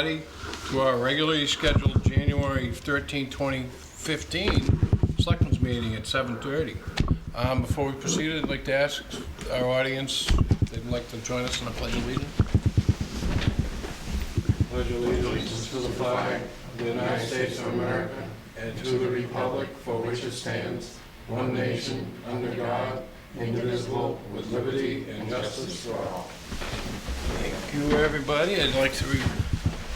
everybody to our regularly scheduled January 13, 2015 Selectmen's meeting at 7:30. Before we proceed, I'd like to ask our audience if they'd like to join us in the Pledge of Allegiance. Pledge allegiance to the flag of the United States of America and to the republic for which it stands, one nation, under God, indivisible, with liberty and justice for all. Thank you, everybody. I'd like to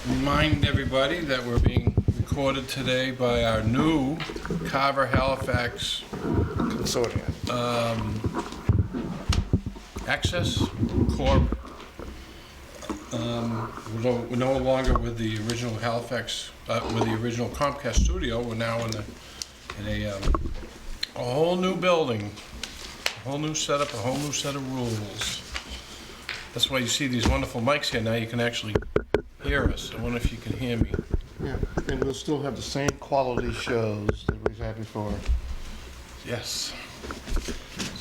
remind everybody that we're being recorded today by our new Carver Halifax Consortium. Access Corp. We're no longer with the original Halifax, with the original Comcast studio. We're now in a whole new building, a whole new setup, a whole new set of rules. That's why you see these wonderful mics here. Now you can actually hear us. I wonder if you can hear me. Yeah, and we'll still have the same quality shows that we've had before. Yes.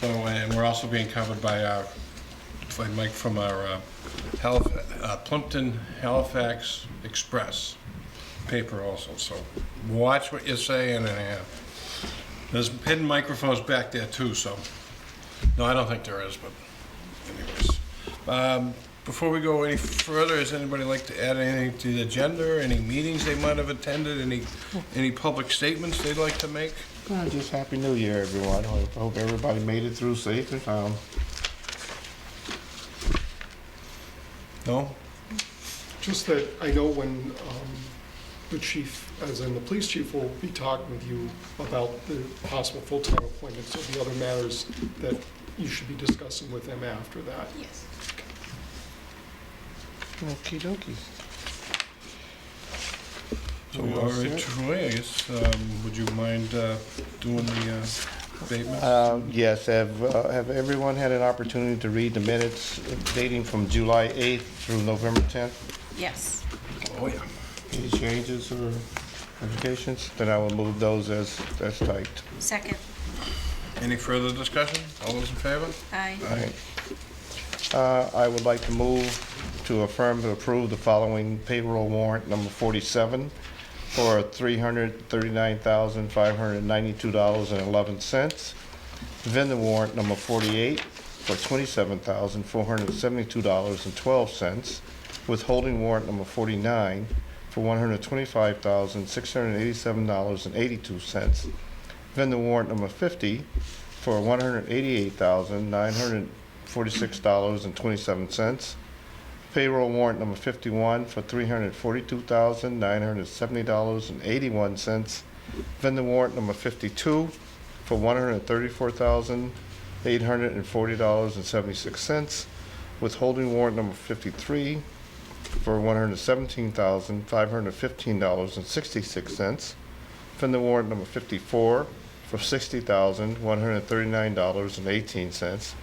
So, and we're also being covered by our Mike from our Plimpton Halifax Express paper also. So watch what you're saying, and there's hidden microphones back there too. So no, I don't think there is, but anyways. Before we go any further, does anybody like to add anything to the agenda? Any meetings they might have attended? Any public statements they'd like to make? Just Happy New Year, everyone. I hope everybody made it through safe and sound. No? Just that I know when the chief, as in the police chief, will be talking with you about the possible full-time appointments or the other matters that you should be discussing with him after that. Yes. Okie dokie. So, all right, Troy, I guess, would you mind doing the statements? Yes, have everyone had an opportunity to read the minutes dating from July 8th through November 10th? Yes. Oh, yeah. Any changes or modifications? Then I will move those as typed. Second. Any further discussion? All those in favor? Aye. I would like to move to affirm to approve the following payroll warrant number 47 for $339,592.11. Vendor warrant number 48 for $27,472.12. Withholding warrant number 49 for $125,687.82. Vendor warrant number 50 for $188,946.27. Payroll warrant number 51 for $342,970.81. Vendor warrant number 52 for $134,840.76. Withholding warrant number 53 for $117,515.66. Vendor warrant number 54 for $60,139.18.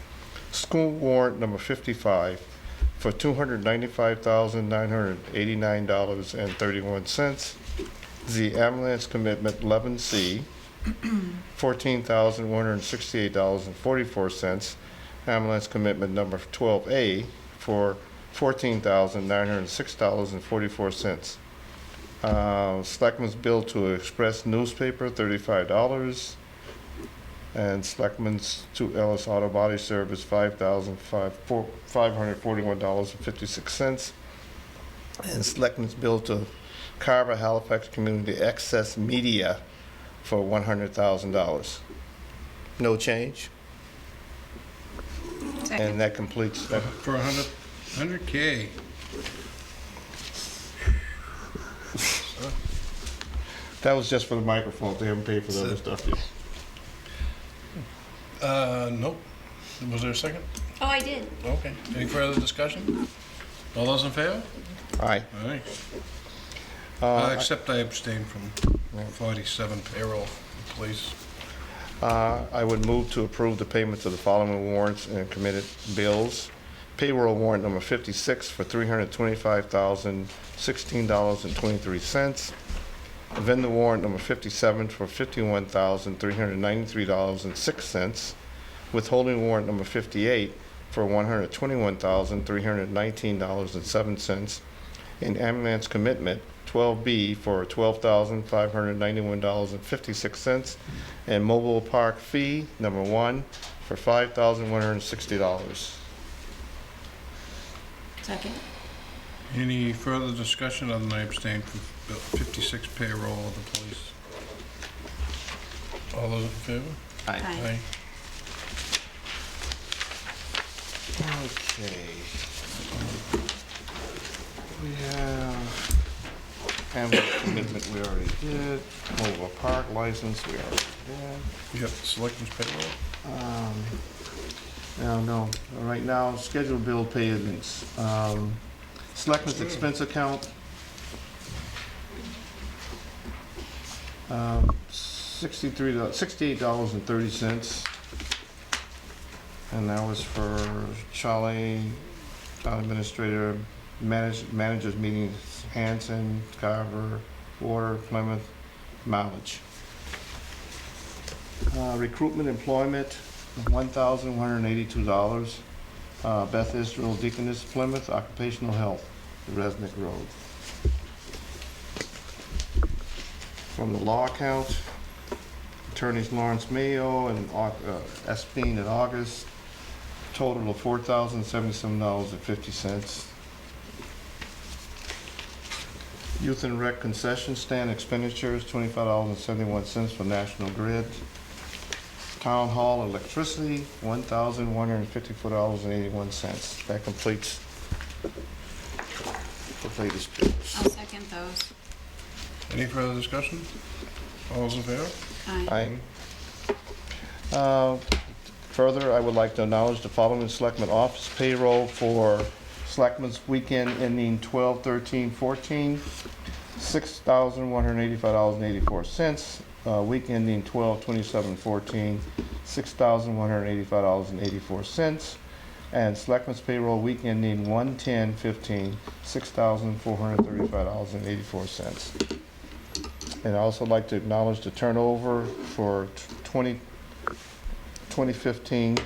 School warrant number 55 for $295,989.31. The ambulance commitment 11C, $14,168.44. Ambulance commitment number 12A for $14,906.44. Selectmen's bill to Express newspaper, $35. And Selectmen's to Ellis Auto Body Service, $541.56. And Selectmen's bill to Carver Halifax Community Access Media for $100,000. No change. Second. And that completes that. For 100K. That was just for the microphones. They haven't paid for the other stuff yet. Nope. Was there a second? Oh, I did. Okay. Any further discussion? All those in favor? Aye. All right. Except I abstain from 47 payroll, please. I would move to approve the payments of the following warrants and committed bills. Payroll warrant number 56 for $325,016.23. Vendor warrant number 57 for $51,393.06. Withholding warrant number 58 for $121,319.07. and ambulance commitment 12B for $12,591.56, and mobile park fee number 1 for $5,160. Second. Any further discussion other than I abstained from Bill 56 payroll of the police? All those in favor? Aye. Okay. We have ambulance commitment we already did, mobile park license we already did. You got the selectmen's payroll? No, right now, scheduled bill payments. Selectmen's expense account. $68.30. And that was for Charlie, town administrator, managers meetings, Hanson, Carver, Water, Plymouth, mileage. Recruitment employment, $1,182. Beth Israel Deaconess, Plymouth, occupational health, Resnick Road. From the law account, attorneys Lawrence Mayo and Espine in August, total of $4,077.50. Youth and Rec concession stand expenditures, $25.71 for National Grid. Town Hall electricity, $1,154.81. That completes the latest bills. I'll second those. Any further discussion? All those in favor? Aye. Further, I would like to acknowledge the following Selectmen office payroll for Selectmen's weekend ending 12/13/14, $6,185.84. Week ending 12/27/14, $6,185.84. And Selectmen's payroll week ending 1/10/15, $6,435.84. And I'd also like to acknowledge the turnover for 2015,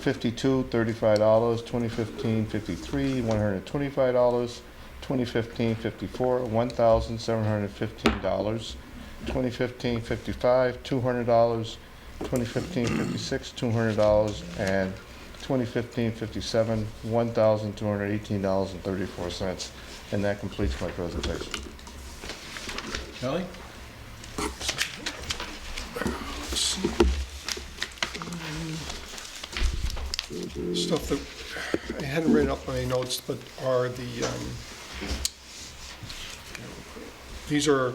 $52, $35, 2015, $53, $125, 2015, $54, $1,715, 2015, $55, $200, 2015, $56, $200, and 2015, $57, $1,218.34. And that completes my presentation. Kelly? Stuff that I hadn't written up my notes, but are these are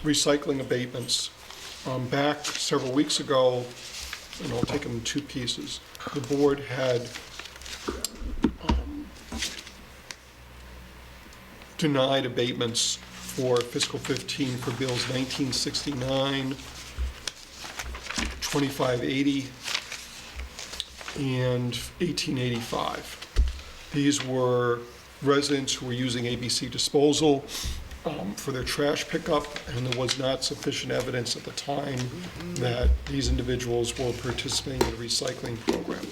recycling abatements. Back several weeks ago, and I'll take them in two pieces, the board had denied abatements for fiscal 15 for bills 1969, 2580, and 1885. These were residents who were using ABC disposal for their trash pickup, and there was not sufficient evidence at the time that these individuals were participating in the recycling program.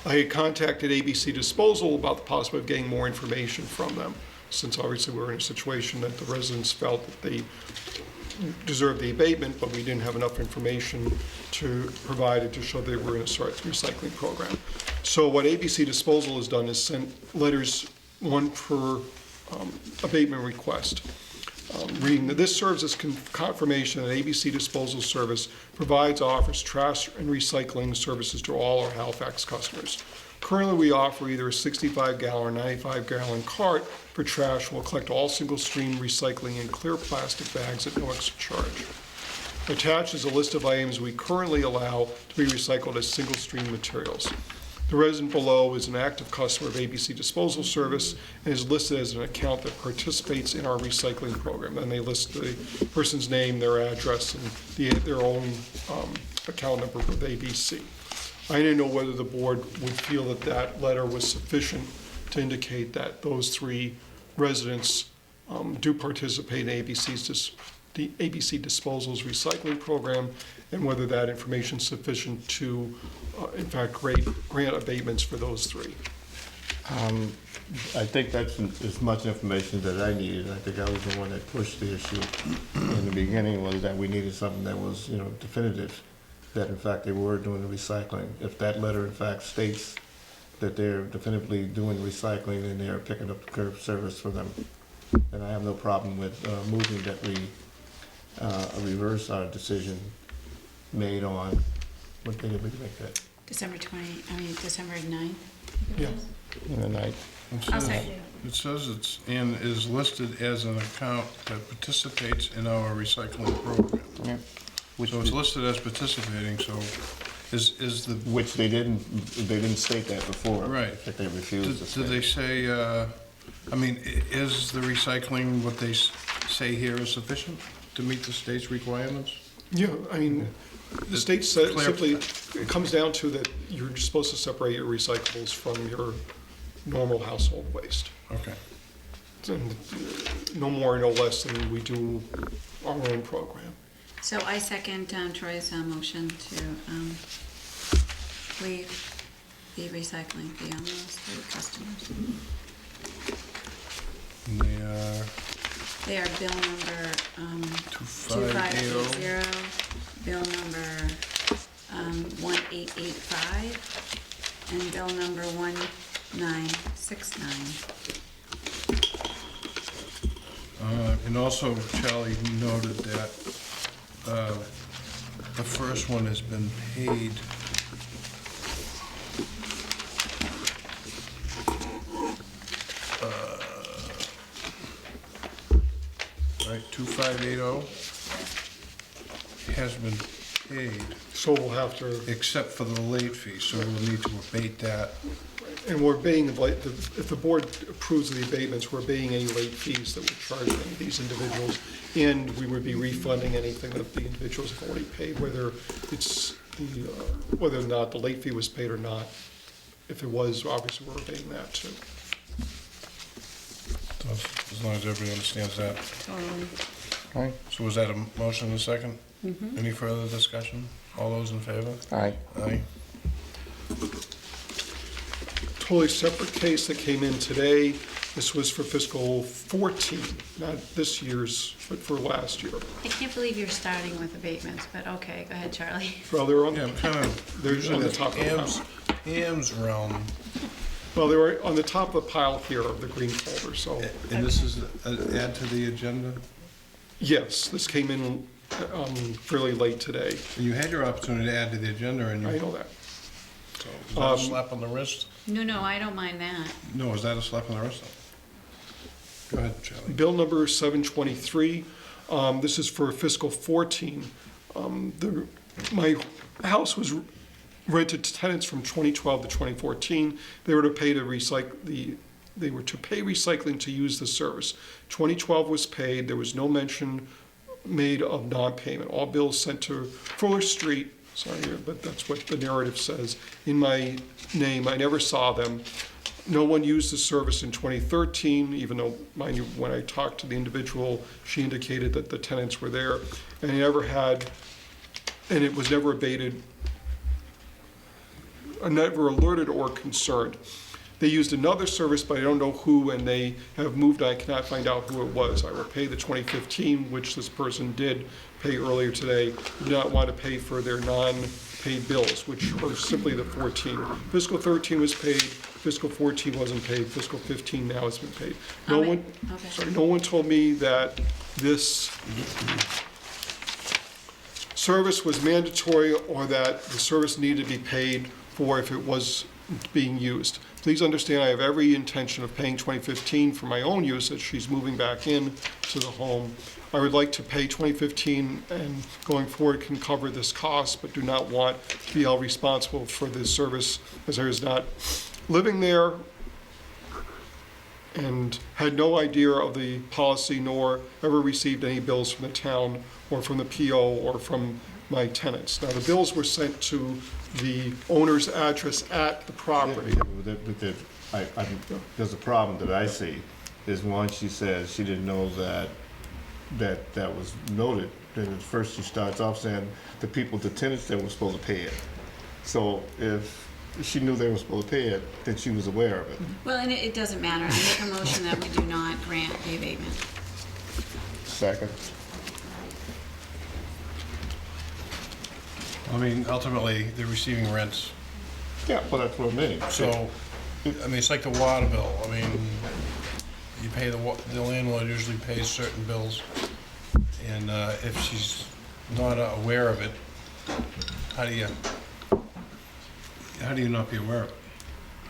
I had contacted ABC Disposal about the possibility of getting more information from them, since obviously we were in a situation that the residents felt that they deserved the abatement, but we didn't have enough information to provide it to show they were in a recycling program. So what ABC Disposal has done is sent letters, one per abatement request. Reading that this serves as confirmation that ABC Disposal Service provides, offers trash and recycling services to all our Halifax customers. Currently, we offer either a 65-gallon or 95-gallon cart for trash. We'll collect all single-stream recycling in clear plastic bags at no extra charge. Attached is a list of items we currently allow to be recycled as single-stream materials. The resident below is an active customer of ABC Disposal Service and is listed as an account that participates in our recycling program. And they list the person's name, their address, and their own account number with ABC. I didn't know whether the board would feel that that letter was sufficient to indicate that those three residents do participate in the ABC Disposal's recycling program, and whether that information is sufficient to, in fact, grant abatements for those three. I think that's as much information that I needed. I think I was the one that pushed the issue in the beginning, was that we needed something that was, you know, definitive, that in fact they were doing the recycling. If that letter in fact states that they're definitively doing recycling and they're picking up the curb service for them, then I have no problem with moving that we reverse our decision made on, what day did we make that? December 9th. Yeah. In the night. I'll say. It says it's, and is listed as an account that participates in our recycling program. Yeah. So it's listed as participating, so is the, Which they didn't state that before. Right. That they refused to say. did they say, I mean, is the recycling, what they say here is sufficient to meet the state's requirements? Yeah, I mean, the state said Clear. simply, it comes down to that you're supposed to separate your recyclables from your normal household waste. Okay. And no more, no less than we do our own program. So I second Troy's motion to waive the recycling fee on those three customers. And they are They are bill number 2580. 2580, bill number 1885, and bill number 1969. And also, Charlie noted that the first one has been paid. Right, 2580 has been paid, So we'll have to, except for the late fee, so we'll need to abate that. and we're abating, if the board approves the abatements, we're abating any late fees that we're charging these individuals, and we would be refunding anything that the individuals have already paid, whether it's the, whether or not the late fee was paid or not. If it was, obviously, we're abating that too. So as long as everybody understands that. Totally. Aye. So was that a motion and a second? Any further discussion? All those in favor? Aye. Aye. Totally separate case that came in today. This was for fiscal 14, not this year's, but for last year. I can't believe you're starting with abatements, but okay, go ahead, Charlie. Well, they're on, Yeah, I'm kind of, They're usually on the the top of the AM's realm. well, they were on the top of the pile here of the green folder, so, And this is an add to the agenda? yes, this came in fairly late today. You had your opportunity to add to the agenda and I you, know that. so is that a slap on the wrist? No, I don't mind that. No, is that a slap on the wrist? Go ahead, Charlie. Bill number 723, this is for fiscal 14. My house was rented to tenants from 2012 to 2014. They were to pay to they were to pay recycling to use the service. 2012 was paid. There was no mention made of non-payment. All bills sent to Fuller Street, sorry, but that's what the narrative says, in my name. I never saw them. No one used the service in 2013, even though, mind you, when I talked to the individual, she indicated that the tenants were there. And I never had, and it was never abated, never alerted or concerned. They used another service, but I don't know who, and they have moved. I cannot find out who it was. I will pay the 2015, which this person did pay earlier today. Do not want to pay for their non-paid bills, which are simply the 14. Fiscal 13 was paid, fiscal 14 wasn't paid, fiscal 15 now has been paid. No Okay. one, Okay. sorry, no one told me that this service was mandatory or that the service needed to be paid for if it was being used. Please understand, I have every intention of paying 2015 for my own use as she's moving back in to the home. I would like to pay 2015 and going forward can cover this cost, but do not want to be held responsible for this service as I was not living there and had no idea of the policy nor ever received any bills from the town or from the PO or from my tenants. Now, the bills were sent to the owner's address at the property. There's a problem that I see, is one, she says she didn't know that was noted. Then at first she starts off saying the tenants that were supposed to pay it. So if she knew they were supposed to pay it, then she was aware of it. Well, and it doesn't matter. I make a motion that we do not grant the abatement. Second. I mean, ultimately, they're receiving rents, Yeah, well, that's what I mean. so, I mean, it's like the water bill. I mean, you pay the landlord usually pays certain bills, and if she's not aware of it, how do you not be aware of it?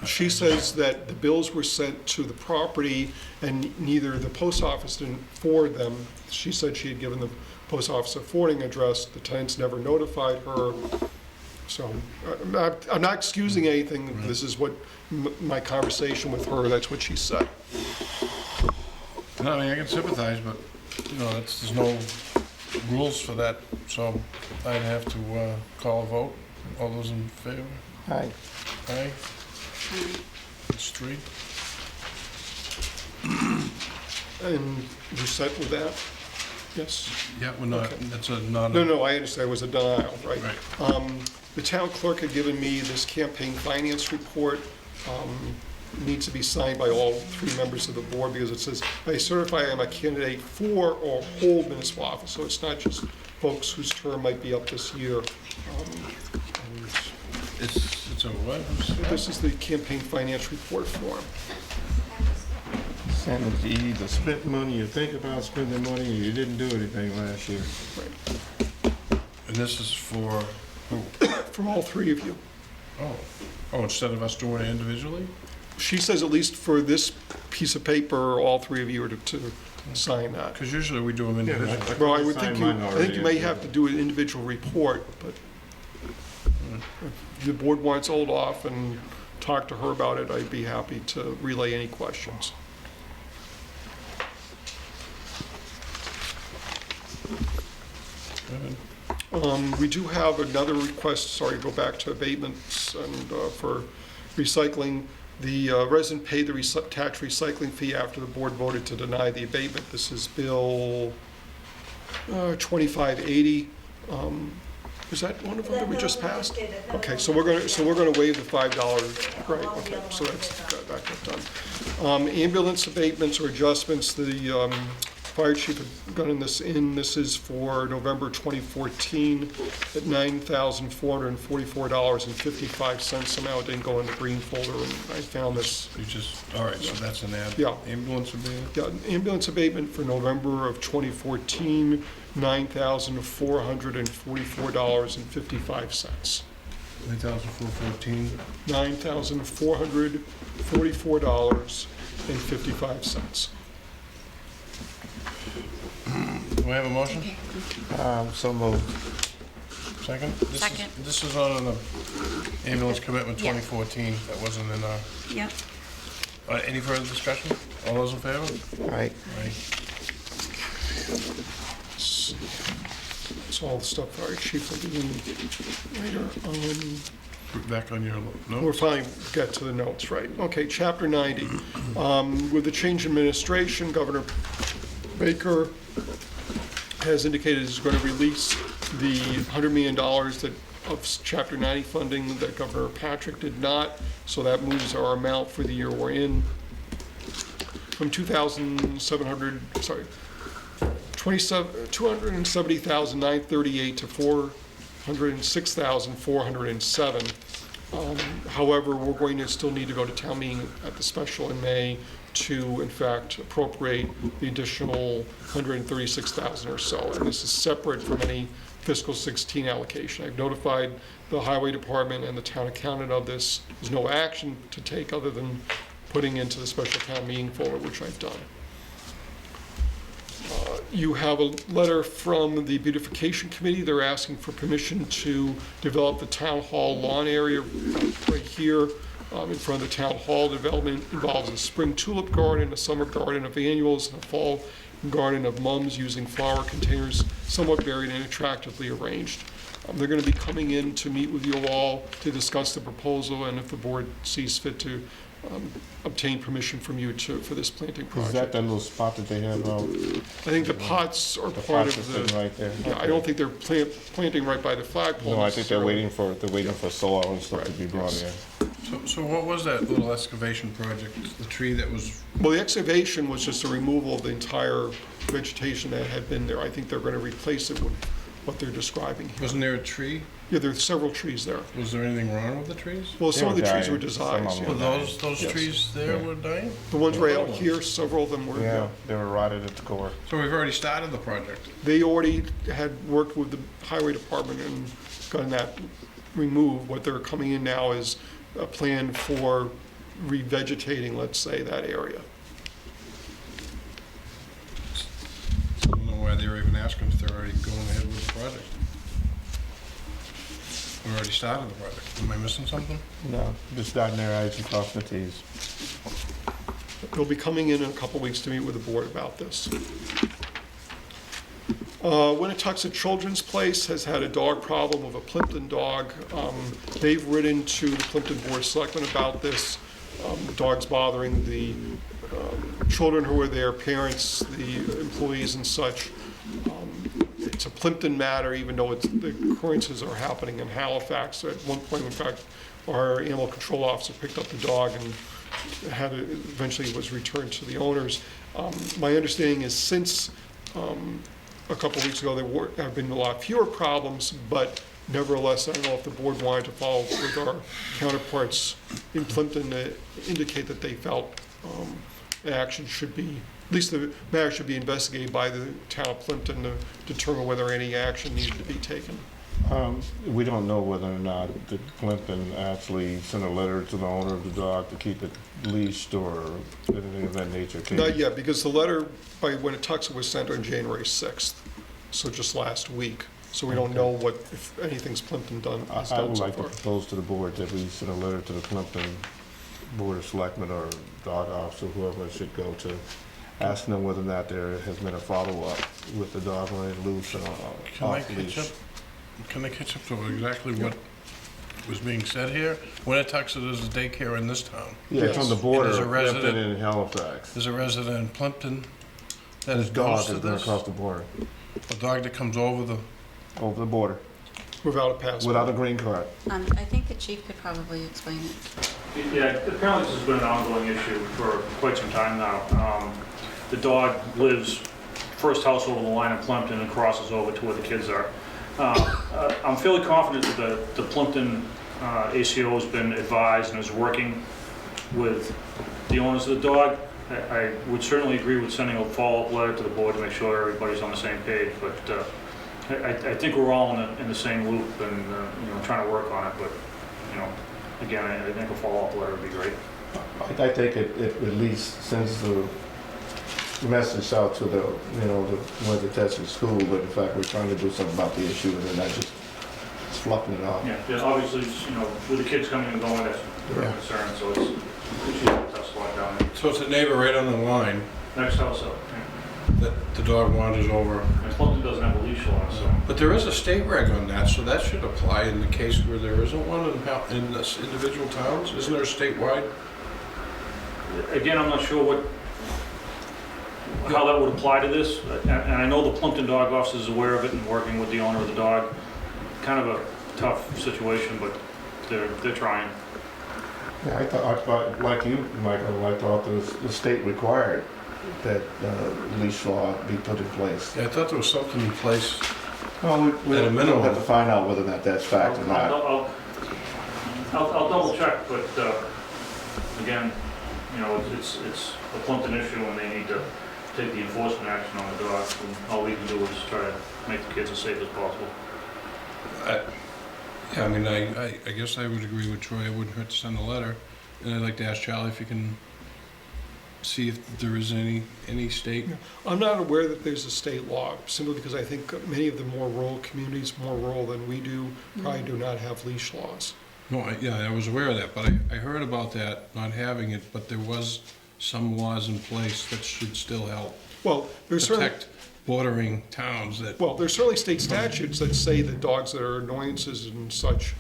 She says that the bills were sent to the property and neither the post office didn't forward them. She said she had given the post office a forwarding address. The tenants never notified her. So I'm not excusing anything. This is what my conversation with her, that's what she said. No, I mean, I can sympathize, but, you know, there's no rules for that, so I'd have to call a vote. All those in favor? Aye. Aye? It's 3. And you set with that? Yes? Yeah, we're not, Okay. that's a not. No, I understand, it was a denial, right? Right. The town clerk had given me this campaign finance report. Needs to be signed by all 3 members of the board because it says, I certify I am a candidate for or hold municipal office. So it's not just folks whose term might be up this year. And It's a what? this is the campaign finance report form. Sandra, you either spent money, you think about spending money, or you didn't do anything last year. Right. And this is for who? From all 3 of you. Oh, instead of us doing it individually? She says at least for this piece of paper, all 3 of you are to sign that. Because usually we do them individually. Well, I would think Signed you, mine I think already, you may yeah. have to do an individual report, but if the board wants to hold off and talk to her about it, I'd be happy to relay any questions. Go ahead. We do have another request, sorry, to go back to abatements and for recycling. The resident paid the tax recycling fee after the board voted to deny the abatement. This is Bill 2580. Is that one of them that we just passed? Okay, so we're gonna waive the $5, right, okay, so that got done. Ambulance abatements or adjustments, the fire chief had gotten this in. This is for November 2014 at $9,444.55. Somehow it didn't go in the green folder, and I found this. You just, all right, so that's an ad. Yeah. Ambulance would be it? Yeah, ambulance abatement for November of 2014, $9,444.55. 9,414. $9,444.55. Do we have a motion? Okay. So moved. Second? Second. This is on the ambulance commitment Yeah. 2014. That wasn't in our, Yep. any further discussion? All those in favor? Aye. Aye. It's all the stuff fire chief will be in later. Back on your We'll notes. finally get to the notes, right? Okay, Chapter 90. With the change in administration, Governor Baker has indicated he's going to release the $100 million that of Chapter 90 funding that Governor Patrick did not, so that moves our amount for the year we're in from 270,938 to 406,407. However, we're going to still need to go to town meeting at the special in May to, in fact, appropriate the additional 136,000 or so. And this is separate from any fiscal 16 allocation. I've notified the highway department and the town accountant of this. There's no action to take other than putting into the special town meeting folder, which I've done. You have a letter from the beautification committee. They're asking for permission to develop the town hall lawn area right here in front of the town hall. Development involves a spring tulip garden, a summer garden of annuals, and a fall garden of mums using flower containers, somewhat varied and attractively arranged. They're going to be coming in to meet with you all to discuss the proposal, and if the board sees fit to obtain permission from you for this planting Is project. that little spot that they have out? I think the pots are The part pots are of sitting the, right there? yeah, I don't think they're planting right by the flagpole No, I think they're necessarily. waiting for soil and stuff to Right, be brought yes. in. So what was that little excavation project? The tree that was, Well, the excavation was just a removal of the entire vegetation that had been there. I think they're gonna replace it with what they're describing here. wasn't there a tree? Yeah, there are several trees there. Was there anything wrong with the trees? Well, They some of were the trees dying. were designed, Some of Were them yeah. those Yes. trees there Yeah. were dying? The ones right out here, several of them were, Yeah, they were rotted at the core. So we've already started the project. they already had worked with the highway department and gotten that removed. What they're coming in now is a plan for revegetating, let's say, that area. I don't know why they were even asking if they're already going ahead with the project. We already started the project. Am I missing something? No, just dotting their i's and crossing the t's. They'll be coming in a couple weeks to meet with the board about this. Winnetoxet Children's Place has had a dog problem with a Plimpton dog. They've written to the Plimpton Board of Selectmen about this. The dog's bothering the children who are there, parents, the employees and such. It's a Plimpton matter, even though the occurrences are happening in Halifax. At one point, in fact, our animal control officer picked up the dog and eventually was returned to the owners. My understanding is since a couple weeks ago, there have been a lot fewer problems, but nevertheless, I don't know if the board wanted to follow with our counterparts in Plimpton to indicate that they felt action should be, at least the matter should be investigated by the town of Plimpton to determine whether any action needed to be taken. We don't know whether or not the Plimpton actually sent a letter to the owner of the dog to keep it leashed or anything of that nature. Not yet, because the letter by Winnetoxet was sent on January 6th, so just last week. So we don't know what, if anything's Plimpton done, has I done would so like to far. propose to the board that we send a letter to the Plimpton Board of Selectmen or dog officer, whoever it should go to, asking them whether or not there has been a follow-up with the dog running loose and Can I off catch leash. up? Can I catch up to exactly what was being said here? Winnetoxet is a daycare in this town. Yeah, it's on the Yes. border And of there's a Plimpton resident- and Halifax. There's a resident in Plimpton that His is dog close has to been this. across the border, A dog that comes over the, over the border, Without a passport. without a green card. I think the chief could probably explain it. Yeah, apparently this has been an ongoing issue for quite some time now. The dog lives first house over the line in Plimpton and crosses over to where the kids are. I'm fairly confident that the Plimpton ACO has been advised and is working with the owners of the dog. I would certainly agree with sending a follow-up letter to the board to make sure everybody's on the same page, but I think we're all in the same loop and, trying to work on it, but, again, I think a follow-up letter would be great. I think it at least sends the message out to the ones that test in school, but in fact, we're trying to do something about the issue and then not just sloughing it off. Yeah, obviously, with the kids coming and going, that's a Yeah. concern, so it's usually a tough spot down there. so it's a neighbor right on the line Next house up, yeah. that the dog wanders over. And Plimpton doesn't have a leash law, so. But there is a state reg on that, so that should apply in the case where there isn't one in this individual towns. Isn't there a statewide? Again, I'm not sure how that would apply to this, and I know the Plimpton dog office is aware of it and working with the owner of the dog. Kind of a tough situation, but they're trying. Yeah, I thought, like you, Michael, I thought the state required that leash law be put in place. Yeah, I thought there was something in place. Well, At a minimum. we'll have to find out whether or not that's fact or not. I'll double check, but again, it's a Plimpton issue and they need to take the enforcement action on the dog. And all we can do is try to make the kids as safe as possible. Yeah, I mean, I guess I would agree with Troy. It wouldn't hurt to send a letter. And I'd like to ask Charlie if you can see if there is any state. I'm not aware that there's a state law, simply because I think many of the more rural communities, more rural than we do, probably do not have leash laws. No, I was aware of that, but I heard about that, not having it, but there was some laws in place that should still help Well, there's certainly, protect bordering towns that, there's certainly state statutes that say that dogs that are annoyances and such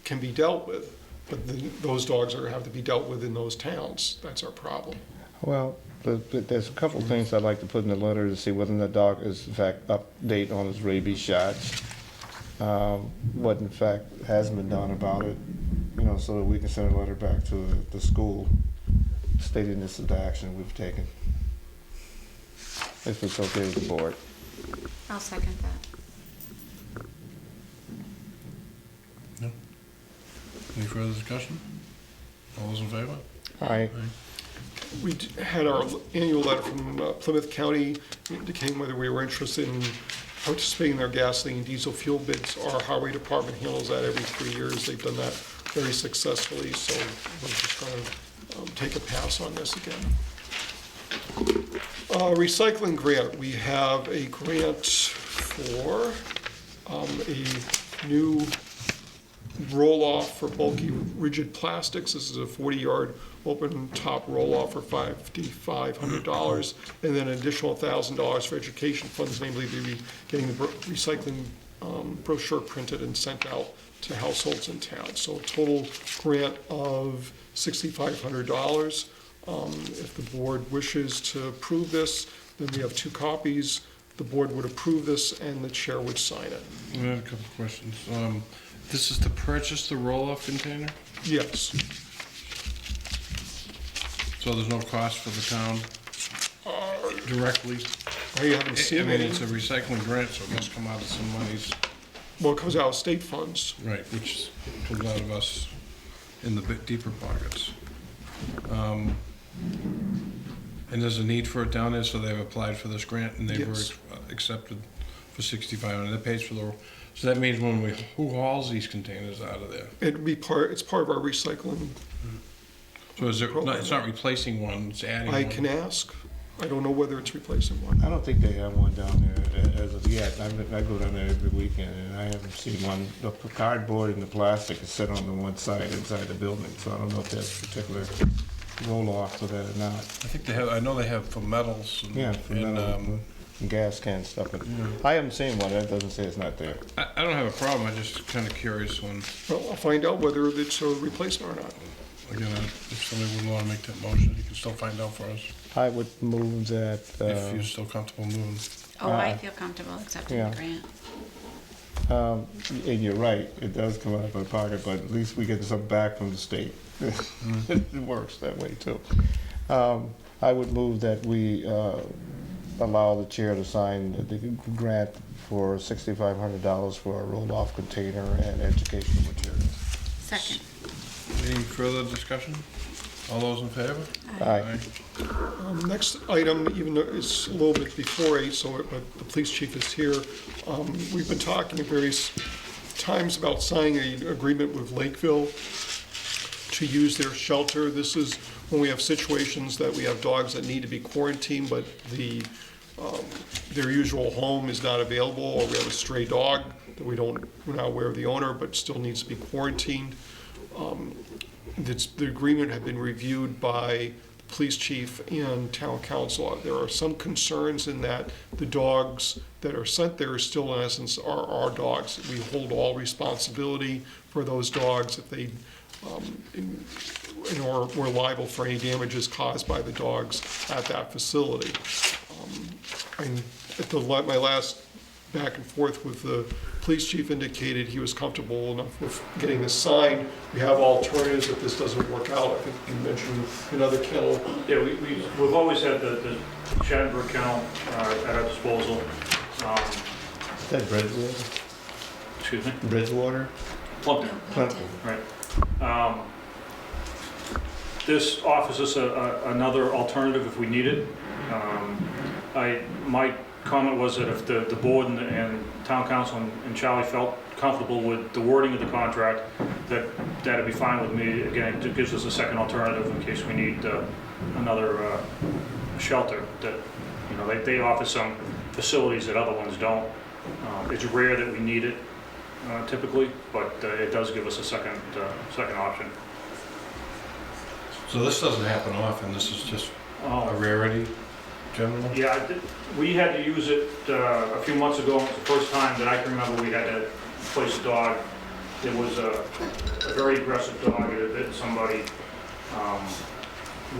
can be dealt with. but those dogs have to be dealt with in those towns. That's our problem. Well, there's a couple of things I'd like to put in the letter to see whether the dog is in fact update on his rabies shots. What in fact has been done about it, so that we can send a letter back to the school stating this is the action we've taken. If it's okay with the board. I'll second that. Any further discussion? All those in favor? Aye. We had our annual letter from Plymouth County indicating whether we were interested in participating in their gasoline and diesel fuel bids. Our highway department handles that every 3 years. They've done that very successfully, so we're just going to take a pass on this again. Recycling grant. We have a grant for a new roll-off for bulky rigid plastics. This is a 40-yard open top roll-off for $5,500, and then an additional $1,000 for education funds, namely they'll be getting the recycling brochure printed and sent out to households in town. So a total grant of $6,500. If the board wishes to approve this, then we have 2 copies. The board would approve this and the chair would sign it. I have a couple of questions. This is to purchase the roll-off container? Yes. So there's no cost for the town directly? I haven't seen I mean, any. it's a recycling grant, so it must come out of some monies, Well, it comes out of state funds. right, which comes out of us in the bit deeper pockets. And there's a need for it down there, so they've applied for this grant and they were Yes. accepted for $6,500. That pays for the, so that means who hauls these containers out of there? It's part of our recycling. So is it, it's not replacing one, it's adding one? I can ask. I don't know whether it's replacing one. I don't think they have one down there as of yet. I go down there every weekend and I haven't seen one. The cardboard and the plastic is set on the one side inside the building, so I don't know if there's a particular roll-off for that or not. I think they have, I know they have for metals and. Yeah, for and, metal, and gas can stuff. But I haven't seen one. That doesn't say it's not there. I don't have a problem, I'm just kind of curious when, Well, I'll find out whether it's a replacement or not. again, if somebody wouldn't want to make that motion, you can still find out for us, I would move that. if you're still comfortable moving. Oh, I feel comfortable accepting yeah. the grant. And you're right, it does come out of our pocket, but at least we get something back from the state. It works that way too. I would move that we allow the chair to sign the grant for $6,500 for a roll-off container and educational materials. Second. Any further discussion? All those in favor? Aye. Next item, even though it's a little bit before 8, but the police chief is here. We've been talking at various times about signing an agreement with Lakeville to use their shelter. This is when we have situations that we have dogs that need to be quarantined, but their usual home is not available, or we have a stray dog that we're not aware of the owner, but still needs to be quarantined. The agreement had been reviewed by the police chief and town council. There are some concerns in that the dogs that are sent there still in essence are our dogs. We hold all responsibility for those dogs if they, or we're liable for any damages caused by the dogs at that facility. My last back and forth with the police chief indicated he was comfortable enough with getting this signed. We have alternatives if this doesn't work out. I think you mentioned another kennel. Yeah, we've always had the Shattenberg kennel at our disposal. Is that Bridgewater? Excuse me? Bridgewater? Plumpton. Clinton. Right. This offers us another alternative if we need it. My comment was that if the board and town council and Charlie felt comfortable with the wording of the contract, that'd be fine with me. Again, it gives us a second alternative in case we need another shelter. That, you know, they offer some facilities that other ones don't. It's rare that we need it typically, but it does give us a second option. So this doesn't happen often, this is just a rarity, generally? Yeah, we had to use it a few months ago. It was the first time that I can remember we had to place a dog There was a very aggressive dog that bit somebody.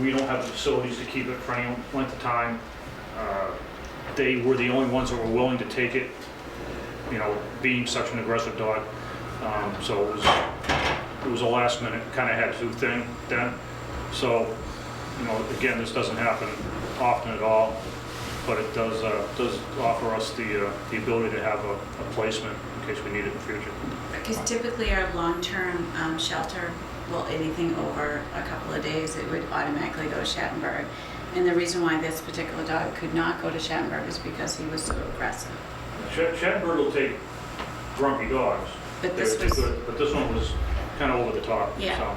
We don't have the facilities to keep it for any length of time. They were the only ones that were willing to take it, you know, being such an aggressive dog. So it was a last minute, kind of had to thing then. So, you know, again, this doesn't happen often at all, but it does offer us the ability to have a placement in case we need it in the future. Because typically our long-term shelter, well, anything over a couple of days, it would automatically go to Shattenburg. And the reason why this particular dog could not go to Shattenburg is because he was so aggressive. Shattenburg will take grumpy dogs. But this They're was, good, but this one was kind of over the top. Yeah. So.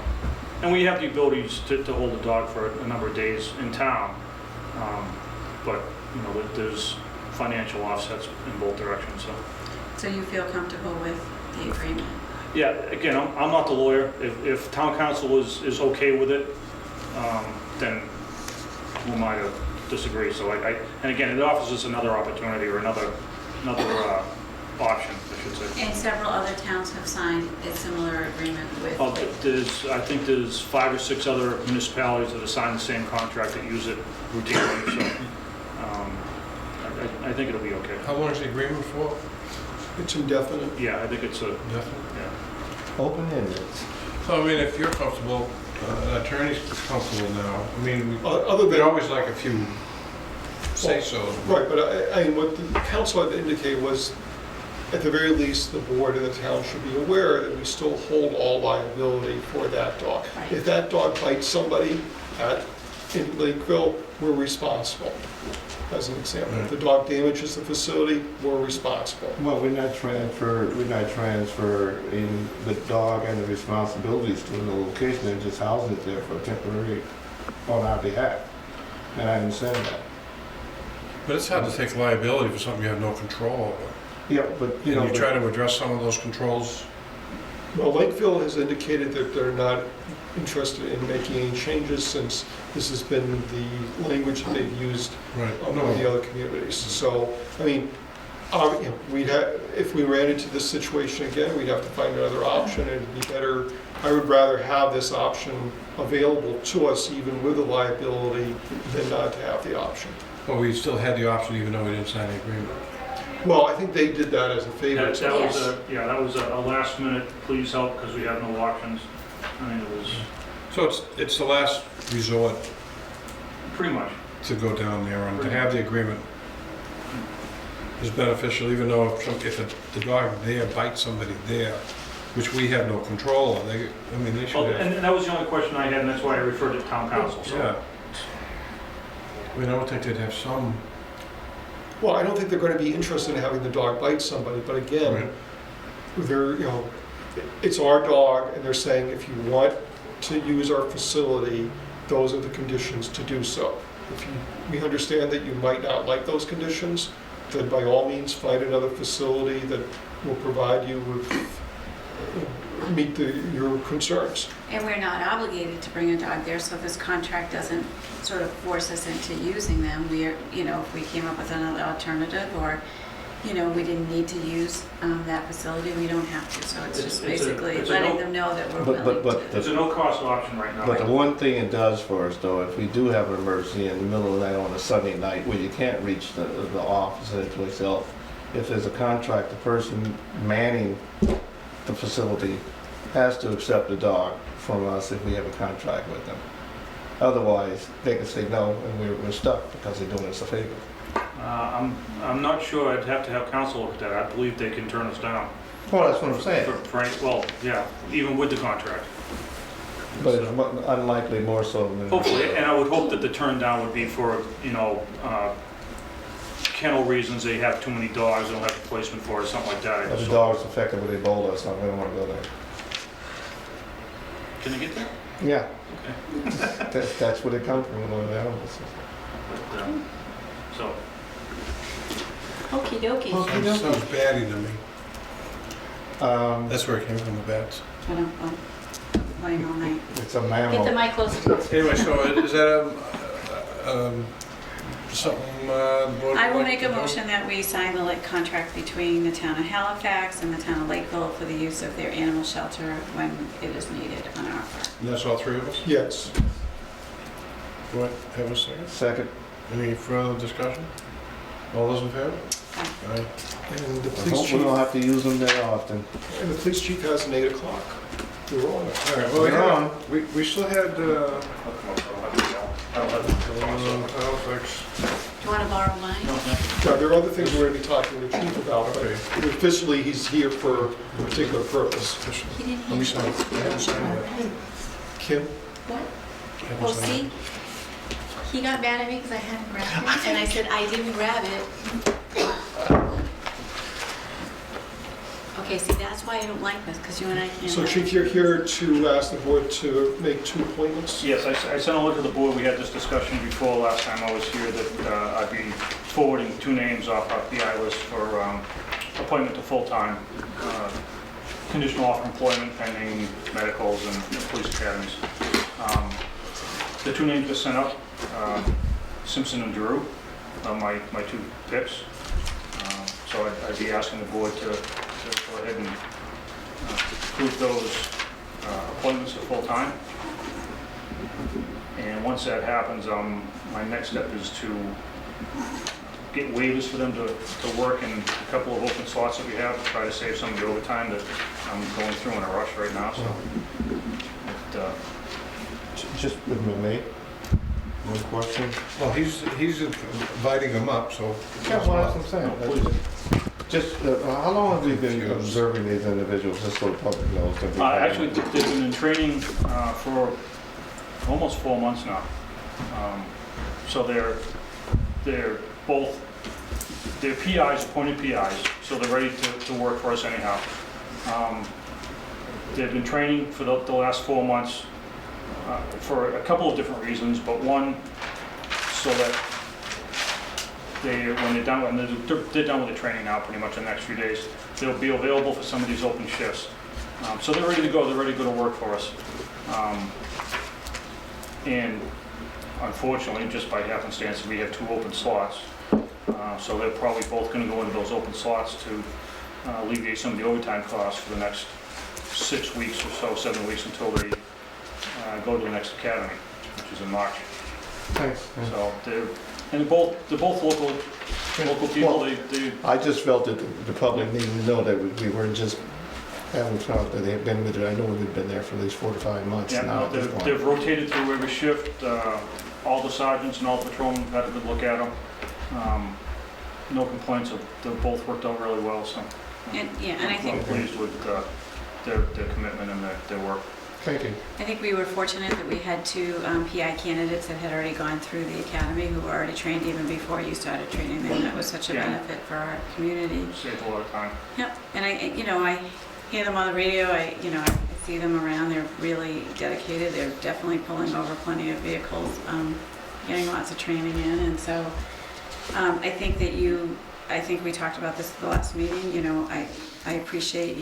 And we have the abilities to hold the dog for a number of days in town, but you know, there's financial offsets in both directions. so you feel comfortable with the agreement? Yeah, again, I'm not the lawyer. If town council is okay with it, then who am I to disagree? So and again, it offers us another opportunity or another option, I should say. And several other towns have signed a similar agreement with. I think there's 5 or 6 other municipalities that have signed the same contract that use it routinely, so I think it'll be okay. How long is the agreement for? It's indefinite. Yeah, I think it's a, Definitely. yeah. Open-ended. So, I mean, if you're comfortable, an attorney's comfortable now, I mean, Other we'd than, always like a few say-sos. right, but I mean, what the council had indicated was, at the very least, the board and the town should be aware that we still hold all liability for that dog. Right. If that dog bites somebody in Lakeville, we're responsible, as an example. If the dog damages the facility, we're responsible. Well, we're not transferring the dog and the responsibilities to the location and just housing it there for temporary on our behalf. And I understand that. But it's hard to take liability for something you have no control over. Yeah, but you know. And you try to address some of those controls. Well, Lakeville has indicated that they're not interested in making any changes since this has been the language that they've used Right. among the other communities. So, I mean, you know, if we ran into this situation again, we'd have to find another option, and it'd be better. I would rather have this option available to us, even with the liability, than not to have the option. Well, we still had the option even though we didn't sign the agreement. Well, I think they did that as a favor. That was a last minute, please help, because we have no options. I mean, it was So it's the last resort pretty much. to go down there, and to have the agreement is beneficial, even though if the dog there bites somebody there, which we have no control of, they should Well, have. and that was the only question I had, and that's why I referred to town council, so. Yeah. I mean, I would think they'd have some. Well, I don't think they're going to be interested in having the dog bite somebody, but again, Right. they're, you know, it's our dog, and they're saying if you want to use our facility, those are the conditions to do so. We understand that you might not like those conditions, then by all means, find another facility that will provide you with, meet your concerns. And we're not obligated to bring a dog there, so this contract doesn't sort of force us into using them. We are, you know, if we came up with another alternative, or, you know, we didn't need to use that facility, we don't have to. So it's just basically it's a letting no- them know that we're But- willing but to. It's a no-cost option right now. But the one thing it does for us, though, if we do have an emergency in the middle of the night on a Sunday night where you can't reach the office and place else, if there's a contract, the person manning the facility has to accept the dog from us if we have a contract with them. Otherwise, they can say no, and we're stuck because they're doing us a favor. I'm not sure, I'd have to have council look at that. I believe they can turn us down. Well, that's what I'm saying. Well, yeah, even with the contract. But it's unlikely more so than. Hopefully, and I would hope that the turn down would be for, you know, kennel reasons, they have too many dogs, they don't have a placement for it, or something like that. If the dog's affected with Ebola or something, we don't want to go there. Can they get there? Yeah, Okay. that's where they come from, one of the animals. But, so, Okie dokie. Sounds batty to me. That's where it came from, the bats. I don't, blame all night. It's a Get the mammal. mic closer to us. Anyway, so is that something, the board. I will would make like a to do? motion that we sign the contract between the town of Halifax and the town of Lakeville for the use of their animal shelter when it is needed on our part. And that's all three of us? Yes. Do I have a second? Second. Any further discussion? All those in favor? Aye. And the I police hope we chief, don't have to use them that often. and the police chief has an 8 o'clock. We're on it. All right, well, We're yeah, on. we still had, I'll come up, I don't have the- Halifax. Do you want to borrow mine? Now, there are other things we're going to be talking to the chief about, but Okay. officially, he's here for a particular purpose. He didn't Let me have sign. I haven't signed it. Kim? What? I haven't Well, signed it. see, he got mad at me because I hadn't grabbed it, and I said, I didn't grab it. Okay, see, that's why I don't like this, because you and I can't. So Chief, you're here to ask the board to make 2 appointments? Yes, I sent a letter to the board, we had this discussion before last time I was here, that I'd be forwarding 2 names off the I list for appointment to full-time, conditional offer employment pending medicals and police academies. The 2 names were sent up, Simpson and Drew, my 2 picks. So I'd be asking the board to go ahead and approve those appointments for full-time. And once that happens, my next step is to get waivers for them to work in a couple of open slots that we have, to try to save some of the overtime that I'm going through in a rush right now, so. Just with me, one question. Well, he's inviting them up, so. Yeah, well, that's what I'm No, saying. please. Just, how long have we been observing these individuals, just so the public knows? that we- Actually, they've been in training for almost 4 months now. So they're both, they're PIs, appointed PIs, so they're ready to work for us anyhow. They've been training for the last 4 months for a couple of different reasons, but one, so that when they're done with the training now, pretty much in the next few days, they'll be available for some of these open shifts. So they're ready to go, they're ready to go to work for us. And unfortunately, just by happenstance, we have 2 open slots. So they're probably both gonna go into those open slots to alleviate some of the overtime costs for the next 6 weeks or so, 7 weeks until they go to the next academy, which is in March. Thanks. So they're both local people. They I just felt that the public needed to know that we weren't just having fun, that they had been with it. I know we've been there for at least 4 to 5 months Yeah, now no, at this point. they've rotated through every shift. All the sergeants and all the patrolmen have had a good look at them. No complaints. They've both worked out really well, so And, yeah, and I I'm think, pleased with their commitment and their work. Thank you. I think we were fortunate that we had 2 PI candidates that had already gone through the academy, who were already trained even before you started training them. That was such a Yeah. benefit for our community. Saved a lot of time. Yep, and I hear them on the radio, I see them around, they're really dedicated, they're definitely pulling over plenty of vehicles, getting lots of training in, and so, I think we talked about this at the last meeting, I appreciate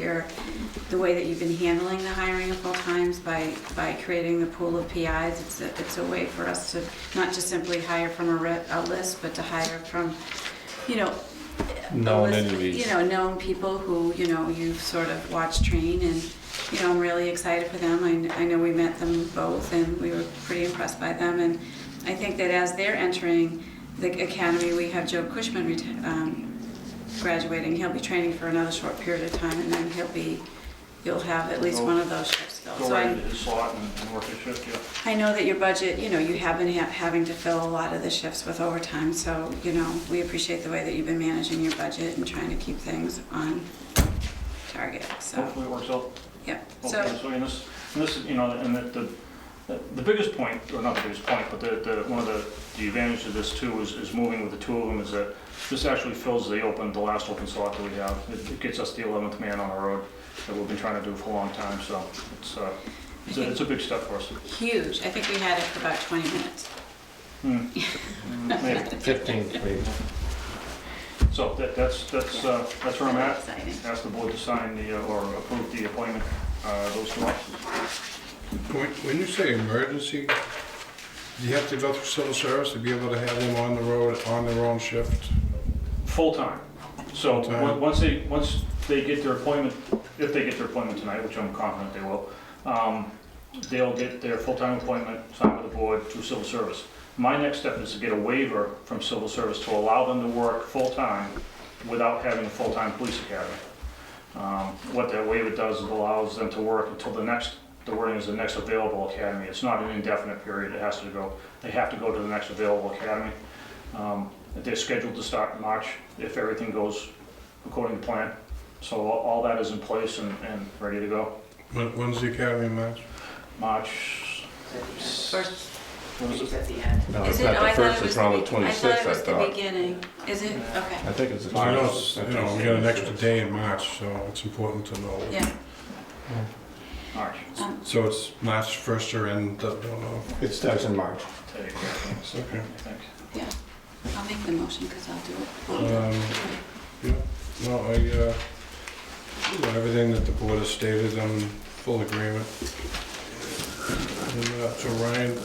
the way that you've been handling the hiring of full-times by creating the pool of PIs. It's a way for us to not just simply hire from a list, but to hire from, Known list, enemies. known people who, you've sort of watched train, and, I'm really excited for them. I know we met them both, and we were pretty impressed by them, and I think that as they're entering the academy, we have Joe Cushman graduating. He'll be training for another short period of time, and then you'll have at least one of those shifts filled. Go So right into his slot and work his shift, yeah. I know that your budget, you have been having to fill a lot of the shifts with overtime, so, we appreciate the way that you've been managing your budget and trying to keep things on target, so, Hopefully it works out. yeah. Okay, so, and this is, and the biggest point, or not the biggest point, but one of the advantages of this too is moving with the 2 of them, is that this actually fills the last open slot that we have. It gets us the 11th man on the road that we've been trying to do for a long time, so it's a big step for us. Huge. I think we had it for about 20 minutes. Maybe. 15, maybe. So that's where I'm at. Exciting. Ask the board to sign or approve the appointment, those 2 officers. When you say emergency Do you have to go through civil service to be able to have them on the road, on their own shift? Full-time. So Full-time. once they get their appointment, if they get their appointment tonight, which I'm confident they will, they'll get their full-time appointment signed with the board through civil service. My next step is to get a waiver from civil service to allow them to work full-time without having a full-time police academy. What that waiver does is allows them to work until the wording is the next available academy. It's not an indefinite period, they have to go to the next available academy. They're scheduled to start in March if everything goes according to plan. So all that is in place and ready to go. When's the academy, March? March, First, what is it? at the end. No, Is it's it? not Oh, the I thought first, it was it's around the I thought 26th, it I was the thought. beginning. Is it? Okay. I think it's. I know, we got an extra day in March, so it's important to know. Yeah. March. So it's March 1st or end, don't know. It starts in March. Tell you exactly, Okay. I think. Yeah. I'll make the motion because I'll do it. Yeah, no, everything that the board has stated, I'm in full agreement. And, so Ryan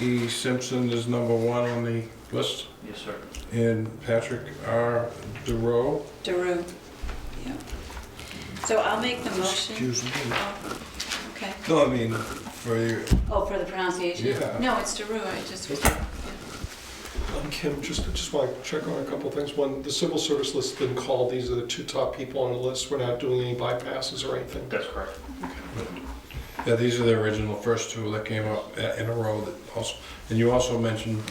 E. Simpson is number 1 on the list, Yes, sir. and Patrick R. DeRoe. Daru. Yeah. So I'll make the motion. Excuse me. Oh, okay. No, I mean, for you, Oh, for the pronunciation? Yeah. No, it's Daru. I just. Okay. Kim, just want to check on a couple of things. One, the civil service list's been called, these are the 2 top people on the list, we're not doing any bypasses or anything. That's correct. yeah, these are the original first 2 that came up in a row that also, and you also mentioned,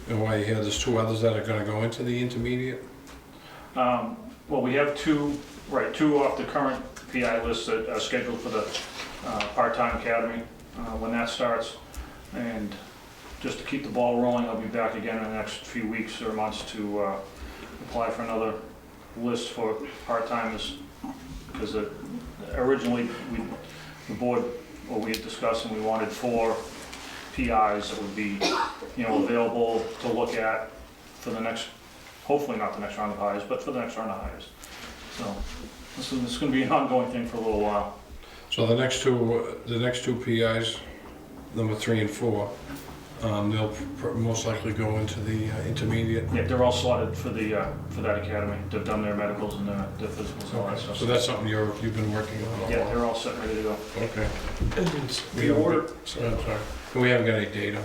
and why you here, there's 2 others that are gonna go into the intermediate? Well, we have 2 off the current PI list that are scheduled for the part-time academy when that starts. And just to keep the ball rolling, I'll be back again in the next few weeks or months to apply for another list for part-timers. Because originally, the board, we had discussed and we wanted 4 PIs that would be, available to look at for the next, hopefully not the next round of hires, but for the next round of hires. So this is going to be an ongoing thing for a little while. So the next two PIs, number 3 and 4, they'll most likely go into the intermediate. Yeah, they're all slotted for that academy. They've done their medicals and their physicals and all that stuff. So that's something you've been working on. Yeah, they're all set, ready to go. Okay. And the order, sorry. I'm sorry. We haven't got any date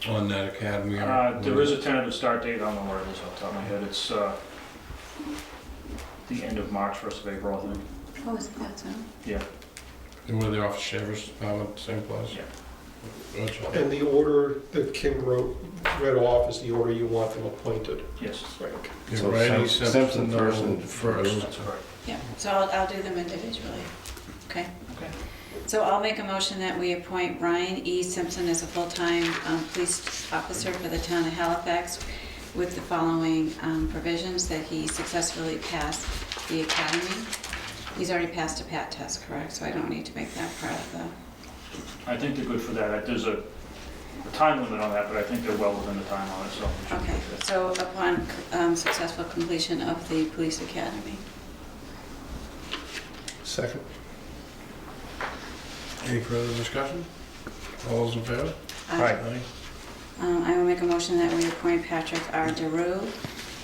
on that academy. There is a tentative start date on the word is off the top of my head. It's the end of March, 1st of April, I think. Oh, is it that so? Yeah. And where the office sheriff's department, same place? Yeah. Gotcha. And the order that Kim read off is the order you want them appointed. Yes, Right, okay. Yeah, So Randy Simpson first no, and- first. that's correct. Yeah. So I'll do them individually. Okay. Okay. So I'll make a motion that we appoint Ryan E. Simpson as a full-time police officer for the town of Halifax with the following provisions: that he successfully passed the academy. He's already passed a PAT test, correct? So I don't need to make that part of the... I think they're good for that. There's a time limit on that, but I think they're well within the time on it, so. we should be Okay, good. so upon successful completion of the police academy. Second. Any further discussion? All those in favor? Aye. I will make a motion that we appoint Patrick R. DeRue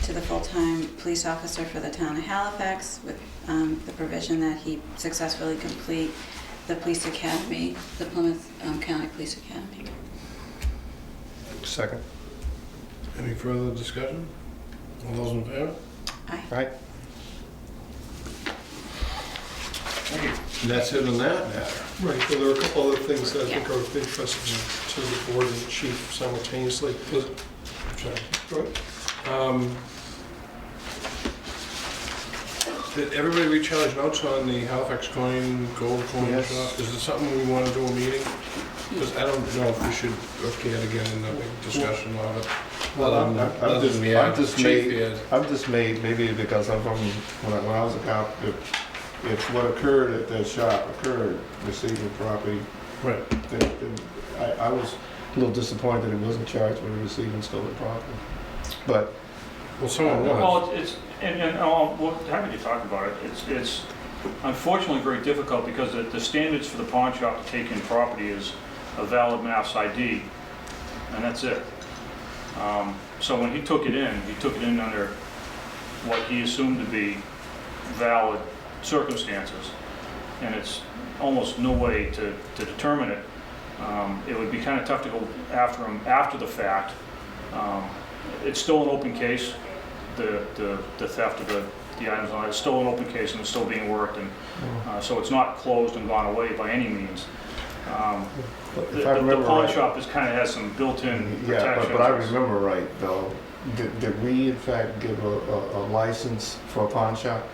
to the full-time police officer for the town of Halifax with the provision that he successfully complete the police academy, the Plymouth County Police Academy. Second. Any further discussion? All those in favor? Aye. Aye. Thank you. And that's it on that matter. Right, well, there are a couple other things that I think are of interest to the board and the chief simultaneously. Sorry. Go ahead. Did everybody read Charlie's notes on the Halifax coin, gold coin Yes. shop? Is it something we want to do a meeting? Because I don't know if we should okay it again in a big discussion of it. Well, I'm Other than we have the chief here. I'm dismayed, maybe because I'm from, when I was a cop, if what occurred at that shop occurred, receiving property, Right. then I was a little disappointed it wasn't charged with receiving stolen property. But, Well, someone was. Well, we're happy to talk about it. It's unfortunately very difficult because the standards for the pawn shop to take in property is a valid mass ID and that's it. So when he took it in under what he assumed to be valid circumstances, and it's almost no way to determine it. It would be kind of tough to go after him after the fact. It's still an open case, the theft of the items on it. It's still an open case and it's still being worked, and so it's not closed and gone away by any means. If I The remember pawn right- shop is kind of has some built-in Yeah, protections. but I remember right, though, did we in fact give a license for a pawn shop?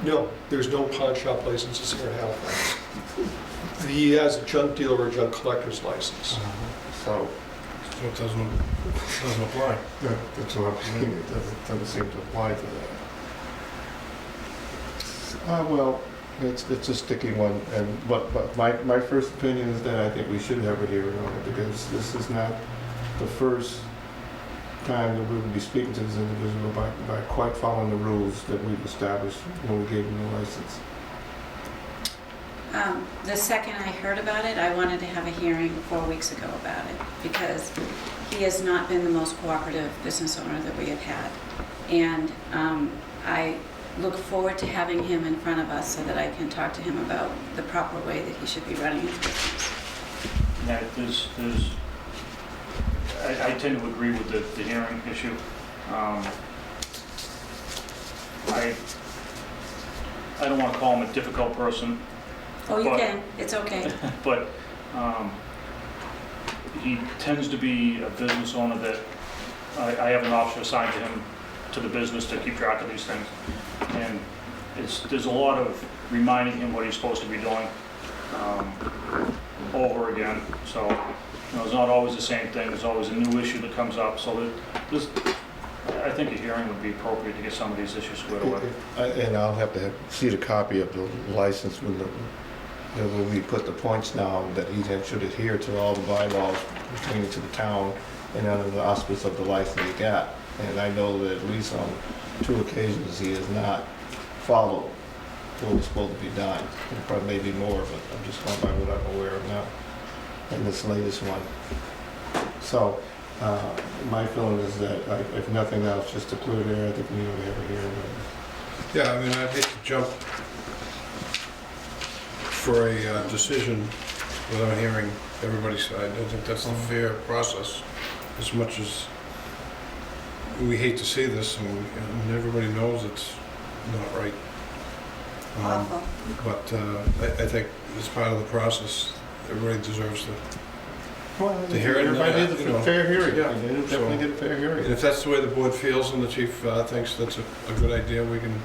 No, there's no pawn shop licenses here in Halifax. He has a junk dealer or junk collector's license. So, So it doesn't apply. that's what I'm saying, it doesn't seem to apply to that. Well, it's a sticky one, but my first opinion is that I think we should have a hearing on it, because this is not the first time that we would be speaking to this individual by quite following the rules that we've established when we gave him the license. The second I heard about it, I wanted to have a hearing 4 weeks ago about it, because he has not been the most cooperative business owner that we have had. And I look forward to having him in front of us so that I can talk to him about the proper way that he should be running his business. Yeah, I tend to agree with the hearing issue. I don't want to call him a difficult person, Oh, you But- can, it's okay. but he tends to be a business owner that I have an officer assigned to him, to the business, to keep track of these things. And there's a lot of reminding him what he's supposed to be doing over again. So, it's not always the same thing. There's always a new issue that comes up. So I think a hearing would be appropriate to get some of these issues squared away. And I'll have to see the copy of the license when we put the points down, that he should adhere to all the bylaws pertaining to the town and under the auspice of the license he got. And I know that at least on 2 occasions he has not followed what was supposed to be done. And probably maybe more, but I'm just going by what I'm aware of now in this latest one. So my feeling is that if nothing else, just to clear the air, I think we need to have a hearing. Yeah, I mean, I'd hate to jump for a decision without hearing everybody's side. I think that's the fair process, as much as we hate to see this, and everybody knows it's not right. Awful. But I think as part of the process, everybody deserves to. Well, To hear it, everybody needs you know, a fair hearing. yeah, They definitely so- get a fair And hearing. if that's the way the board feels and the chief thinks that's a good idea, we can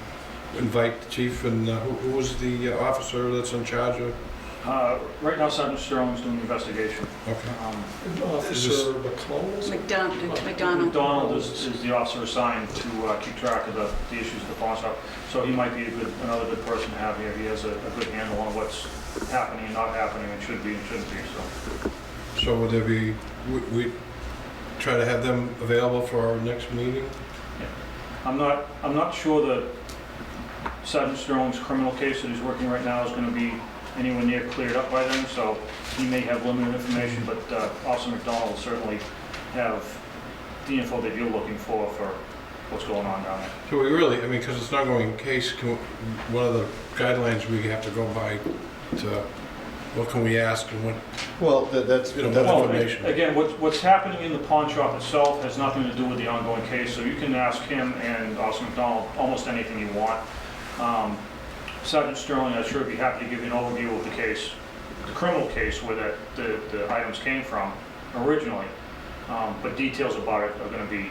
invite the chief. And who is the officer that's in charge of? Right now, Sergeant Sterling's doing the investigation. Okay. Officer McClellan, is it? McDonald. McDonald is the officer assigned to keep track of the issues of the pawn shop. So he might be another good person to have here. He has a good handle on what's happening and not happening, and should be and shouldn't be, so. So would there be, we try to have them available for our next meeting? I'm not sure that Sergeant Sterling's criminal case that he's working right now is going to be anywhere near cleared up by then, so he may have limited information, but Officer McDonald will certainly have the info that you're looking for what's going on down there. So we really, I mean, because it's not going case, one of the guidelines we have to go by to, what can we ask and what, Well, that's, You know, that's well, what information. Again, what's happening in the pawn shop itself has nothing to do with the ongoing case, so you can ask him and Officer McDonald almost anything you want. Sergeant Sterling, I'm sure would be happy to give you an overview of the case, the criminal case where the items came from originally, but details about it are going to be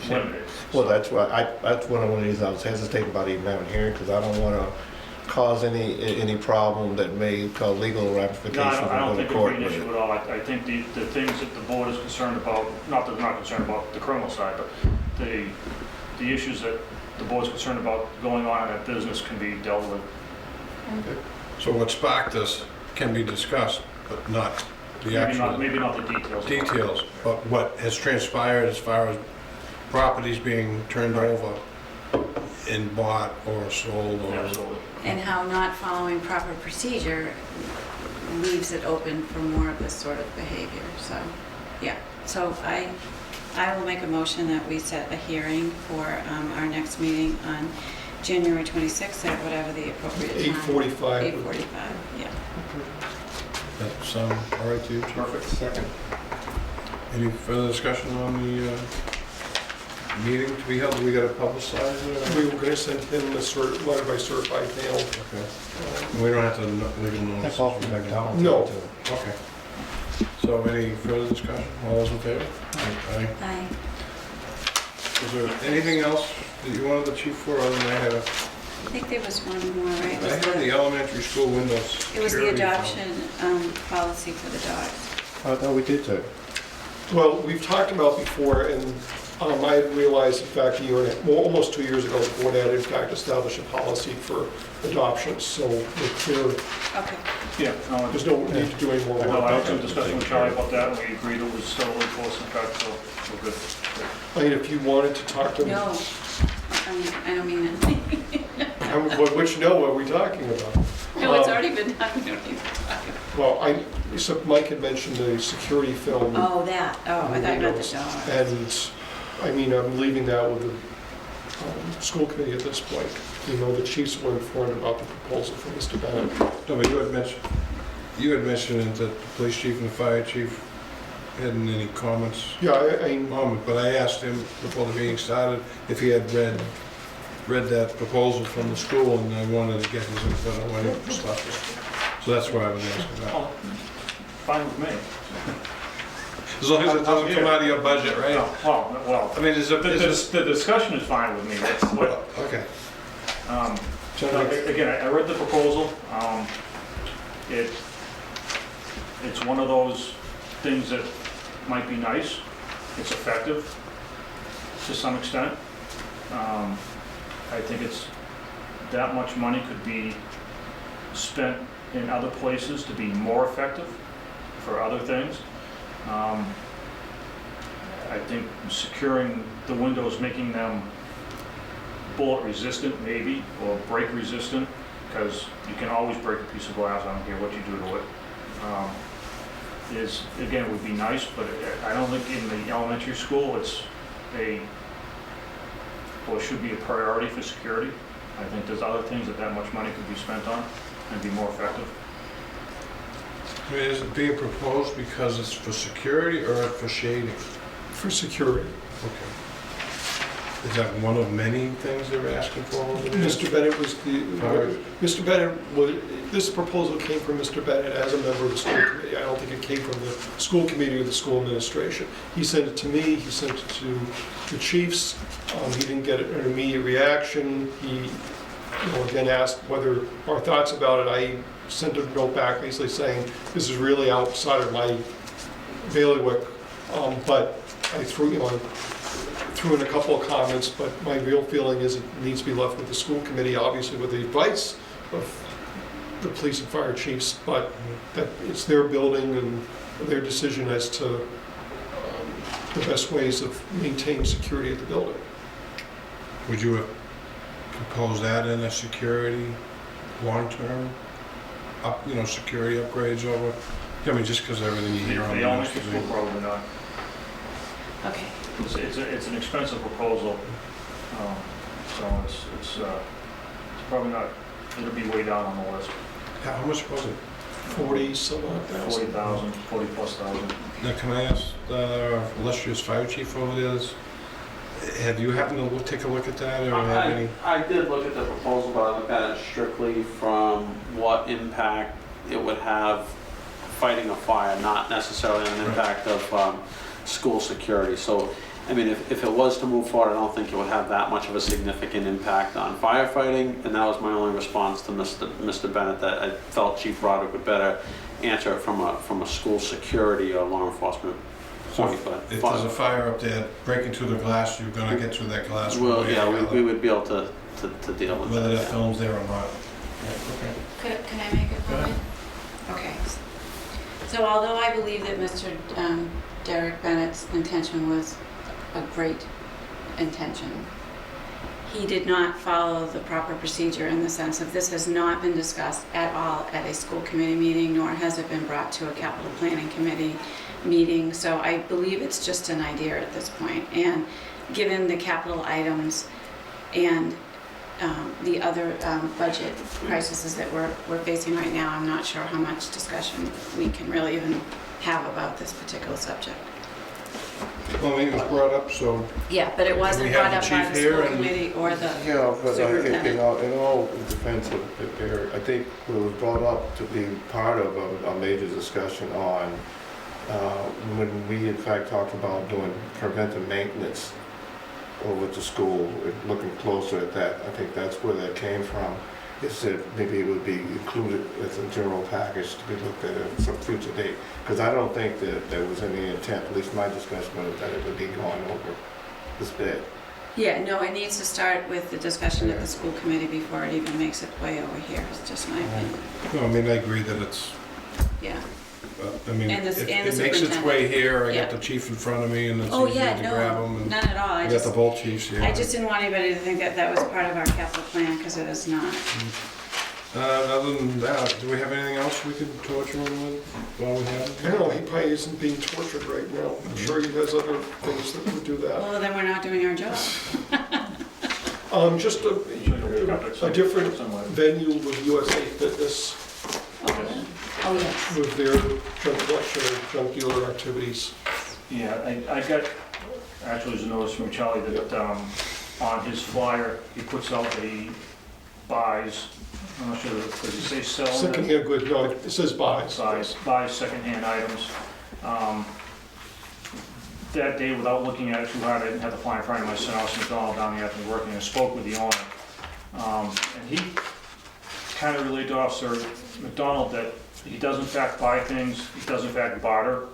limited. Well, that's one of the reasons I was hesitating about even having a hearing, because I don't want to cause any problem that may cause legal No, ramifications I don't and go think to it'll court be an with issue it. at all. I think the things that the board is concerned about, not that they're not concerned about the criminal side, but the issues that the board's concerned about going on in that business can be dealt with. so what sparked this can be discussed, but not the actual Maybe not the details. details, but what has transpired as far as properties being turned over and bought or sold or... Absolutely. And how not following proper procedure leaves it open for more of this sort of behavior, so, yeah. So I will make a motion that we set a hearing for our next meeting on January 26th at whatever the appropriate time. 8:45. 8:45, yeah. That sound all right to you, Chief? Perfect. Second. Any further discussion on the meeting to be held? Do we got to publicize it? We were going to send him a letter by certified mail. Okay. We don't have to legal notice. That's all from McDonald's. No. Okay. So any further discussion? All those in favor? Aye. Aye. Is there anything else that you wanted the chief for other than I had I think there was one more, right? I had the elementary school windows. It was the security adoption policy for the dogs. I thought we did too. Well, we've talked about before, and I had realized, in fact, almost 2 years ago, the board had in fact established a policy for adoptions, so we're clear, Okay. Yeah, no, there's no need to do any more work. no, I had some discussion with Charlie about that, and we agreed it was still in force in effect, so we're good. I mean, if you wanted to talk to him, No, I don't mean that. which no are we talking about? No, it's already been done. We don't need to talk about it. Well, so Mike had mentioned the security film. Oh, that. Oh, I thought you meant the dog. And, I mean, I'm leaving that with the school committee at this point. You know, the chiefs were informed about the proposal from Mr. Bennett. No, but you had mentioned that the police chief and the fire chief hadn't any comments Yeah, on it, but I asked him before the meeting started if he had read that proposal from the school, and I wanted to get his input on what he stuff. So that's why I was asking that. Oh, fine with me. As long as it doesn't come out of your budget, right? No, well, I mean, the discussion is fine with me, that's what, okay. again, I read the proposal. It's one of those things that might be nice. It's effective to some extent. I think it's, that much money could be spent in other places to be more effective for other things. I think securing the windows, making them bullet resistant maybe, or break resistant, because you can always break a piece of glass, I don't care what you do to it. Is, again, would be nice, but I don't think in the elementary school it's should be a priority for security. I think there's other things that much money could be spent on and be more effective. I mean, is it being proposed because it's for security or for shading? for security. Okay. Is that one of many things they're asking for over there? Mr. Bennett was Alright. Mr. Bennett was, this proposal came from Mr. Bennett as a member of the school committee. I don't think it came from the school committee or the school administration. He sent it to me, he sent it to the chiefs. He didn't get an immediate reaction. He, again asked whether our thoughts about it. I sent a note back basically saying, this is really outside of my bailiwick, but I threw in a couple of comments, but my real feeling is it needs to be left with the school committee, obviously with the advice of the police and fire chiefs, but that it's their building and their decision as to the best ways of maintaining security at the building. Would you propose that in a security, long-term, security upgrades over? I mean, just because everything you hear on The the elementary news. school probably not. Okay. It's an expensive proposal, so it's probably not, it'll be way down on the list. How much was it? 40 some odd thousand. 40,000, 40+thousand. Now, can I ask our illustrious fire chief over there, have you happened to take a look at that, or have any? I did look at the proposal, but I looked at it strictly from what impact it would have fighting a fire, not necessarily an impact of school security. So, I mean, if it was to move forward, I don't think it would have that much of a significant impact on firefighting, and that was my only response to Mr. Bennett, that I felt Chief Broderick would better answer it from a school security or law enforcement So point. But if there's a fire up there breaking through the glass, you're gonna get through that glass one well, way or yeah, the other, we would be able to deal with whether that. that Yeah. film's there or not. Can I make a comment? Okay. So although I believe that Mr. Derek Bennett's intention was a great intention, he did not follow the proper procedure in the sense of this has not been discussed at all at a school committee meeting, nor has it been brought to a capital planning committee meeting. So I believe it's just an idea at this point. And given the capital items and the other budget crises that we're facing right now, I'm not sure how much discussion we can really even have about this particular subject. Well, it was brought up, so Yeah, but it wasn't We have brought the up by chief the here school and- committee or the Yeah, but superintendent. in all defense of Eric, I think it was brought up to be part of a major discussion on when we in fact talked about doing preventive maintenance over at the school, and looking closer at that. I think that's where that came from. It said maybe it would be included as a general package to be looked at some future date. Because I don't think that there was any intent, at least my discussion was that it would be going over this bid. Yeah, no, it needs to start with the discussion at the school committee before it even makes its way over here, is just my opinion. no, I mean, I agree that it's, Yeah. I mean, And the- it and the makes its way here. I Yeah. got the chief in front of me, and it's Oh, easy yeah, to grab no, them. none at all. I got the both chiefs here. I just didn't want anybody to think that that was part of our capital plan, because it is not. Other than that, do we have anything else we could torture him with while we have I him? don't know, he probably isn't being tortured right now. I'm sure he has other things that would do that. Well, then we're not doing our job. Just a different venue with USA Fitness Oh, yes. with their junk collection and junk dealer activities. Yeah, I got, actually there's a notice from Charlie that on his flyer, he puts out that he buys, I'm not sure, does he say sell? Secondhand good, no, it says buys. Buys secondhand items. That day, without looking at it too hard, I didn't have the flyer in front of me, I sent out to McDonald down the afternoon working and spoke with the owner. And he kind of relayed to Officer McDonald that he does in fact buy things, he does in fact barter.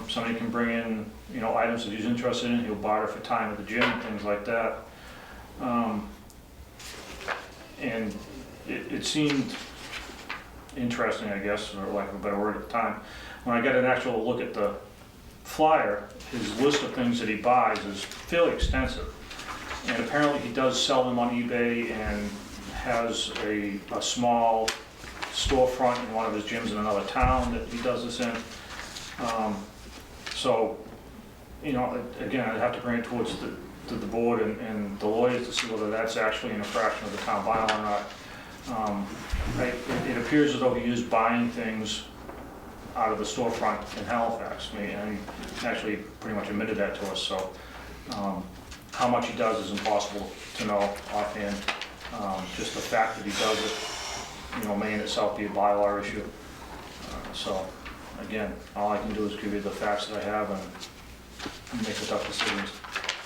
Somebody can bring in, items that he's interested in, he'll barter for time at the gym and things like that. And it seemed interesting, I guess, or lack of a better word at the time. When I got an actual look at the flyer, his list of things that he buys is fairly extensive. And apparently he does sell them on eBay and has a small storefront in one of his gyms in another town that he does this in. So, again, I'd have to bring it towards the board and the lawyers to see whether that's actually an infraction of the town bylaw or not. It appears as though he is buying things out of the storefront in Halifax, and he actually pretty much admitted that to us, so how much he does is impossible to know offhand. Just the fact that he does it, may in itself be a bylaw issue. So, again, all I can do is give you the facts that I have and make the tough decisions.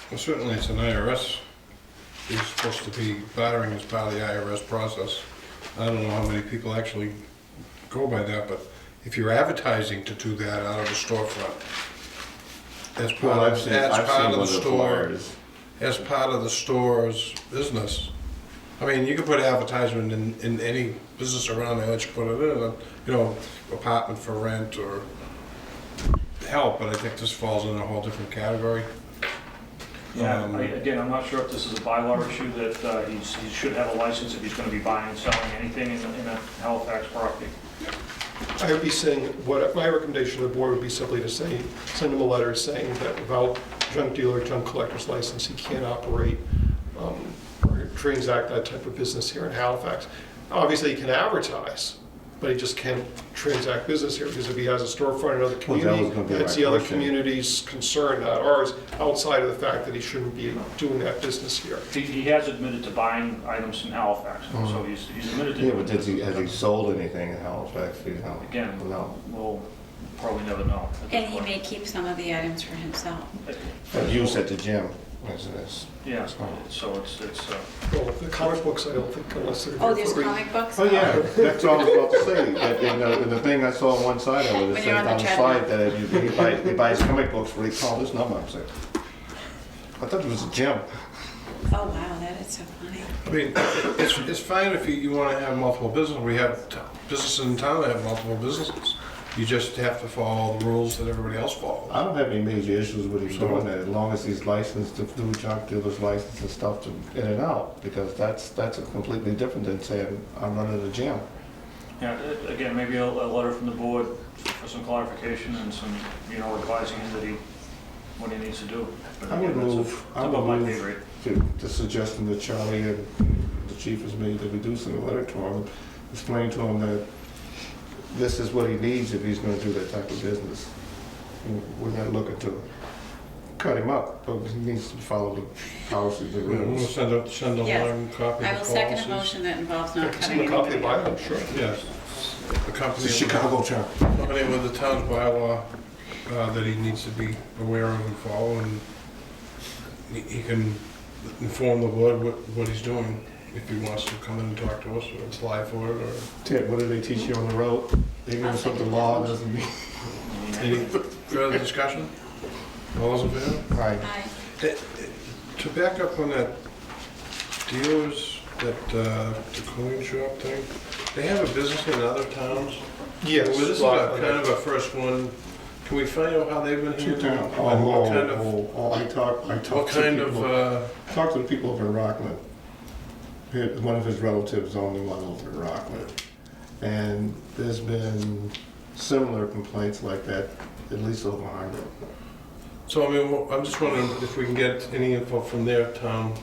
Well, certainly it's an IRS. He's supposed to be bartering as part of the IRS process. I don't know how many people actually go by that, but if you're advertising to do that out of a storefront, as Well, part I've of, seen, as I've part seen of one the of the store, flyers. as part of the store's business. I mean, you can put advertisement in any business around there that you put it in, apartment for rent or help, but I think this falls in a whole different category. Yeah, again, I'm not sure if this is a bylaw issue that he should have a license if he's going to be buying and selling anything in a Halifax property. I would be saying, my recommendation to the board would be simply to say, send him a letter saying that without junk dealer, junk collector's license, he can't operate or transact that type of business here in Halifax. Obviously, he can advertise, but he just can't transact business here, because if he has a storefront in another Well, that community, was gonna be that's my the other question. community's concern, not ours, outside of the fact that he shouldn't be doing that business here. He has admitted to buying items in Halifax, so he's admitted to Yeah, doing but has he business. sold anything in Halifax? Again, No. we'll probably never know. at this And he point. may keep some of the items for himself. But use at the gym, as it is. Yeah, so it's Well, the comic books, I don't think, unless they're. Oh, here there's for comic books? Oh, yeah, that's all I was about to say. That, and the thing I saw on one side of it, it When says you're on the down the treadmill. side that he buys comic books where he called this number. I was like, I thought it was a gym. Oh, wow, that is so funny. I mean, it's fine if you want to have multiple businesses. We have businesses in town that have multiple businesses. You just have to follow the rules that everybody else follows. I don't have any major issues with him So- doing that, as long as he's licensed to do junk dealer's license and stuff to in and out, because that's a completely different than saying, I'm running a gym. Yeah, again, maybe a letter from the board for some clarification and some, advising him that what he needs to do. But I would again, move, it's I would above my pay move grade. to the suggestion that Charlie and the chief has made, that we do send a letter to him, explain to him that this is what he needs if he's gonna do that type of business. We're not looking to cut him up, but he needs to follow the policies and We'll rules. send a Yes. long copy I of will the second a policies. motion that involves not Send cutting a copy of anybody. bylaw, sure. Yes. The company. It's a Chicago term. Company with the town's bylaw that he needs to be aware of and follow, and he can inform the board what he's doing if he wants to come in and talk to us or apply for it, or Ted, what do they teach you on the road? They give us what the law doesn't mean. any further discussion? All those in favor? Right. Aye. To back up on that dealers, the coin shop thing, they have a business in other towns? Yes. Well, this is kind of a first one. Can we find out how they've been handling? And what kind of, I talked what kind to of, people, talked to the people over in Rockland. One of his relatives owned one over in Rockland. And there's been similar complaints like that, at least over 100. so I mean, I'm just wondering if we can get any info from their town.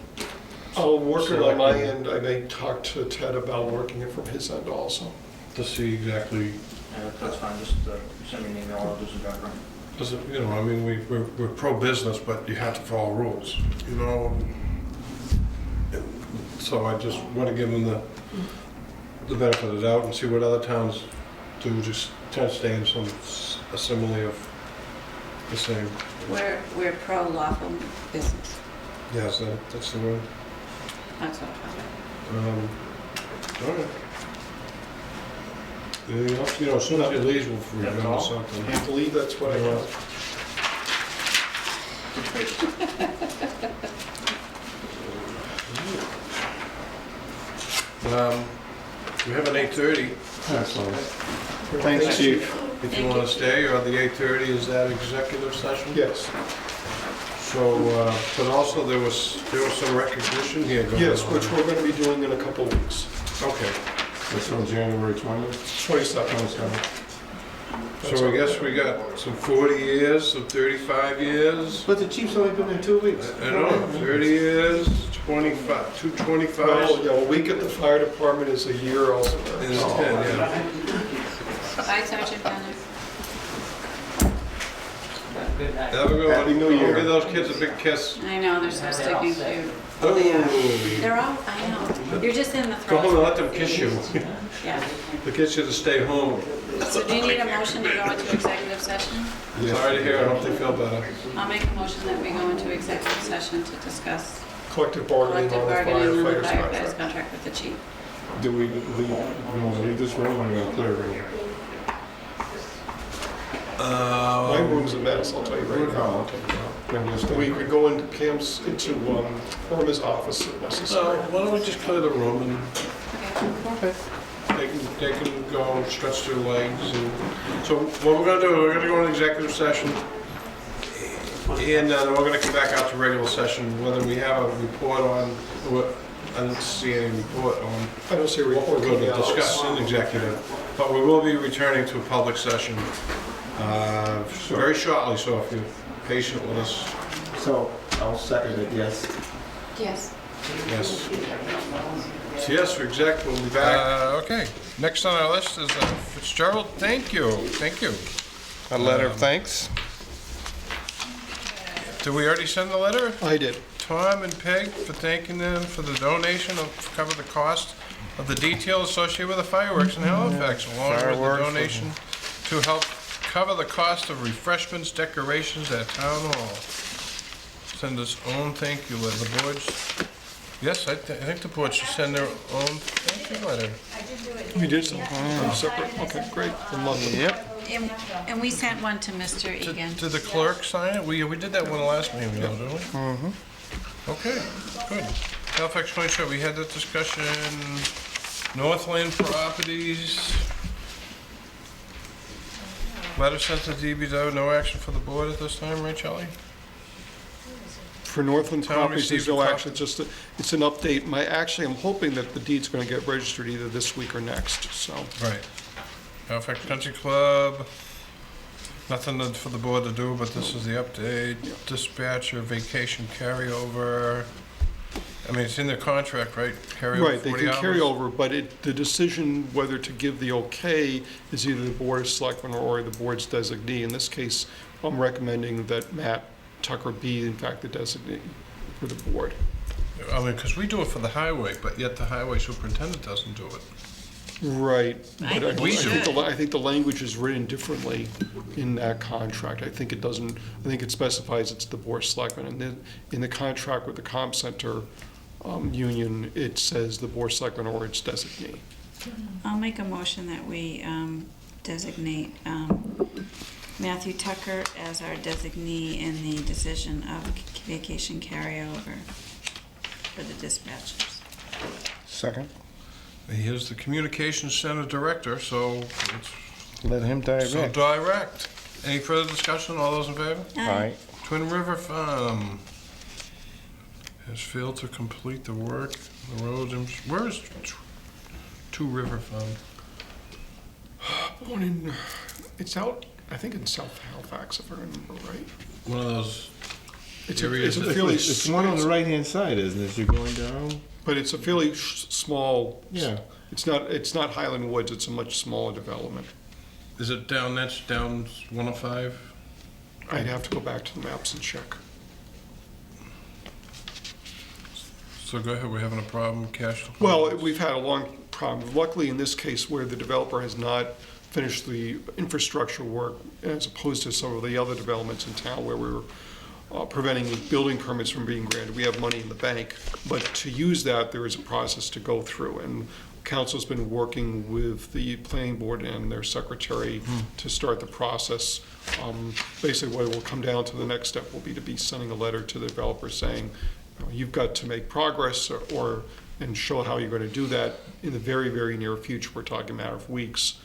I'll work it on my Selectmen. end. I may talk to Ted about working it from his end also. To see exactly, Yeah, that's fine, just send me an email, I'll do some background. because, I mean, we're pro-business, but you have to follow rules, you know? So I just want to give them the benefit of the doubt and see what other towns do, just try to stay in some assembly of the same. We're pro-lawful business. Yes, that's the word. That's what I'm All right. Anything else? As soon as you leave, we'll That's remember all? something. I believe that's what I have. We have an 8:30. Excellent. Thanks, Chief. If Thank you want you. to stay, or the 8:30 is that executive session? Yes, So, but also there was some recognition here going on. yes, which we're going to be doing in a couple weeks. Okay, That's on January 20th. 27th. so I guess we got some 40 years, some 35 years. But the chief's only been there 2 weeks. I know, 30 years, 25, 225. Well, a week at the fire department is a year also. Is 10, yeah. Bye, Sergeant Bennett. Have a good one. Happy New Year. Give those kids a big kiss. I know, they're so sticking cute. Oh. They're all, I know, you're just in the Go home and throes. let them kiss you. Yeah. The kids should stay home. So do you need a motion to go into executive session? Sorry to hear, I hope they feel better. I'll make a motion that we go into executive session to discuss Collective bargaining collective on the bargaining on the firefighters firefighters contract. contract with the chief. Do we want to leave this room or go clear room? My room's a mess, I'll tell you right now. Then we'll stay. We could go into Cam's, into Irma's office if So necessary. why don't we just clear the room and Okay. they can go and stretch their legs. And so what we're gonna do, we're gonna go into executive session. And then we're gonna come back out to regular session, whether we have a report on, I didn't see any report on I don't see a what report we're going coming to out. discuss in executive. But we will be returning to a public session very shortly, so if you're patient with us, So I'll second it, yes. Yes. yes. So yes, for exec, we'll be back. Okay, next on our list is Fitzgerald. Thank you. A letter of thanks. Did we already send the letter? I did. Tom and Peg for thanking them for the donation to cover the cost of the detail associated with the fireworks in Halifax, along with the donation to help cover the cost of refreshments, decorations at Town Hall. Send us own thank you letter. The boards, yes, I think the board should send their own thank you letter. We did some separate, okay, great. From London. Yep. And we sent one to Mr. Egan. Did the clerk sign it? We did that one last meeting, though, didn't we? Mm-hmm. Okay, good. Halifax Coin Shop, we had that discussion. Northland Properties. Letter sent to DBW, no action for the board at this time, right, Charlie? For Northland Town Properties, there's received no a action, it's an update. Actually, I'm hoping that the deed's gonna get registered either this week or next, so. Right. Halifax Country Club, nothing for the board to do, but this is the update. Dispatcher vacation carryover. I mean, it's in their contract, right? Carry over Right, they 40 can hours? carry over, but the decision whether to give the okay is either the Board of Selectmen or the board's designee. In this case, I'm recommending that Matt Tucker be, in fact, the designee for the board. I mean, because we do it for the highway, but yet the highway superintendent doesn't do it. Right. I But think we should. I think the language is written differently in that contract. I think it doesn't, I think it specifies it's the Board of Selectmen. And then in the contract with the Comm Center union, it says the Board of Selectmen or its designee. I'll make a motion that we designate Matthew Tucker as our designee in the decision of vacation carryover for the dispatchers. Second, He is the communications center director, so it's let him so direct. direct. Any further discussion? All those in favor? Aye. Twin River Farm has failed to complete the work. The roads, where is Two River Farm? One in, it's out, I think in South Halifax, if I remember right. One of those It's areas. a that- fairly, It's one on the right-hand side, isn't it? You're going down? but it's a fairly small, Yeah. it's not Highland Woods, it's a much smaller development. Is it down, that's down 105? I'd have to go back to the maps and check. So go ahead, we're having a problem, cash. Well, we've had a long problem. Luckily, in this case, where the developer has not finished the infrastructure work, as opposed to some of the other developments in town where we were preventing building permits from being granted, we have money in the bank. But to use that, there is a process to go through, and council's been working with the planning board and their secretary to start the process. Basically, what will come down to the next step will be to be sending a letter to the developer saying, you've got to make progress and show how you're going to do that in the very, very near future. We're talking a matter of weeks.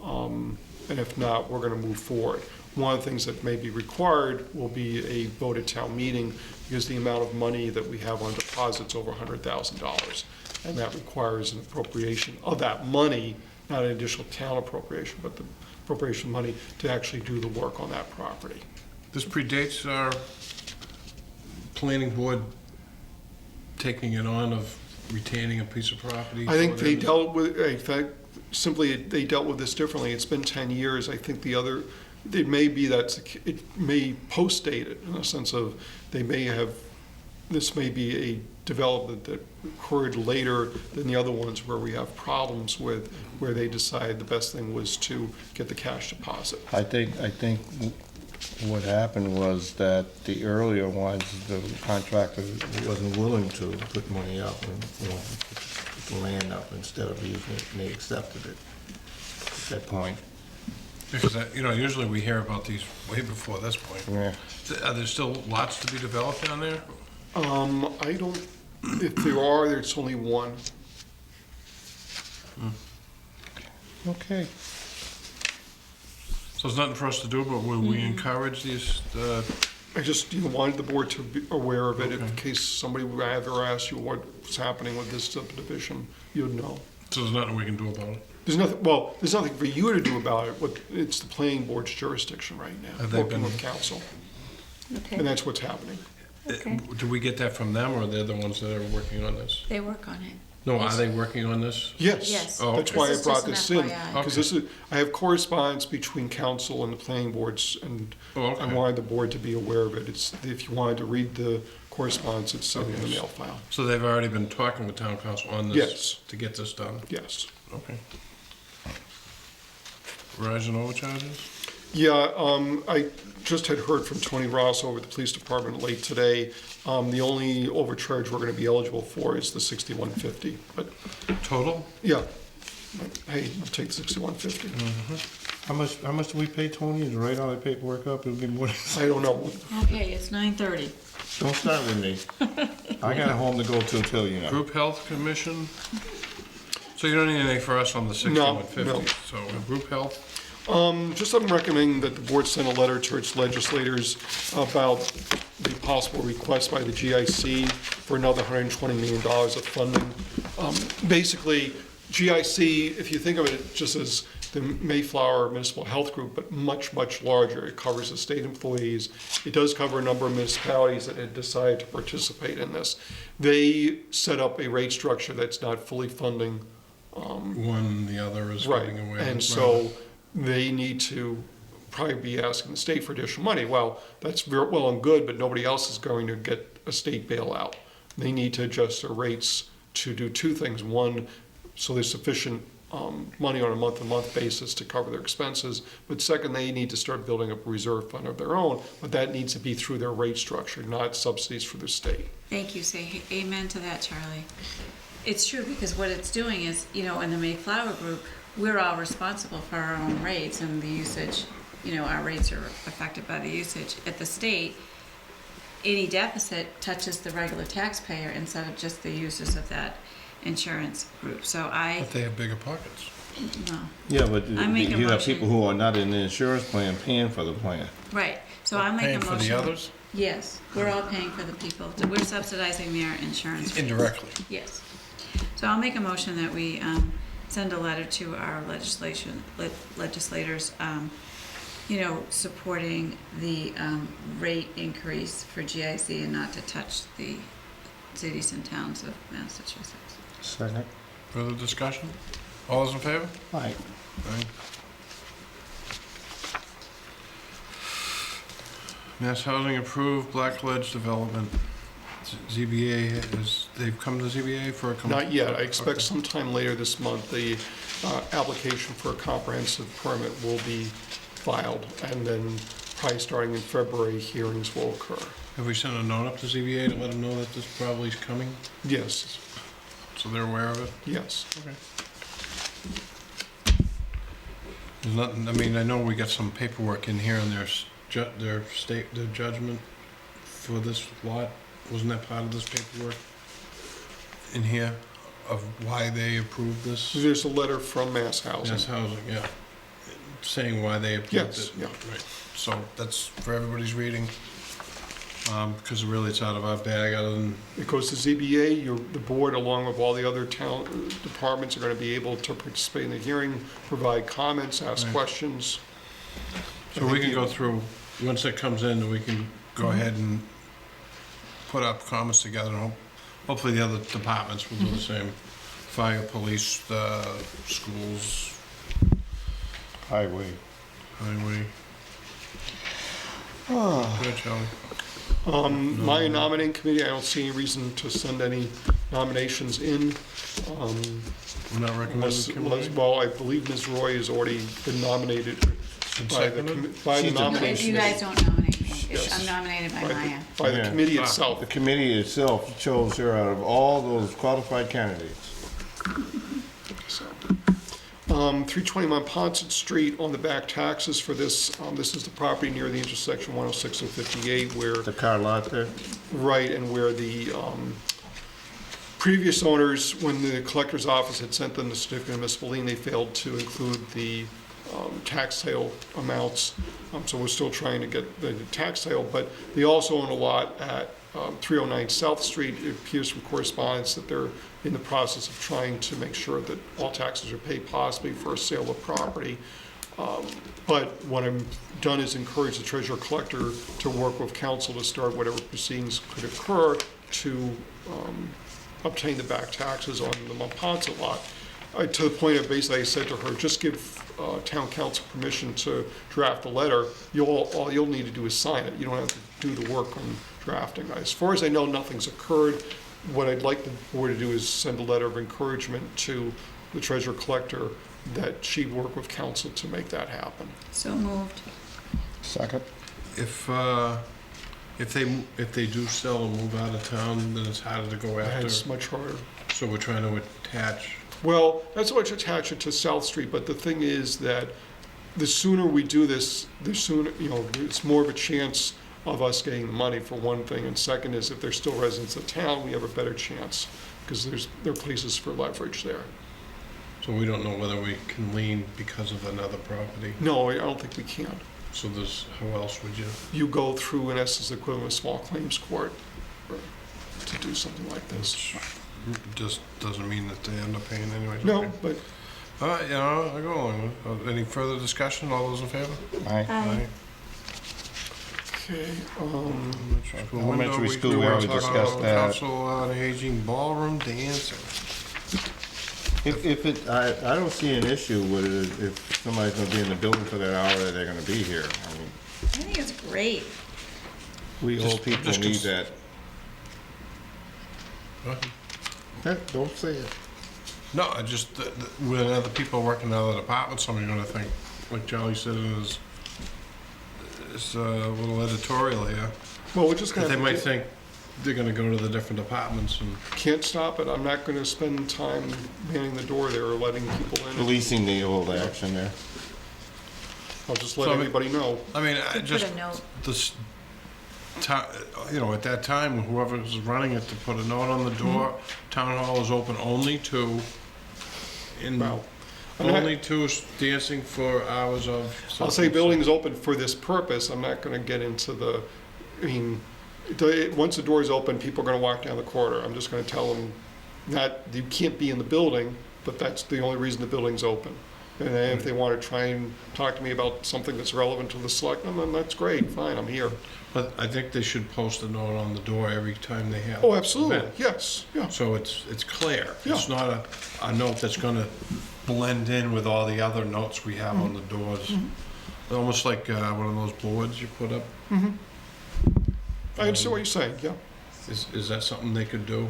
And if not, we're going to move forward. One of the things that may be required will be a vote at town meeting because the amount of money that we have on deposit's over $100,000. And that requires an appropriation of that money, not an additional town appropriation, but the appropriation money to actually do the work on that property. This predates our planning board taking it on of retaining a piece of property. I think they Whatever. dealt with, in fact, simply they dealt with this differently. It's been 10 years. I think it may be that it may post-date it in a sense of this may be a development that occurred later than the other ones where we have problems with, where they decided the best thing was to get the cash deposit. I think what happened was that the earlier ones, the contractor wasn't willing to put money up and wanted to put the land up instead of using it, and they accepted it at that point. Because, usually we hear about these way before this point. Yeah. Are there still lots to be developed down there? I don't, if there are, there's only one. Okay. So there's nothing for us to do, but will we encourage these, I just wanted the board to be aware of it in Okay. case somebody would ever ask you what's happening with this subdivision, you'd know. so there's nothing we can do about it? There's nothing for you to do about it. It's the planning board's jurisdiction right now, Have they working been- with council, Okay. and that's what's happening. Okay. Do we get that from them, or they're the ones that are working on this? They work on it. No, are they working on this? Yes. Yes. Oh, That's okay. why I This is brought just this an in, FYI. because I have correspondence between council and the planning boards, and Oh, I okay. wanted the board to be aware of it. If you wanted to read the correspondence, it's in the Okay. mail file. So they've already been talking with town council on this? Yes. To get this done? Yes. Okay. Verizon overcharges? Yeah, I just had heard from Tony Ross over at the police department late today. The only overcharge we're gonna be eligible for is the 6150, but, Total? yeah. Hey, I'll take 6150. How much do we pay Tony to write all the paperwork up? It'll be more than... I don't know. Okay, it's 9:30. Don't start with me. I got a home to go to till, you know. Group Health Commission? So you don't need anything for us on the 6150? No. So group health? Just I'm recommending that the board send a letter to its legislators about the possible request by the GIC for another $120 million of funding. Basically, GIC, if you think of it just as the Mayflower Municipal Health Group, but much, much larger. It covers the state employees. It does cover a number of municipalities that had decided to participate in this. They set up a rate structure that's not fully funding. One, the other is Right, giving away. and so they need to probably be asking the state for additional money. Well, that's very well and good, but nobody else is going to get a state bailout. They need to adjust their rates to do two things. One, so there's sufficient money on a month-to-month basis to cover their expenses. But second, they need to start building up a reserve fund of their own, but that needs to be through their rate structure, not subsidies for the state. Thank you, say amen to that, Charlie. It's true, because what it's doing is, you know, in the Mayflower Group, we're all responsible for our own rates and the usage, you know, our rates are affected by the usage. At the state, any deficit touches the regular taxpayer instead of just the users of that insurance group. So But they have bigger pockets. no, Yeah, but I make a you have motion. people who are not in the insurance plan paying for the plan. right, so I'll make a Paying motion. for the others Yes, we're all paying for the people, we're subsidizing their insurance. indirectly. Yes. So I'll make a motion that we send a letter to our legislators, you know, supporting the rate increase for GIC and not to touch the cities and towns of Massachusetts. Second. Further discussion? All those in favor? Aye. Aye. Mass Housing approved Blackledge Development. ZBA is, they've come to ZBA for a. Not yet. I expect Okay. sometime later this month, the application for a comprehensive permit will be filed, and then probably starting in February, hearings will occur. Have we sent a note up to ZBA to let them know that this probably is coming, Yes, so they're aware of it? yes. Okay. There's nothing, I mean, I know we got some paperwork in here on their their judgment for this lot. Wasn't that part of this paperwork in here of why they approved this? There's a letter from Mass Housing. Yes, housing, yeah. Saying why they approved it. Yes, yeah. Right. So that's for everybody's reading. Because really it's out of our bag other than, It goes to ZBA, the board, along with all the other town departments, are gonna be able to participate in the hearing, provide comments, ask Right. questions. so we can go through, once it comes in, we can go ahead and put up comments together. And hopefully the other departments will do the same. Fire, police, schools, Highway. highway. Good, Charlie. My nominating committee, I don't see any reason to send any nominations in. We're not recommending Well, I believe Ms. Roy has already been nominated by the, seconded? by the She's the- nomination. You guys don't nominate me, Yes. I'm nominated by by the- Maya. By the Yeah. committee Ah. itself. The committee itself chose her out of all those qualified candidates. So, 320 Monpont Street on the back taxes for this. This is the property near the intersection 106 and 58 where, The car lot there. right, and where the previous owners, when the collector's office had sent them the certificate of municipal lien, they failed to include the tax sale amounts. So we're still trying to get the tax sale, but they also own a lot at 309 South Street. It appears from correspondence that they're in the process of trying to make sure that all taxes are paid possibly for a sale of property. But what I've done is encourage the treasurer collector to work with council to start whatever proceedings could occur to obtain the back taxes on the Monpont lot. To the point of basically I said to her, just give town council permission to draft a letter. All you'll need to do is sign it. You don't have to do the work on drafting. As far as I know, nothing's occurred. What I'd like the board to do is send a letter of encouragement to the treasurer collector that she work with council to make that happen. So moved. Second. If they do sell and move out of town, then it's harder to go after. It's much harder. So we're trying to attach. Well, that's why I attach it to South Street, but the thing is that the sooner we do this, the sooner, it's more of a chance of us getting the money, for one thing, and second is if they're still residents of town, we have a better chance, because there are places for leverage there. So we don't know whether we can lien because of another property. No, I don't think we can. So there's, how else would you? You go through, in essence, the equivalent of small claims court to do something like this. Which just doesn't mean that they end up paying anyway. No, but All right, yeah, I go along with it. Any further discussion? All those in favor? Aye. okay, Elementary school, we wanna already talk discussed about that. Council on Aging ballroom dancing. If it, I don't see an issue with it if somebody's gonna be in the building for that hour that they're gonna be here. I mean, I think it's great. we old people just need cons- that. What? Don't say it. No, I just, when other people working in other departments, somebody's gonna think, like Charlie said in his little editorial here, well, we're just that gonna. they might think they're gonna go to the different departments and, Can't stop it. I'm not gonna spend time manning the door there or letting people in. Releasing the old action there. I'll just let So, I mean- everybody know. I mean, I Put just, a note. this, you know, at that time, whoever was running it, to put a note on the door, town hall is open only to, Well, I'm not- only to dancing for hours of. I'll say building's open for this purpose. I'm not gonna get into the, I mean, once the door's open, people are gonna walk down the corridor. I'm just gonna tell them, not, you can't be in the building, but that's the only reason the building's open. And then if they wanna try and talk to me about something that's relevant to the selectmen, then that's great, fine, I'm here. But I think they should post a note on the door every time they have. Oh, an absolutely, event. yes, yeah. So it's clear. It's Yeah. not a note that's gonna blend in with all the other notes we have on the doors. Almost like one of those boards you put up. I understand what you're saying, yeah. Is that something they could do?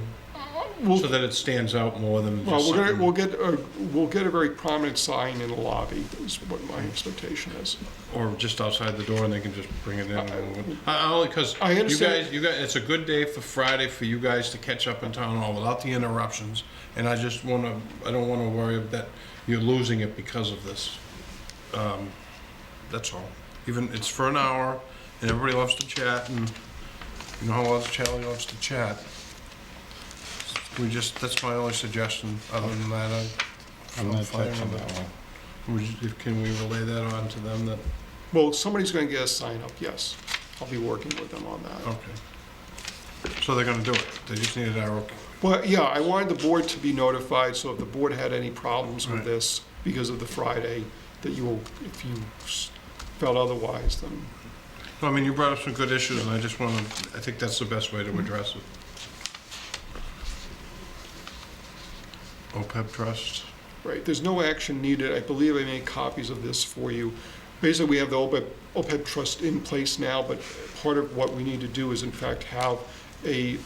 We'll- So that it stands out more than Well, just something. we'll get a very prominent sign in the lobby, is what my expectation is. Or just outside the door and they can just bring it in. Only because I understand. you guys, it's a good day for Friday for you guys to catch up in town hall without the interruptions. And I don't wanna worry that you're losing it because of this. That's all. Even, it's for an hour and everybody loves to chat and you know how loves Charlie loves to chat. That's my only suggestion. Other than that, I'm I'm not fine touching with that it. one. Can we relay that on to them that, Well, somebody's gonna get a sign up, yes. I'll be working with them on that. okay. So they're gonna do it. They just needed our okay. Well, yeah, I wanted the board to be notified, so if the board had any problems with Right. this because of the Friday, that you will, if you felt otherwise, then, No, I mean, you brought up some good issues, and I think that's the best way to address it. OPEB trust. right, there's no action needed. I believe I made copies of this for you. Basically, we have the OPEB trust in place now, but part of what we need to do is in fact have a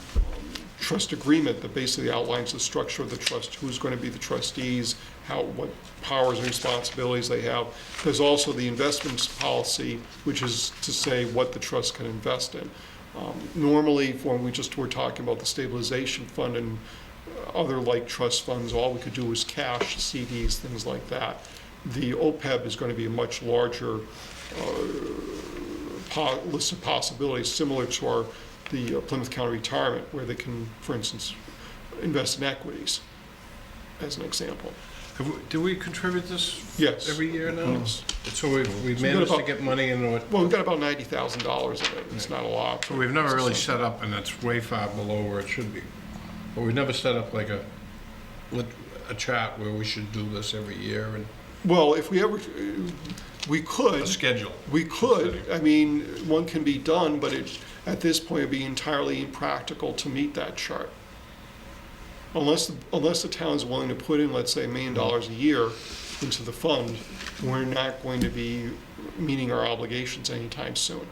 trust agreement that basically outlines the structure of the trust, who's going to be the trustees, what powers and responsibilities they have. There's also the investments policy, which is to say what the trust can invest in. Normally, when we just were talking about the stabilization fund and other like trust funds, all we could do was cash, CDs, things like that. The OPEB is going to be a much larger list of possibilities, similar to the Plymouth County Retirement, where they can, for instance, invest in equities, as an example. Do we contribute this Yes. every year now? Yes. So we've So we've managed got to about- get money into it. Well, we've got about $90,000 of it. It's not a lot. So we've never really set up, and it's way far below where it should be. But we've never set up like a chart where we should do this every year and Well, if we ever, we could. a schedule. We could, I mean, one can be done, but at this point, it'd be entirely impractical to meet that chart. Unless the town's willing to put in, let's say, $1 million a year into the fund, we're not going to be meeting our obligations anytime soon.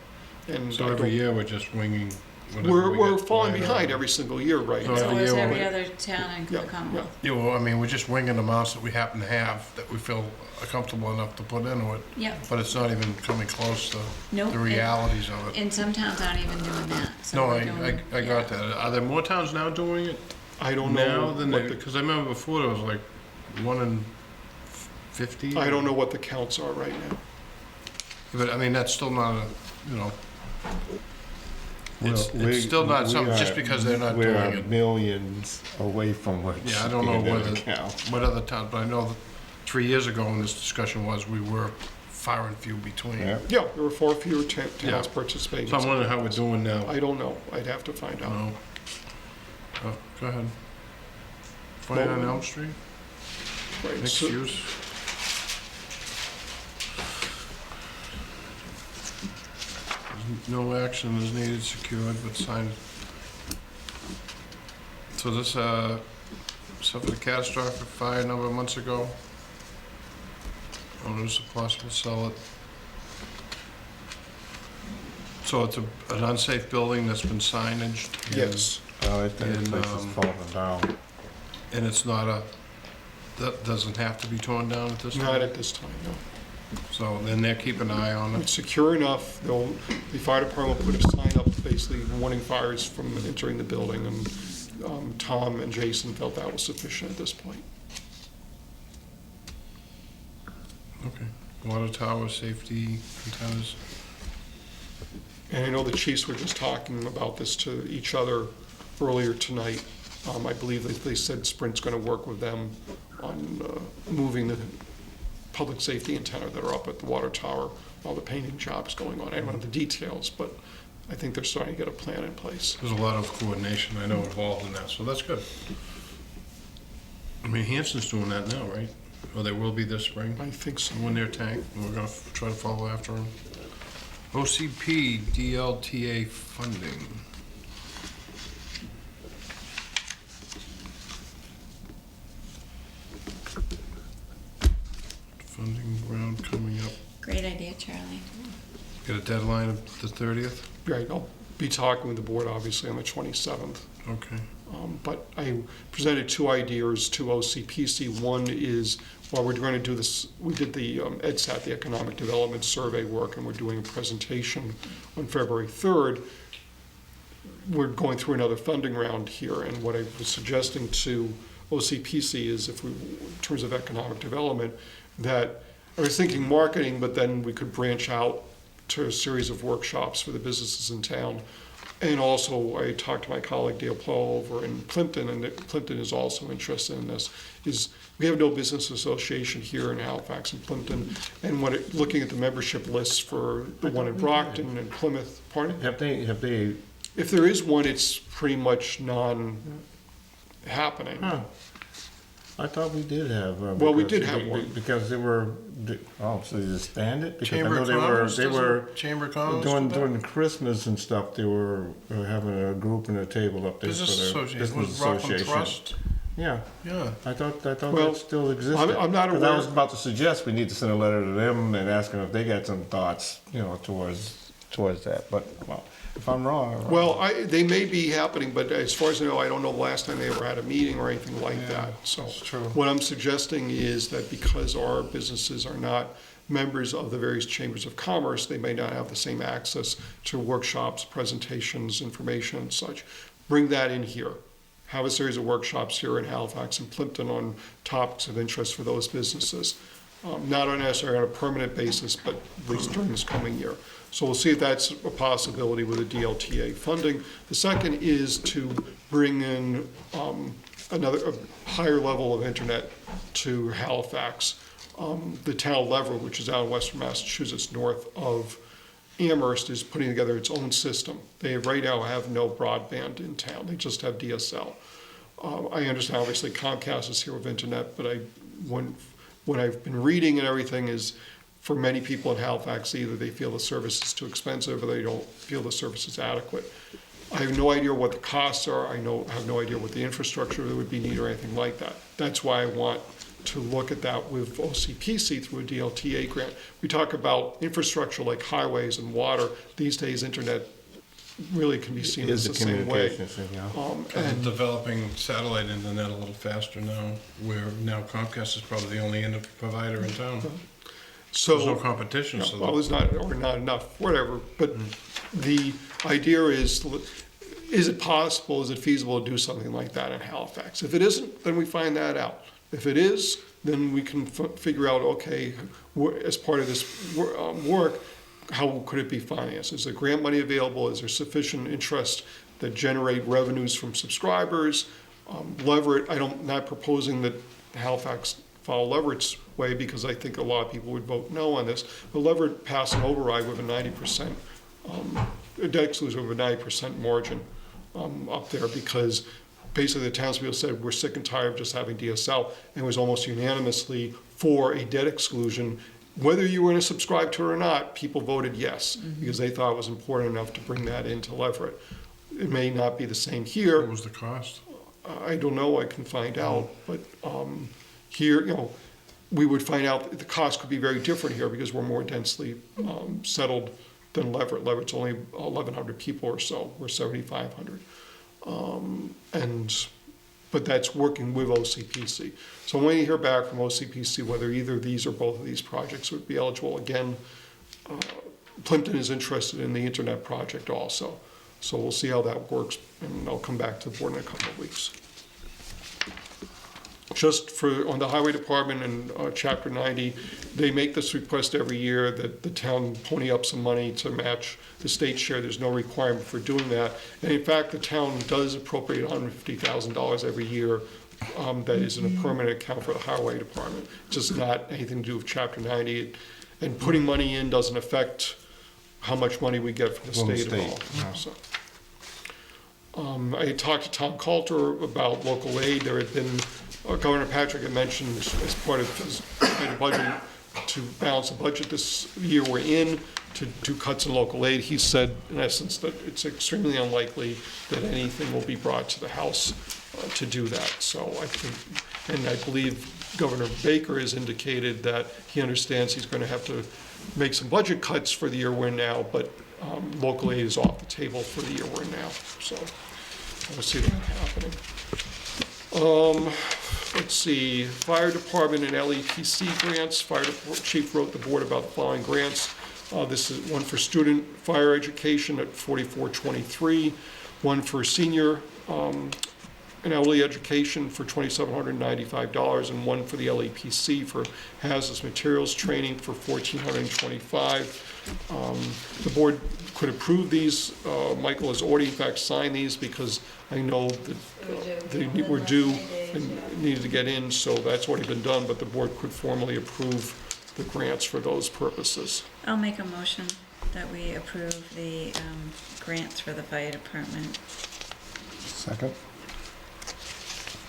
And So I every don't- year, we're just winging whatever we we're get falling lined behind up. every single year right So now. So every is year every we'll- other town in Yeah, the Commonwealth. Yeah, well, I mean, we're just winging amounts that we happen to have that we feel are comfortable enough to put into it. Yep. But it's not even coming close to Nope, the and- realities of it. And some towns aren't even doing that. So No, we're I doing- got yeah. that. Are there more towns now doing it I don't now know than what they, the, because I remember before there was like 1 in 50? I don't know what the counts are right now. But I mean, that's still not a, It's still not something, just because they're not doing We're it. millions away from what. Yeah, I don't know whether. what other towns, but I know that 3 years ago when this discussion was, we were far and few between. Yeah. Yeah, there were far fewer towns Yeah. participating. So I'm wondering how we're doing now. I don't know. I'd have to find out. No. Oh, go ahead. 29 Well, Elm Street, Right, mixed so- use. No action is needed, secured, but signed. So this, suffered a catastrophic fire a number of months ago. Owners are possible to sell it. So it's an unsafe building that's been signaged. and- Yes. Oh, that And, place is falling down. And it's not that doesn't have to be torn down at this time? Not at this time, no. So then they're keeping an eye on it. It's secure enough. The fire department will put a sign up basically warning fires from entering the building, and Tom and Jason felt that was sufficient at this point. Okay. Water tower, safety antennas. And I know the chiefs were just talking about this to each other earlier tonight. I believe that they said Sprint's gonna work with them on moving the public safety antenna that are up at the water tower while the painting job's going on. I don't know the details, but I think they're starting to get a plan in place. There's a lot of coordination, I know, involved in that, so that's good. I mean, Hanson's doing that now, right? Or they will be this spring, I think so. when their tank, and we're gonna try to follow after them. OCP DLTA funding. Funding round coming up. Great idea, Charlie. Got a deadline of the 30th? Right, I'll be talking with the board, obviously, on the 27th. Okay. But I presented two ideas to OCPC. One is, while we're going to do this, we did the EDSAT, the Economic Development Survey work, and we're doing a presentation on February 3rd. We're going through another funding round here, and what I was suggesting to OCPC is, if we, in terms of economic development, that I was thinking marketing, but then we could branch out to a series of workshops for the businesses in town. And also, I talked to my colleague Dale Plow over in Plimpton, and that Plimpton is also interested in this, is we have no business association here in Halifax and Plimpton, and looking at the membership lists for the one in Brockton and Plymouth, pardon? Have they, If there is one, it's pretty much non-happening. huh? I thought we did have. Well, we because- did have one. Because they were, so they disbanded it? Because I Chamber know of they were, Commerce, they were, Chamber of Commerce do that? during Christmas and stuff, they were having a group and a table up there for Business the Association, Business was Rockland Association. Trust? Yeah, Yeah. I thought Well, that still existed. I'm not Because I aware- was about to suggest we need to send a letter to them and ask them if they got some thoughts, towards that, but, well, if I'm wrong, I'm wrong. Well, they may be happening, but as far as I know, I don't know the last time they ever had a meeting or anything like that, so. That's true. What I'm suggesting is that because our businesses are not members of the various chambers of commerce, they may not have the same access to workshops, presentations, information and such. Bring that in here. Have a series of workshops here in Halifax and Plimpton on topics of interest for those businesses. Not necessarily on a permanent basis, but at least during this coming year. So we'll see if that's a possibility with the DLTA funding. The second is to bring in a higher level of internet to Halifax. The town of Lever, which is out in western Massachusetts, north of Amherst, is putting together its own system. They right now have no broadband in town, they just have DSL. I understand obviously Comcast is here with internet, but what I've been reading and everything is, for many people in Halifax, either they feel the service is too expensive or they don't feel the service is adequate. I have no idea what the costs are, I have no idea what the infrastructure that would be needed or anything like that. That's why I want to look at that with OCPC through a DLTA grant. We talk about infrastructure like highways and water. These days, internet really can be seen as Is the the same way. communications thing, yeah. And developing satellite internet a little faster now, where now Comcast is probably the only internet provider in town. There's no So, competition, so. well, there's not, or not enough, whatever. But the idea is it possible, is it feasible to do something like that in Halifax? If it isn't, then we find that out. If it is, then we can figure out, okay, as part of this work, how could it be financed? Is there grant money available? Is there sufficient interest that generate revenues from subscribers? Leverett, I'm not proposing that Halifax follow Leverett's way, because I think a lot of people would vote no on this. But Leverett passed an override with a 90%, a debt exclusion with a 90% margin up there, because basically the townspeople said, we're sick and tired of just having DSL, and it was almost unanimously for a debt exclusion. Whether you were going to subscribe to it or not, people voted yes, because they thought it was important enough to bring that into Leverett. It may not be the same here. What was the cost? I don't know, I can find out, but here, we would find out that the cost could be very different here, because we're more densely settled than Leverett. Leverett's only 1,100 people or so, we're 7,500. But that's working with OCPC. So when you hear back from OCPC whether either of these or both of these projects would be eligible, again, Plimpton is interested in the internet project also. So we'll see how that works, and I'll come back to the board in a couple of weeks. Just on the highway department and chapter 90, they make this request every year that the town pony up some money to match the state share. There's no requirement for doing that. And in fact, the town does appropriate $150,000 every year that is in a permanent account for the highway department. It's just not anything to do with chapter 90. And putting money in doesn't affect how much money we get from the state at all. Yeah. So, I had talked to Tom Coulter about local aid. There had been, Governor Patrick had mentioned as part of his budget, to balance the budget this year we're in, to do cuts in local aid. He said, in essence, that it's extremely unlikely that anything will be brought to the House to do that. So I think, and I believe Governor Baker has indicated that he understands he's going to have to make some budget cuts for the year we're in now, but local aid is off the table for the year we're in now. So we'll see that happening. Let's see, fire department and LEPC grants. Fire chief wrote the board about the following grants. This is one for student fire education at $44.23, one for senior and elderly education for $2,795, and one for the LEPC for hazardous materials training for $1,425. The board could approve these. Michael has already in fact signed these, because I know that they were due and needed to get in, so that's already been done, but the board could formally approve the grants for those purposes. I'll make a motion that we approve the grants for the fire department. Second?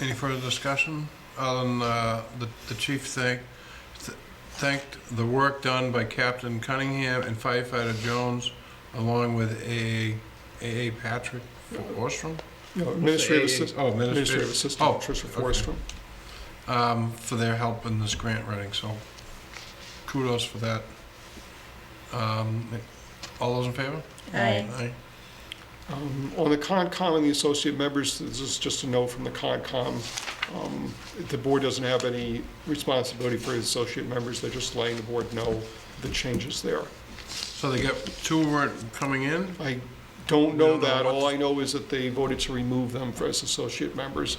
Any further discussion? Other than the chief thanked the work done by Captain Cunningham and firefighter Jones, along with AA Patrick Forstrom? No, administrative assistant. Oh, administrative assistant, Oh, Tricia okay. Forstrom. For their help in this grant writing, so kudos for that. All those in favor? Aye. On the Concom and the associate members, this is just a note from the Concom. The board doesn't have any responsibility for the associate members. They're just letting the board know the changes there. So they got two weren't coming in? I don't know don't know that. what- All I know is that they voted to remove them as associate members,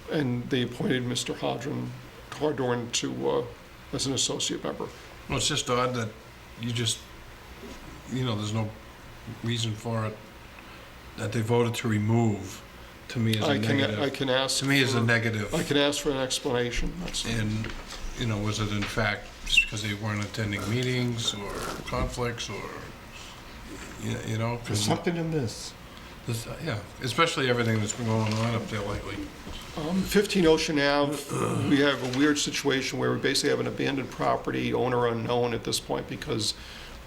and they appointed Mr. Hardorn to, as an associate member. Well, it's just odd that there's no reason for it, that they voted to remove, to me is a I negative. can ask. To me is a for- negative. I can ask for an explanation. That's, And, was it in fact just because they weren't attending meetings or conflicts or, There's 'cause something in this. yeah, especially everything that's been going on up there lately. 15 Ocean Ave, we have a weird situation where we basically have an abandoned property, owner unknown at this point, because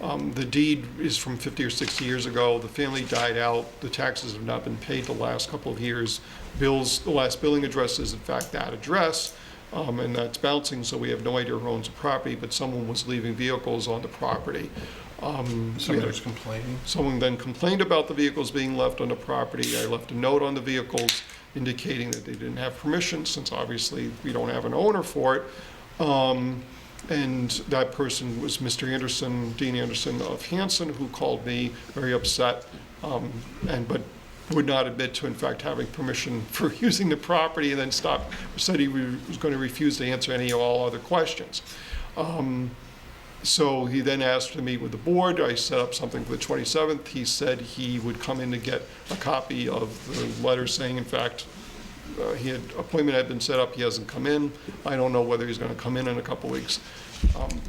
the deed is from 50 or 60 years ago. The family died out. The taxes have not been paid the last couple of years. The last billing address is in fact that address, and that's bouncing, so we have no idea who owns the property, but someone was leaving vehicles on the property. Somebody was complaining. Someone then complained about the vehicles being left on the property. I left a note on the vehicles indicating that they didn't have permission, since obviously we don't have an owner for it. And that person was Mr. Anderson, Dean Anderson of Hanson, who called me very upset, but would not admit to in fact having permission for using the property, and then said he was going to refuse to answer any or all other questions. So he then asked to meet with the board. I set up something for the 27th. He said he would come in to get a copy of the letter saying, in fact, appointment had been set up, he hasn't come in. I don't know whether he's gonna come in a couple weeks.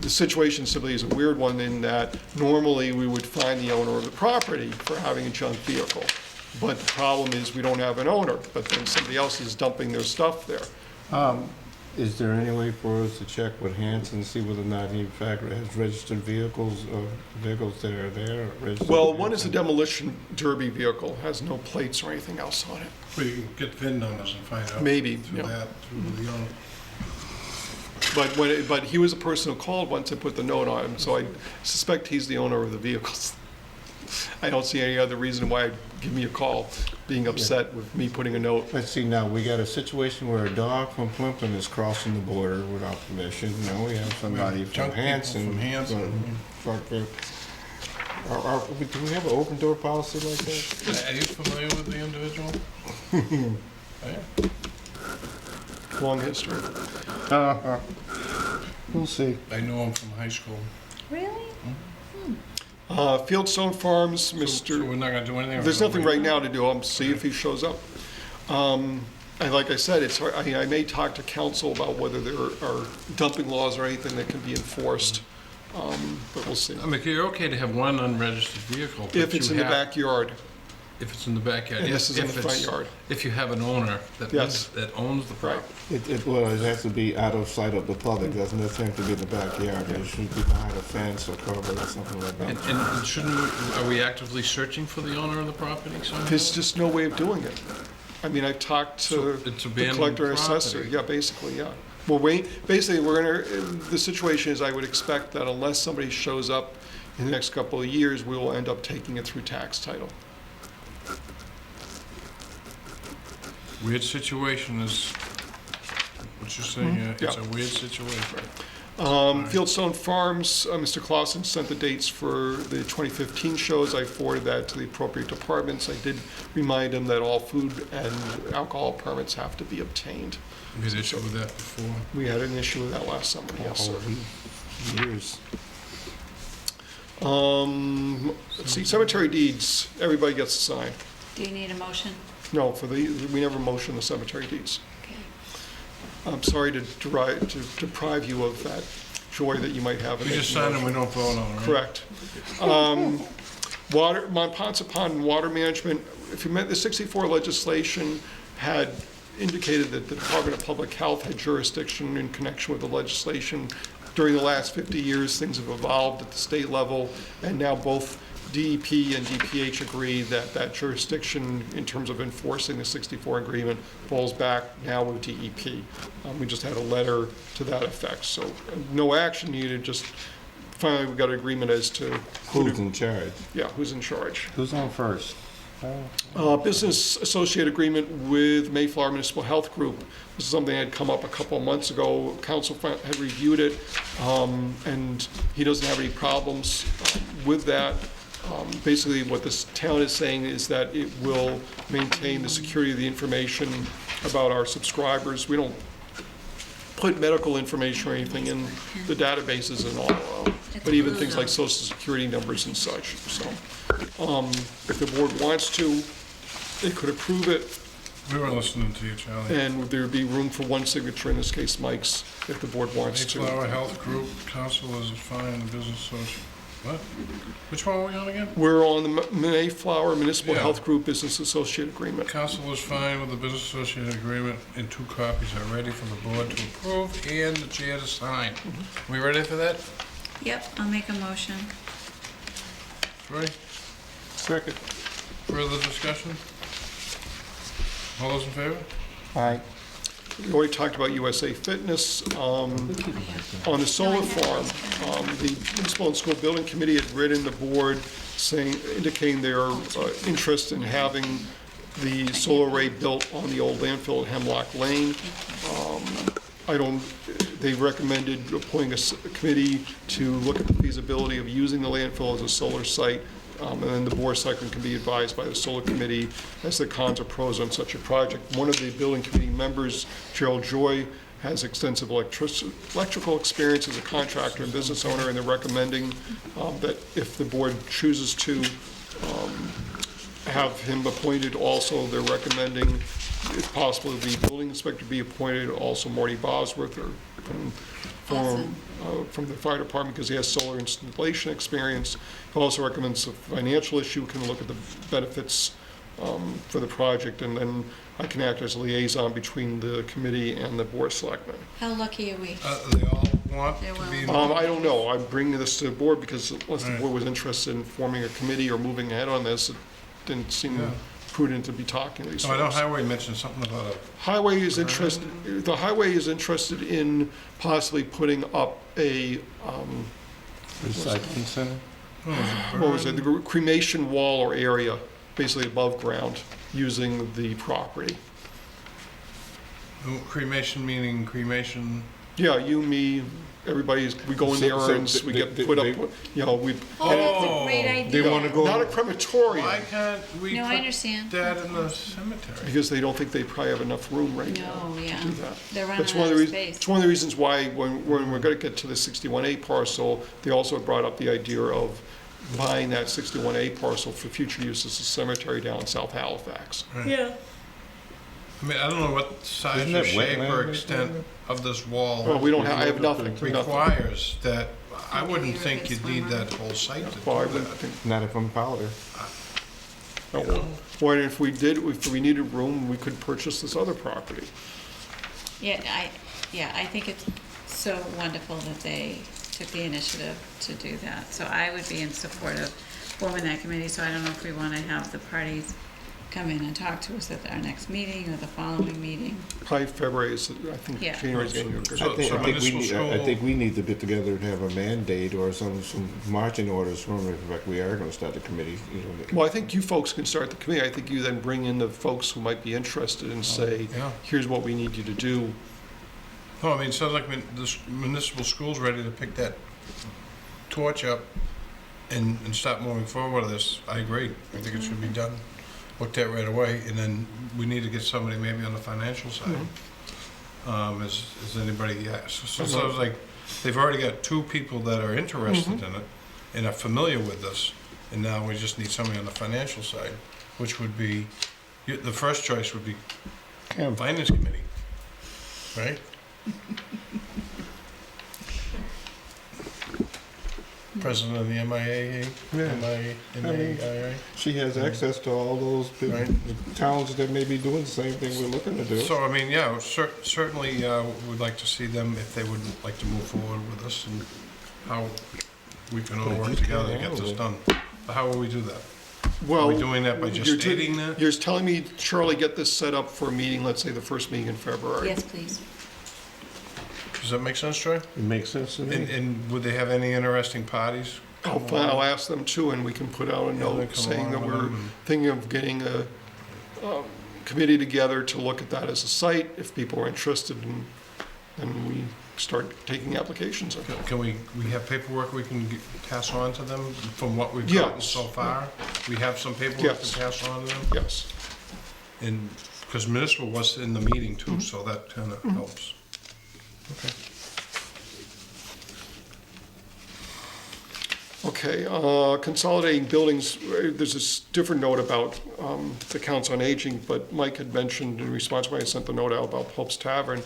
The situation simply is a weird one in that normally we would fine the owner of the property for having a junk vehicle. But the problem is we don't have an owner, but then somebody else is dumping their stuff there. Is there any way for us to check with Hanson, see whether or not he in fact has registered vehicles or vehicles that are there? Registered Well, one is a vehicles? demolition derby vehicle, has no plates or anything else on it. We can get VIN numbers and find out. Maybe, Through yeah. that, through the owner. But he was the person who called once and put the note on him, so I suspect he's the owner of the vehicles. I don't see any other reason why he'd give me a call, being upset with me putting a note. Let's see, now, we got a situation where a dog from Plimpton is crossing the border without permission. Now we have somebody from Junk people Hanson. from Hanson. Do we have an open door policy like that? Are you familiar with the individual? Yeah. Long history. We'll see. I know him from high school. Really? Fieldstone Farms, So Mr. we're not gonna do anything? There's nothing right now to do, I'll see if he shows up. And like I said, it's hard, I may talk to council about whether there are dumping laws or anything that can be enforced, but we'll see. I mean, you're okay to have one unregistered vehicle. but If it's you in the have- backyard, If it's in the backyard. and If- this is in the if front it's- yard, If you have an owner that Yes. lives, that owns the right. property. Well, it has to be out of sight of the public, doesn't necessarily have to be in the backyard. It should be behind a fence or cover or something like that. And shouldn't, are we actively searching for the owner of the property somehow? There's just no way of doing it. I mean, I've talked So to it's the abandoned collector and assessor, property. yeah, basically, yeah. Well, basically, the situation is I would expect that unless somebody shows up in the next couple of years, we will end up taking it through tax title. Weird situation is, what you're saying here, it's Yeah. a weird situation. Fieldstone Farms, Mr. Clausen sent the dates for the 2015 shows. I forwarded that to the appropriate departments. I did remind them that all food and alcohol permits have to be obtained. We had issue with that before. We had an issue with that last summer, yes, sir. Years. Let's see, cemetery deeds, everybody gets to sign. Do you need a motion? No, we never motion the cemetery deeds. Okay. I'm sorry to deprive you of that joy that you might have in We just making a sign them, we motion. don't vote on them, right? Correct. Monpont Pond Water Management, if you meant, the 64 legislation had indicated that the Department of Public Health had jurisdiction in connection with the legislation. During the last 50 years, things have evolved at the state level, and now both DEP and DPH agree that that jurisdiction, in terms of enforcing the 64 agreement, falls back now with DEP. We just had a letter to that effect, so no action needed, just finally we got an agreement as to Who's in charge? who's in charge. Who's on first? Business associate agreement with Mayflower Municipal Health Group. This is something that had come up a couple of months ago. Council had reviewed it, and he doesn't have any problems with that. Basically, what this town is saying is that it will maintain the security of the information about our subscribers. We don't put medical information or anything in the databases and all, but even things like social security numbers and such, so. If the board wants to, they could approve it, We were listening to you, Charlie. and there'd be room for one signature, in this case Mike's, if the board wants to. Mayflower Health Group, council is fine, the business associate, what? Which one are we on again? We're on the Mayflower Municipal Yeah. Health Group Business Associate Agreement. Council is fine with the business associate agreement, and 2 copies are ready for the board to approve and the chair to sign. We ready for that? Yep, I'll make a motion. Ready? Second. Further discussion? All those in favor? Aye. We already talked about USA Fitness. On the solar farm, the Municipal and School Building Committee had written the board indicating their interest in having the solar array built on the old landfill at Hemlock Lane. They recommended appointing a committee to look at the feasibility of using the landfill as a solar site. And then the board of selectmen can be advised by the solar committee as the cons or pros on such a project. One of the building committee members, Gerald Joy, has extensive electrical experience as a contractor and business owner, and they're recommending that if the board chooses to have him appointed also, they're recommending, if possible, the building inspector be appointed, also Marty Bosworth, or from the fire department, because he has solar installation experience. He also recommends a financial issue, can look at the benefits for the project, and then I can act as a liaison between the committee and the board of selectmen. How lucky are we? They all want They to will. be involved? I don't know, I'm bringing this to the board because unless the board was interested in forming a committee or moving ahead on this, it didn't seem Yeah. prudent to be talking to these Oh, I know folks. Highway mentioned something about a, Highway is interested, the highway is interested in possibly putting up a, Recycling center? what was it, the cremation wall or area, basically above ground, using the property. cremation meaning cremation, Yeah, you, me, everybody's, we go in the So urns, we get they- put up, they- you know, we, Oh, that's a great They idea. wanna go, not a crematorium, why can't we No, I put understand. that in the cemetery? because they don't think they probably have enough room right now. No, yeah. do that. They're That's running one out of the of reasons. space. It's one of the reasons why, when we're gonna get to the 61A parcel, they also brought up the idea of buying that 61A parcel for future use as a cemetery down in South Halifax. Yeah. I mean, I don't know what size Isn't or that shape wetland or right extent there? of this Well, wall we don't have, I have nothing, nothing. requires that, I Maybe wouldn't you're a think good you'd need swimmer. that whole site to Well, I do wouldn't that. think, not if I'm powder. You know? or if we did, if we needed room, we could purchase this other property. Yeah, I think it's so wonderful that they took the initiative to do that. So I would be in support of forming that committee, so I don't know if we want to have the parties come in and talk to us at our next meeting or the following meeting. Probably February is, I think Yeah. January's getting a good. So- I think we need to get together and have a mandate or some marching orders from it. In fact, we are gonna start the committee, you know. Well, I think you folks can start the committee. I think you then bring in the folks who might be interested and say, Yeah. here's what we need you to do. No, I mean, it sounds like the municipal school's ready to pick that torch up and start moving forward with this. I agree. I think it should be done, looked at right away, and then we need to get somebody maybe on the financial side. Is anybody, yeah, so it sounds like they've already got two people that are interested in it and are familiar with this, and now we just need somebody on the financial side, which would be, the first choice would be Finance Committee, right? President of the MIAA, MIAA. She has access to all those Right. towns that may be doing the same thing we're looking to do. So, I mean, yeah, certainly, we'd like to see them if they would like to move forward with us and how we can all work together to get this done. How will we do that? Well, Are we doing that by just you're stating that? You're telling me, Charlie, get this set up for a meeting, let's say the first meeting in February? Yes, please. Does that make sense, Troy? It makes sense to me. And would they have any interesting parties? I'll ask them too, and we can put out a Yeah, they note come saying that along with we're them and- thinking of getting a committee together to look at that as a site, if people are interested, and we start taking applications. Can we have paperwork we can pass on to them from what we've gotten Yes. so far? We have some paperwork Yes. to pass on to them? Yes. And, because municipal was in the meeting too, so that kind of helps. Okay. Okay, consolidating buildings, there's this different note about the Council on Aging, but Mike had mentioned in response when I sent the note out about Pope's Tavern.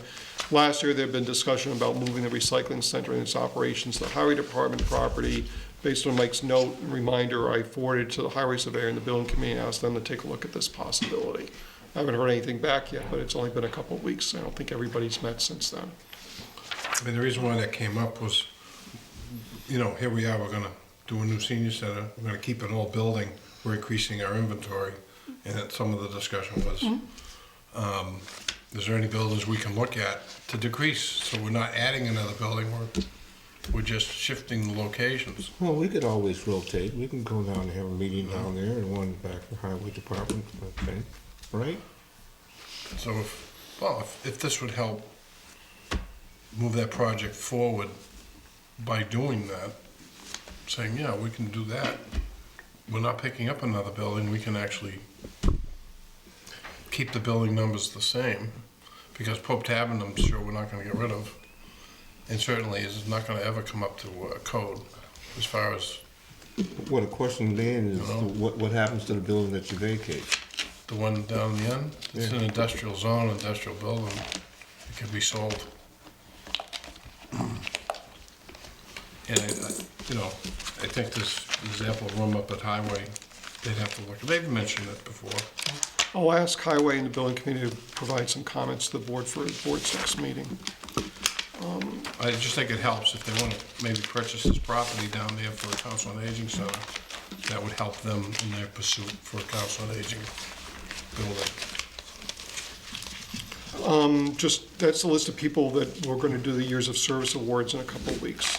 Last year, there had been discussion about moving the recycling center and its operations to the Highway Department property. Based on Mike's note and reminder, I forwarded to the Highway Surveyor and the Building Committee and asked them to take a look at this possibility. I haven't heard anything back yet, but it's only been a couple of weeks. I don't think everybody's met since then. I mean, the reason why that came up was, you know, here we are, we're gonna do a new senior center, we're gonna keep an old building, we're increasing our inventory, and that some of the discussion was, is there any buildings we can look at to decrease? So we're not adding another building, we're just shifting the locations. Well, we could always rotate. We can go down and have a meeting down there and one back at the Highway Department, I think, right? So if this would help move that project forward by doing that, saying, yeah, we can do that. We're not picking up another building, we can actually keep the building numbers the same, because Pope Tavern, I'm sure we're not gonna get rid of. And certainly is not gonna ever come up to code as far as Well, the question then is, No. what happens to the building that you vacate? the one down the end. It's Yeah. an industrial zone, industrial building. It can be sold. And I think there's ample room up at Highway. They'd have to look, they've mentioned it before. I'll ask Highway and the Building Committee to provide some comments to the board for the board's next meeting. I just think it helps if they want to maybe purchase this property down there for a council on aging center. That would help them in their pursuit for a council on aging building. Just, that's a list of people that we're gonna do the Years of Service Awards in a couple of weeks.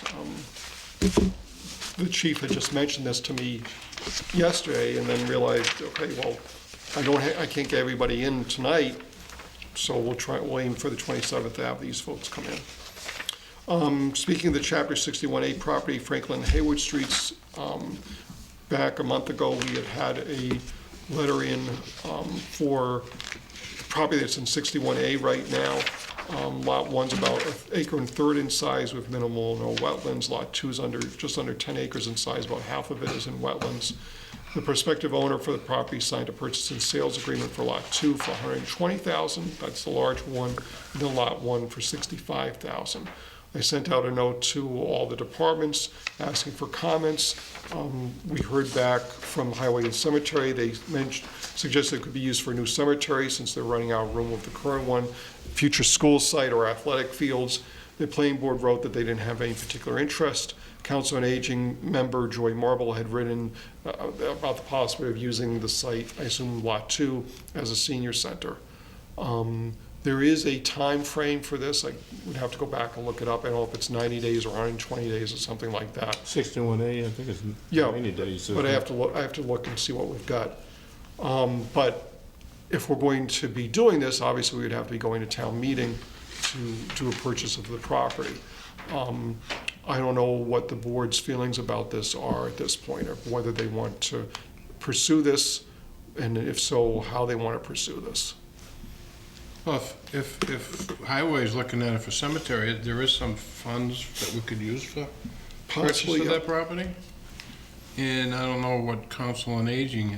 The chief had just mentioned this to me yesterday and then realized, okay, well, I can't get everybody in tonight, so we'll aim for the 27th to have these folks come in. Speaking of the Chapter 61A property, Franklin Haywood Streets, back a month ago, we had a letter in for the property that's in 61A right now. Lot 1's about 1 acre and a third in size with minimal no wetlands. Lot 2 is just under 10 acres in size, about half of it is in wetlands. The prospective owner for the property signed a purchase and sales agreement for Lot 2 for $120,000, that's the large one, and then Lot 1 for $65,000. I sent out a note to all the departments asking for comments. We heard back from Highway and Cemetery. They suggested it could be used for a new cemetery since they're running out of room with the current one, future school site or athletic fields. The planning board wrote that they didn't have any particular interest. Council on Aging member Joy Marble had written about the possibility of using the site, I assume Lot 2, as a senior center. There is a time frame for this. I would have to go back and look it up. I don't know if it's 90 days or 120 days or something like that. 61A, I think it's Yeah, 90 days. But I have to look and see what we've got. But if we're going to be doing this, obviously we would have to be going to town meeting to do a purchase of the property. I don't know what the board's feelings about this are at this point, or whether they want to pursue this, and if so, how they want to pursue this. Well, if Highway's looking at it for cemetery, there is some funds that we could use for purchase Possibly, of yeah. that property. And I don't know what Council on Aging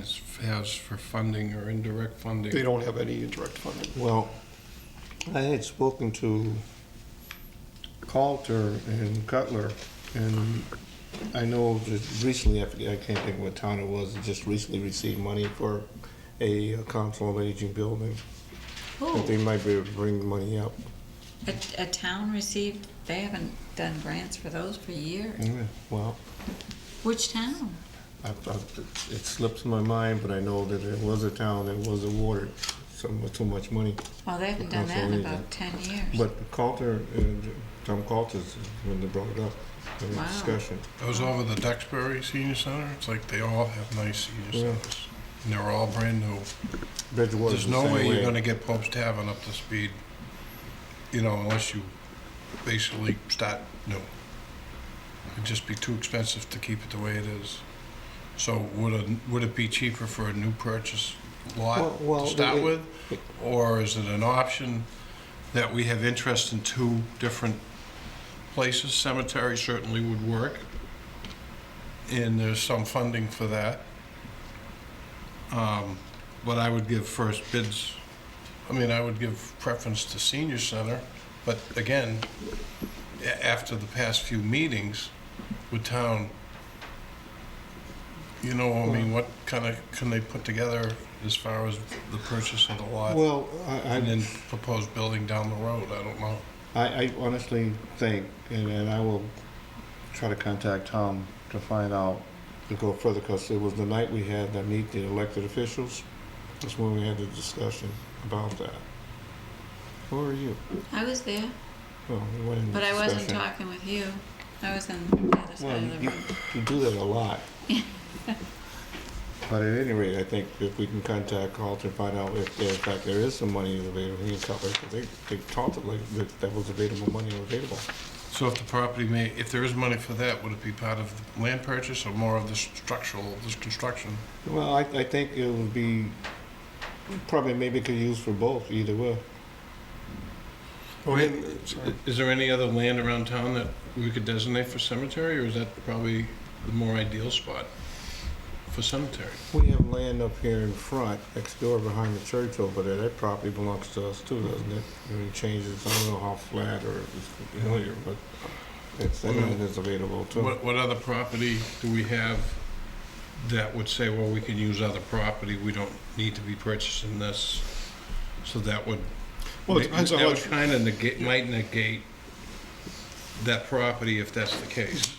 has for funding or indirect funding. They don't have any indirect funding. Well, I had spoken to Coulter and Cutler, and I know just recently, I can't think what town it was, just recently received money for a Council on Aging building. That they might be able to bring the money up. A town received, they haven't done grants for those for years. Yeah, well, Which town? it slips my mind, but I know that there was a town that was awarded so much money. Well, they haven't done that in about 10 years. But Coulter, Tom Coulter's when they brought it up in the Wow. discussion. I was over the Duxbury Senior Center. It's like they all have nice senior Yeah. centers. And they're all brand new. Bridgewater's There's the no same way you're gonna get Pope's Tavern up to speed, unless you basically start new. It'd just be too expensive to keep it the way it is. So would it be cheaper for a new purchase lot Well, to start it- with? Or is it an option that we have interest in two different places? Cemetery certainly would work. And there's some funding for that. But I would give first bids, I would give preference to senior center, but again, after the past few meetings with town, what kind of, can they put together as far as the purchase of the lot? Well, And then proposed building down the road, I don't know. I honestly think, and I will try to contact Tom to find out, to go further, because it was the night we had that meet the elected officials. That's when we had the discussion about that. Where were you? I was there, Oh, we went in but I wasn't discussion. talking with you. I was on the other Well, side of the you, room. you do that a lot. But at any rate, I think if we can contact Carlton and find out if in fact there is some money available, he can cover it, because they talked like that was available, money available. So if the property if there is money for that, would it be part of the land purchase or more of the this construction? Well, I think it would be, probably maybe could use for both, either way. Sorry. Is there any other land around town that we could designate for cemetery, or is that probably the more ideal spot for cemetery? We have land up here in front, next door behind the church over there. That property belongs to us too, doesn't it? Any changes, I don't know how flat or it's familiar, but that land is available too. What other property do we have that would say, well, we can use other property, we don't need to be purchasing this? So that would, Well, it depends on that how would much, kind of negate, might negate that property if that's the case.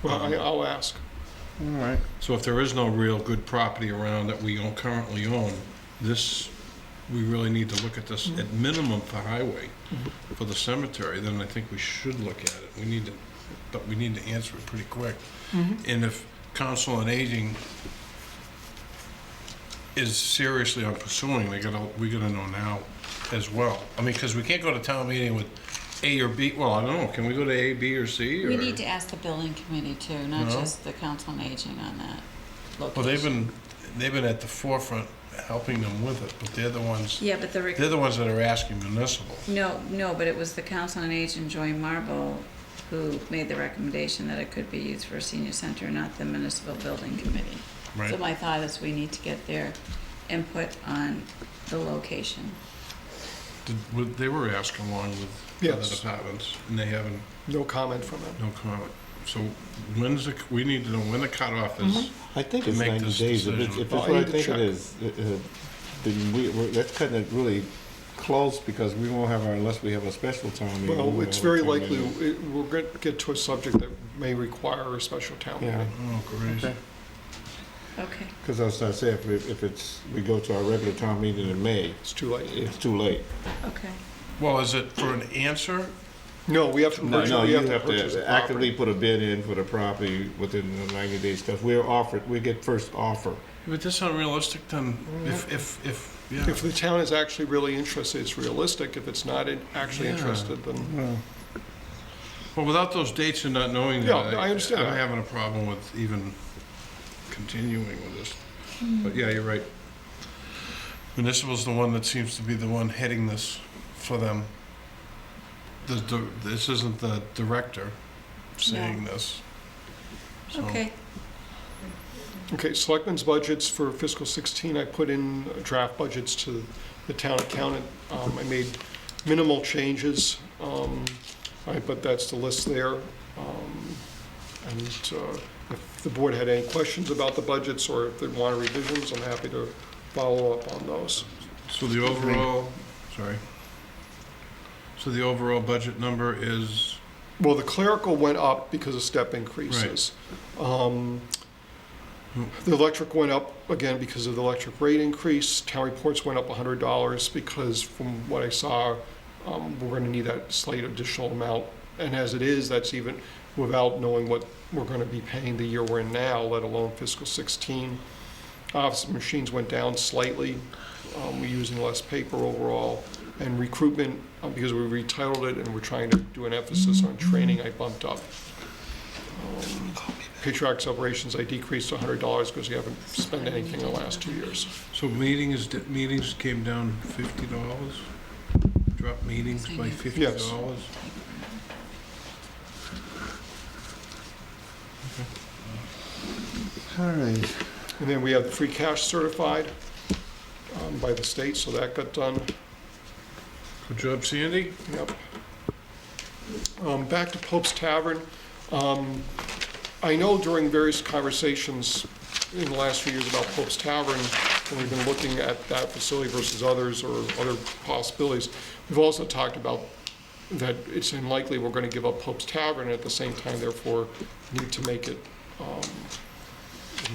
well, I'll ask. All right. So if there is no real good property around that we currently own, this, we really need to look at this at minimum for highway. For the cemetery, then I think we should look at it. But we need to answer it pretty quick. And if Council on Aging is seriously on pursuing, we gotta know now as well. I mean, because we can't go to town meeting with A or B, well, I don't know, can we go to A, B, or C? We or- need to ask the building committee too, not No? just the council on aging on that Well, location. they've been at the forefront helping them with it, but they're the ones Yeah, but that are asking municipal. no, but it was the council on aging, Joy Marble, who made the recommendation that it could be used for a senior center, not the municipal building committee. So Right. my thought is we need to get their input on the location. They were asking along with other Yes. departments, and they haven't, No comment from them. no comment. So we need to know when the cutoff is. I think To it's make 90 this days. If decision. it's Well, what I I need to think check. it is, then that's cutting it really close because we won't have our, unless we have a special town meeting. we Well, won't it's have a very town likely, meeting. we're going to get to a subject that may require a special town Yeah. meeting. Oh, great. Okay. Okay. Because as I say, we go to our regular town meeting in May, It's too late. it's too late. Okay. Well, is it for an answer? No, we have to No, purchase, no, we you have to have purchase the to actively property. put a bid in for the property within the 90 days because we get first offer. But that's unrealistic then, yeah. If the town is actually really interested, it's realistic. If it's not actually Yeah. interested, then, Well, without those dates and not knowing that, Yeah, I understand I'm that. having a problem with even continuing with this. But yeah, you're right. Municipal's the one that seems to be the one heading this for them. This isn't the director saying this. So- Okay. okay, selectmen's budgets for fiscal 16, I put in draft budgets to the town accountant. I made minimal changes, but that's the list there. And if the board had any questions about the budgets or if they want revisions, I'm happy to follow up on those. So the overall, sorry. So the overall budget number is, Well, the clerical went up because of step increases. The electric went up again because of the electric rate increase. Town reports went up $100 because from what I saw, we're going to need that slight additional amount. And as it is, that's even without knowing what we're going to be paying the year we're in now, let alone fiscal 16. Office machines went down slightly. We're using less paper overall. And recruitment, because we retitled it and we're trying to do an emphasis on training, I bumped up. Patriarch celebrations, I decreased to $100 because we haven't spent anything in the last 2 years. so meetings came down $50? Dropped meetings by $50? Yes. All right. And then we have the free cash certified by the state, so that got done. Good job, Sandy. Yep. Back to Pope's Tavern. I know during various conversations in the last few years about Pope's Tavern, when we've been looking at that facility versus others or other possibilities, we've also talked about that it's unlikely we're going to give up Pope's Tavern and at the same time, therefore, need to make it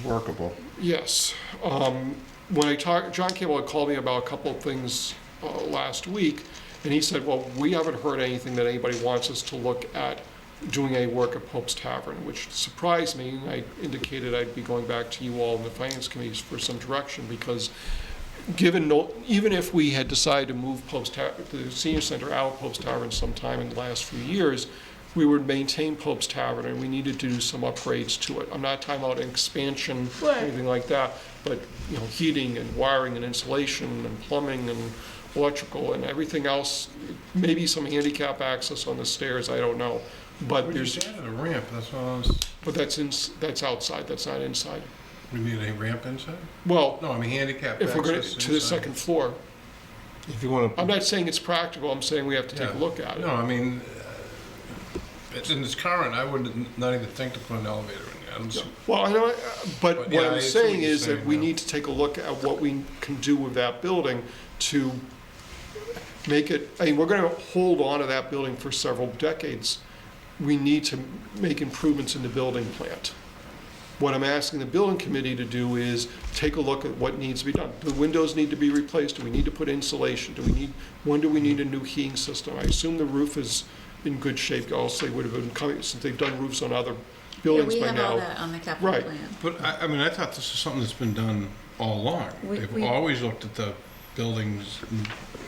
Workable. yes. When I talked, John Campbell had called me about a couple of things last week, and he said, well, we haven't heard anything that anybody wants us to look at doing any work at Pope's Tavern, which surprised me. I indicated I'd be going back to you all in the finance committees for some direction, because even if we had decided to move the senior center out of Pope's Tavern sometime in the last few years, we would maintain Pope's Tavern, and we needed to do some upgrades to it. I'm not talking about an expansion or anything like that, but heating and wiring and insulation and plumbing and electrical and everything else, maybe some handicap access on the stairs, I don't know. But We there's, just added a ramp, that's all I was, but that's outside, that's not inside. we need a ramp inside? Well, No, I mean handicap if we're going access to the inside. second floor, If you want I'm to, not saying it's practical, I'm saying we have to take a Yeah. look at it. No, I mean, it's in its current, I would not even think to put an elevator in there. I don't see- Well, I know, but But, what yeah, I'm I see saying what you're is that saying we now. need to take a look at what we can do with that building to make it, I mean, we're gonna hold on to that building for several decades. We need to make improvements in the building plant. What I'm asking the building committee to do is take a look at what needs to be done. The windows need to be replaced, do we need to put insulation, when do we need a new heating system? I assume the roof is in good shape, else they would have been coming, since they've done roofs on other Yeah, buildings we by have all now. that on the capital Right. plan. But I mean, I thought this is something that's been done all along. We- They've we- always looked at the buildings,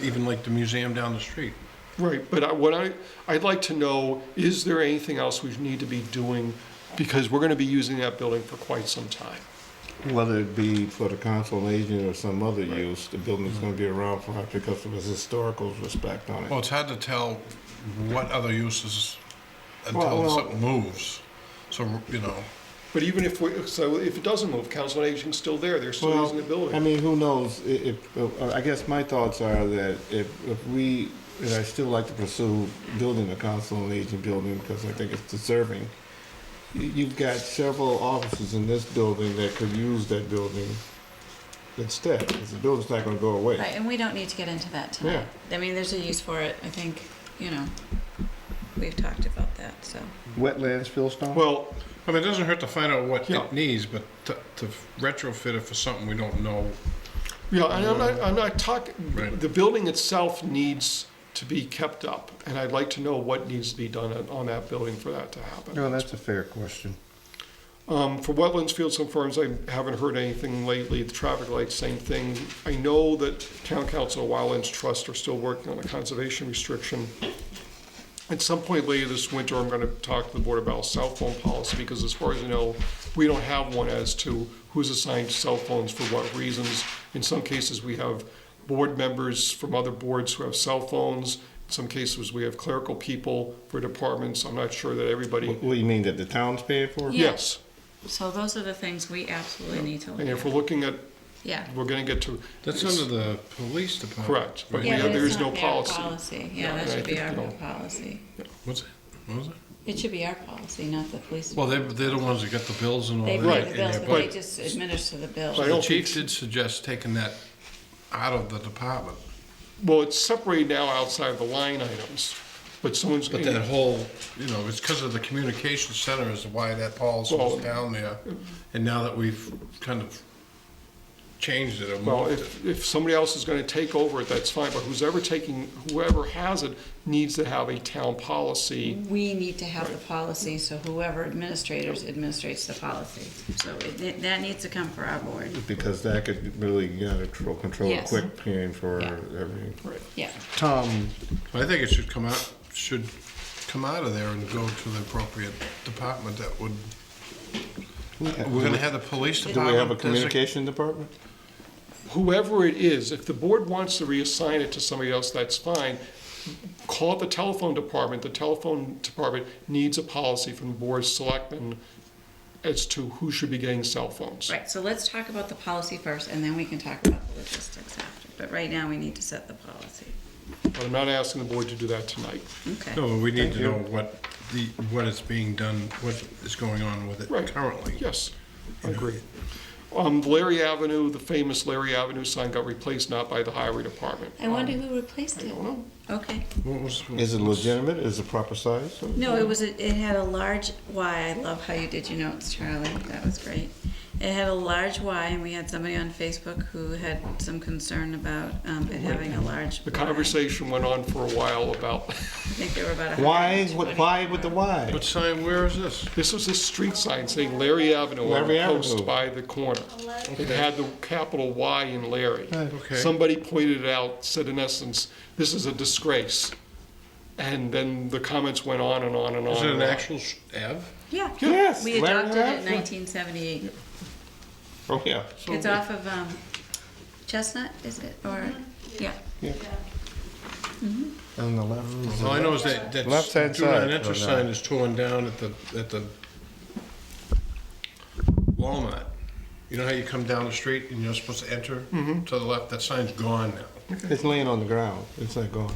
even like the museum down the street. Right, but I'd like to know, is there anything else we need to be doing? Because we're gonna be using that building for quite some time. whether it be for the council on aging or some other use, the building's going to be around for because of its historical respect on it. Well, it's hard to tell what other uses Well, until something moves. So, you know, But even if it doesn't move, council on aging's still there, they're still Well, using the building. I mean, who knows? I guess my thoughts are that if we, and I still like to pursue building a council on aging building because I think it's deserving. You've got several offices in this building that could use that building instead, because the building's not gonna go away. Right, and we don't need to get into that tonight. I mean, there's a use for it, I think, you know, we've talked about that, so. Wetlands, Philstone? Well, I mean, it doesn't hurt to find out what Yeah. it needs, but to retrofit it for something we don't know. yeah, and I'm not talking, Right. the building itself needs to be kept up, and I'd like to know what needs to be done on that building for that to happen. No, that's a fair question. For wetlands, fields, and farms, I haven't heard anything lately. The traffic lights, same thing. I know that Town Council and Wildlands Trust are still working on a conservation restriction. At some point later this winter, I'm gonna talk to the board about a cell phone policy, because as far as I know, we don't have one as to who's assigned cell phones for what reasons. In some cases, we have board members from other boards who have cell phones. In some cases, we have clerical people for departments. I'm not sure that everybody, What do you mean, that the town's paying for? Yeah. yes. So those are the things we absolutely need to look And if we're at. looking at, Yeah. we're gonna get to. That's under the police department. Correct, but right? we Yeah, have, but there it's is no not their policy. Yeah, Yeah, that and I should be think, our you know- policy. What's it? What was it? It should be our policy, not the police. Well, they're the ones that get the bills and all They that. pay Right. the in bills, there, but they but- just administer the bills. I The don't chief think- did suggest taking that out of the department. Well, it's separated now outside the line items, but someone's. But that whole, you know, it's because of the communication center is why that policy Well- was down there. And now that we've kind of changed it or Well, moved it. if somebody else is gonna take over it, that's fine, but whoever has it needs to have a town policy. We need to have the policy, so whoever administrates the policy. So that needs to come for our board. Because that could really, control a Yes. quick period for Yeah. everything. Right. Yeah. Tom, I think it should come out of there and go to the appropriate department that would, we're gonna have the police do department. we have a designate- communication department? Whoever it is, if the board wants to reassign it to somebody else, that's fine. Call the telephone department. The telephone department needs a policy from the board of selectmen as to who should be getting cell phones. Right, so let's talk about the policy first, and then we can talk about the logistics after. But right now, we need to set the policy. But I'm not asking the board to do that tonight. Okay. No, we need Thank to you. know what is being done, what is going on with it Right. currently. Yes, I agree. Larry Avenue, the famous Larry Avenue sign got replaced not by the highway department. I wonder who replaced I it. don't know. Okay. What was? Is it legitimate? Is it proper size? No, it had a large Y. I love how you did your notes, Charlie. That was great. It had a large Y, and we had somebody on Facebook who had some concern about it having a large The Y. conversation went on for a while about, I think there were about Why? 120. Why with the why? What sign, where is this? this was a street sign saying Larry Avenue on Larry a post Avenue. by the corner. It had the capital Y in Larry. Okay. Somebody pointed it out, said in essence, this is a disgrace. And then the comments went on and on and on. Is it and an on. actual Ave? Yeah. Yes, We Larry adopted it in Avenue. 1978. Oh, yeah. So It's off of Chestnut, is it? Or, yeah. Yeah. On the left. is All I the- know is that Left-hand do not side enter of sign that. is torn down at the Walmart. You know how you come down the street and you're supposed to enter to the left? That sign's gone now. It's laying on the ground, it's not gone.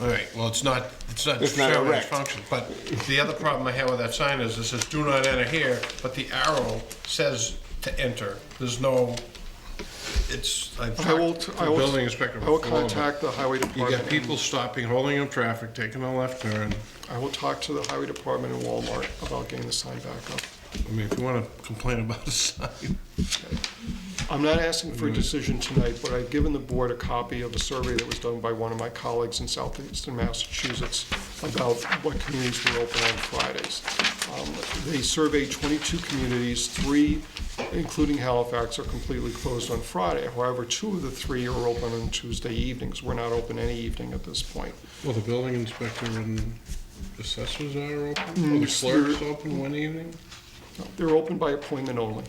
All right, well, it's not It's not serving its erect. function. But the other problem I have with that sign is it says do not enter here, but the arrow says to enter. There's no, I've I will, talked to the I will, building inspector I will before, but contact the highway you department. got people stopping, holding up traffic, taking a left turn. I will talk to the highway department and Walmart about getting the sign back up. I mean, if you want to complain about the sign. I'm not asking for a decision tonight, but I've given the board a copy of a survey that was done by one of my colleagues in southeastern Massachusetts about what communities were open on Fridays. They surveyed 22 communities, 3, including Halifax, are completely closed on Friday. However, 2 of the 3 are open on Tuesday evenings. We're not open any evening at this point. Well, the building inspector and assessors are open? Or the clerk's open one evening? No, they're open by appointment only.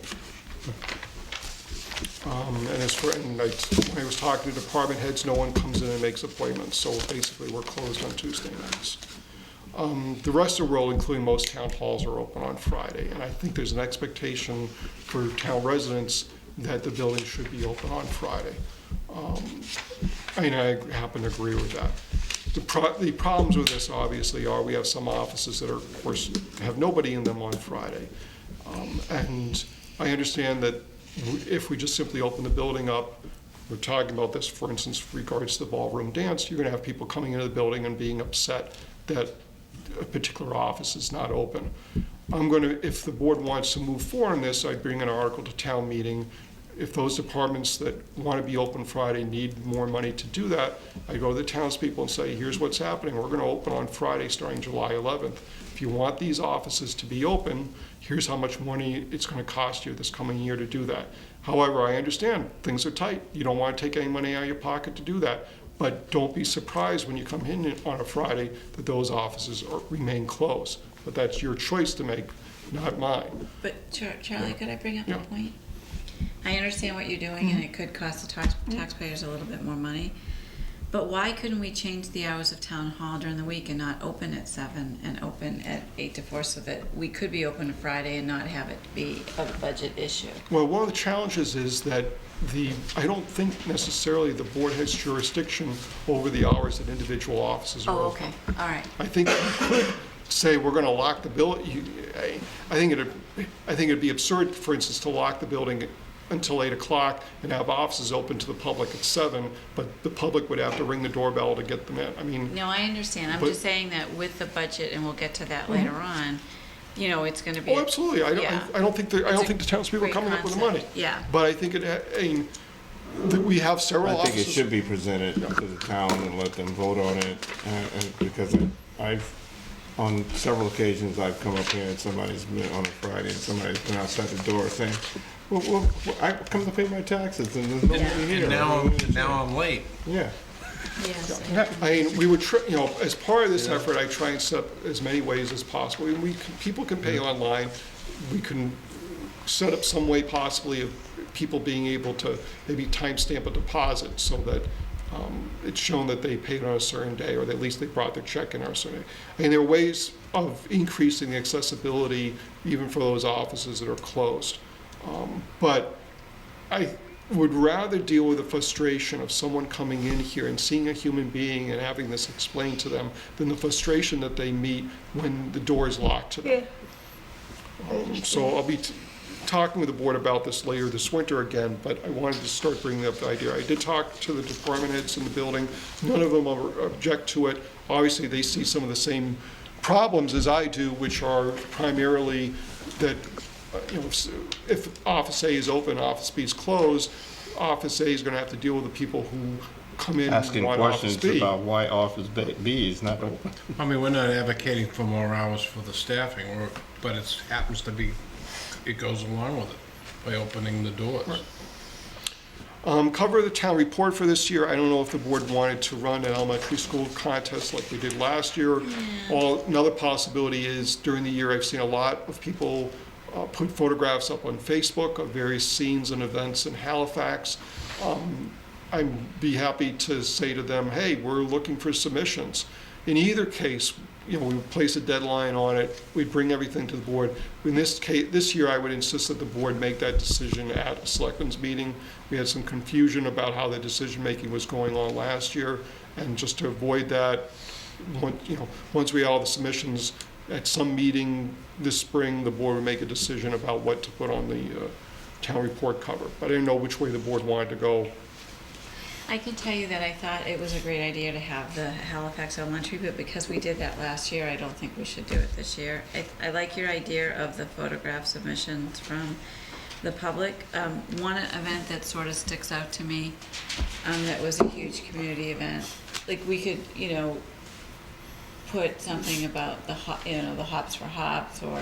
And as for, and when I was talking to department heads, no one comes in and makes appointments, so basically we're closed on Tuesday nights. The rest of the world, including most town halls, are open on Friday, and I think there's an expectation for town residents that the building should be open on Friday. I happen to agree with that. The problems with this, obviously, are we have some offices that are, of course, have nobody in them on Friday. And I understand that if we just simply open the building up, we're talking about this, for instance, regards to the ballroom dance, you're gonna have people coming into the building and being upset that a particular office is not open. If the board wants to move forward on this, I'd bring an article to town meeting. If those departments that want to be open Friday need more money to do that, I go to the townspeople and say, here's what's happening. We're going to open on Friday starting July 11th. If you want these offices to be open, here's how much money it's going to cost you this coming year to do that. However, I understand things are tight. You don't want to take any money out of your pocket to do that. But don't be surprised when you come in on a Friday that those offices remain closed. But that's your choice to make, not mine. But Charlie, could I bring up Yeah. a point? I understand what you're doing, and it could cost the taxpayers a little bit more money. But why couldn't we change the hours of town hall during the week and not open at 7 and open at 8 to 4 so that we could be open on Friday and not have it be a budget issue? Well, one of the challenges is that I don't think necessarily the board has jurisdiction over the hours that individual offices are Oh, open. okay, all right. I think you could say we're gonna lock the building. I think it'd be absurd, for instance, to lock the building until 8 o'clock and have offices open to the public at 7, but the public would have to ring the doorbell to get them in. I mean, No, I understand. I'm But- just saying that with the budget, and we'll get to that later on, you know, it's gonna be. oh, absolutely. I Yeah. don't think the townspeople are Great coming up with the money. concept, yeah. But I think we have several I think it offices. should be presented to the town and let them vote on it, and because on several occasions, I've come up here and somebody's been on a Friday and somebody's been outside the door saying, well, I come to pay my taxes and there's nobody here. And now I'm late. Yeah. Yes. I mean, we would, as part of this effort, I try and set up as many ways as possible. People can pay online. We can set up some way possibly of people being able to maybe timestamp a deposit so that it's shown that they paid on a certain day, or that at least they brought their check in on a certain day. I mean, there are ways of increasing the accessibility even for those offices that are closed. But I would rather deal with the frustration of someone coming in here and seeing a human being and having this explained to them than the frustration that they meet when the door is locked to them. So I'll be talking with the board about this later this winter again, but I wanted to start bringing up the idea. I did talk to the department heads in the building. None of them object to it. Obviously, they see some of the same problems as I do, which are primarily that if Office A is open, Office B is closed, Office A is going to have to deal with the people who come in Asking and want Office questions B. about why Office B is not open. I mean, we're not advocating for more hours for the staffing, but it happens to be, it goes along with it by opening the doors. Cover the town report for this year. I don't know if the board wanted to run an elementary school contest like we did last year. Another possibility is during the year, I've seen a lot of people put photographs up on Facebook of various scenes and events in Halifax. I'd be happy to say to them, hey, we're looking for submissions. In either case, we would place a deadline on it, we'd bring everything to the board. In this case, this year, I would insist that the board make that decision at a selectmen's meeting. We had some confusion about how the decision-making was going on last year, and just to avoid that, once we had all the submissions, at some meeting this spring, the board would make a decision about what to put on the town report cover. But I didn't know which way the board wanted to go. I can tell you that I thought it was a great idea to have the Halifax Elementary, but because we did that last year, I don't think we should do it this year. I like your idea of the photograph submissions from the public. One event that sort of sticks out to me, that was a huge community event, like we could, put something about the Hops for Hops, or,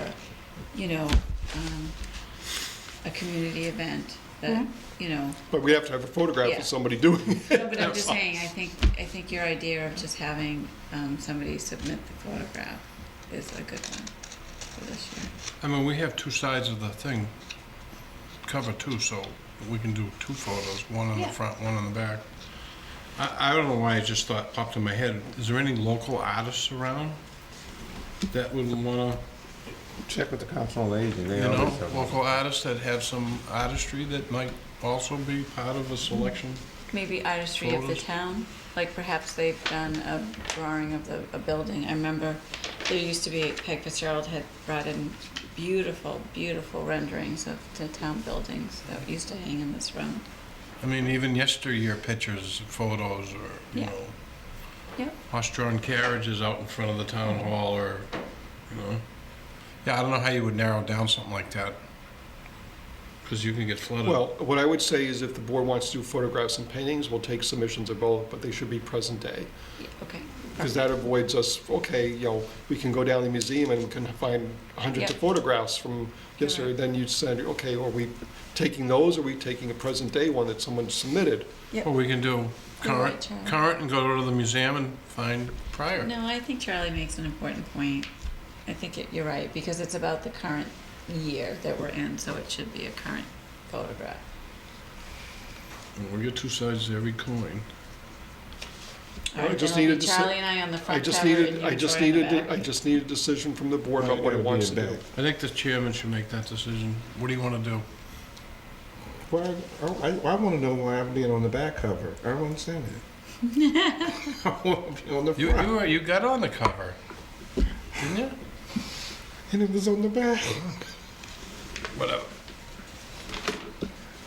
a community event that, But we have to have a photograph Yeah. of somebody doing it. No, but I'm just saying, I think your idea of just having somebody submit the photograph is a good one for this year. I mean, we have two sides of the thing, cover too, so we can do two photos, one in the Yeah. front, one in the back. I don't know why it just popped in my head. Is there any local artists around that would wanna, Check with the council on aging. They you know, always have- local artists that have some artistry that might also be part of a selection? Maybe artistry of the Photos. town, like perhaps they've done a drawing of a building. I remember there used to be, Peg Fitzgerald had brought in beautiful, beautiful renderings of the town buildings that used to hang in this room. I mean, even yesteryear pictures, photos, or, you Yeah. know, Yep. horse-drawn carriages out in front of the town hall, or, you know. Yeah, I don't know how you would narrow down something like that, because you can get flooded. Well, what I would say is if the board wants to do photographs and paintings, we'll take submissions of both, but they should be present day. Yeah, okay. Because that avoids us, okay, we can go down to the museum and we can find hundreds of Yeah. photographs from yesterday. Correct. Then you'd say, okay, are we taking those, or are we taking a present day one that someone submitted? Or we can do You're current, right, Charlie. current and go to the museum and find prior. No, I think Charlie makes an important point. I think you're right, because it's about the current year that we're in, so it should be a current photograph. We get two sides to every coin. All I right, just then it'll needed be to say- Charlie and I on the I front just cover and needed, you I just two on the needed, back. I just needed a decision from the board about what it wants to do. I think the chairman should make that decision. What do you want to do? Well, I want to know why I'm being on the back cover. I don't understand that. I want to be on the front. You got on the cover, didn't you? And it was on the back. Whatever.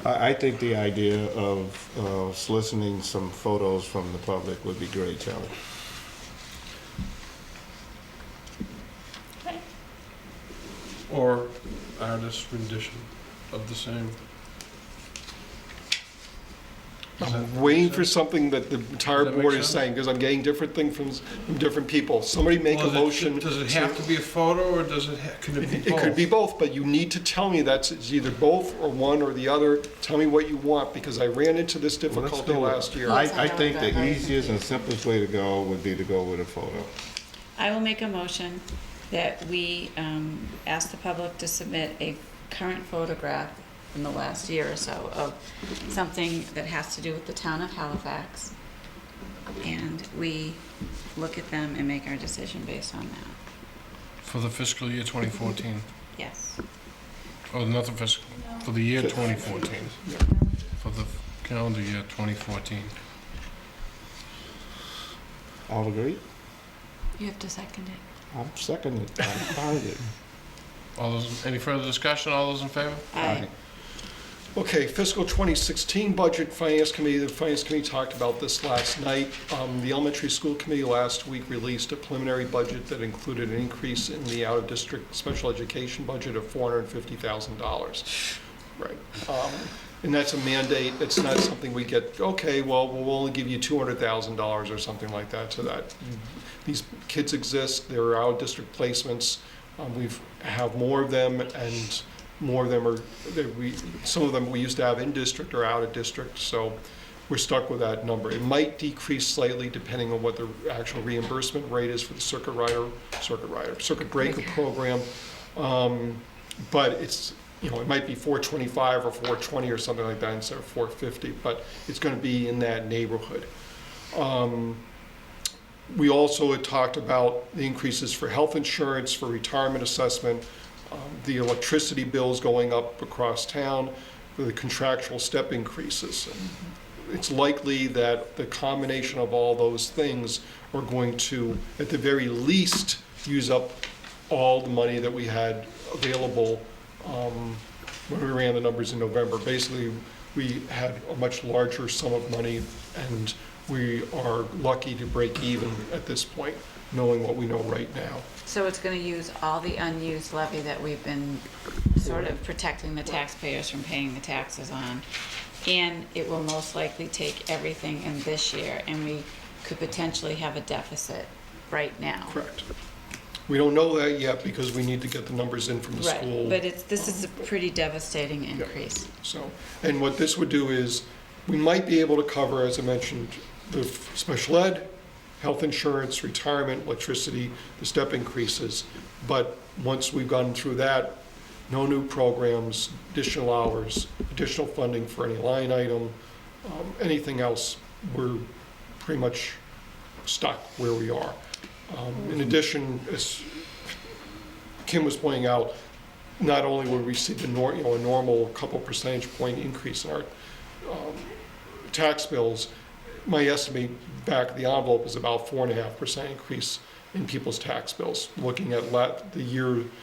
I think the idea of soliciting some photos from the public would be great, Charlie. Okay. Or artist rendition of the same. Does that I'm make waiting sense? for something that the entire Does that make board is sense? saying, because I'm getting different things from different people. Somebody make a Well, motion. Does it have to be a photo, or does it, can it be It could both? be both, but you need to tell me it's either both or one or the other. Tell me what you want, because I ran into this Well, let's difficulty do it. last year. I think That the very easiest and simplest way to go would be to go with a photo. I will make a motion that we ask the public to submit a current photograph from the last year or so of something that has to do with the town of Halifax. And we look at them and make our decision based on that. For the fiscal year 2014? Yes. Oh, not the fiscal, for the year 2014. For the calendar year 2014. All agree? You have to second it. I'm seconding it. I'm behind it. All those, any further discussion? All those in favor? Aye. Okay, fiscal 2016 budget, Finance Committee. The Finance Committee talked about this last night. The Elementary School Committee last week released a preliminary budget that included an increase in the out-of-district special education budget of $450,000. Right. And that's a mandate. It's not something we get, okay, well, we'll only give you $200,000 or something like that to that. These kids exist, they're out-of-district placements. We have more of them, and more of them are, some of them we used to have in district or out of district, so we're stuck with that number. It might decrease slightly depending on what the actual reimbursement rate is for the circuit breaker program. But you know, it might be 425 or 420 or something like that instead of 450, but it's going to be in that neighborhood. We also had talked about the increases for health insurance, for retirement assessment, the electricity bills going up across town, the contractual step increases. And it's likely that the combination of all those things are going to, at the very least, use up all the money that we had available when we ran the numbers in November. Basically, we had a much larger sum of money, and we are lucky to break even at this point, knowing what we know right now. So it's gonna use all the unused levy that we've been sort of protecting the taxpayers from paying the taxes on. And it will most likely take everything in this year, and we could potentially have a deficit right now. Correct. We don't know that yet because we need to get the numbers in from the school. Right, but this is a pretty devastating increase. So, and what this would do is, we might be able to cover, as I mentioned, the special ed, health insurance, retirement, electricity, the step increases. But once we've gone through that, no new programs, additional hours, additional funding for any line item, anything else, we're pretty much stuck where we are. In addition, as Kim was pointing out, not only would we see a normal couple percentage point increase in our tax bills, my estimate back of the envelope is about 4.5% increase in people's tax bills. Looking at the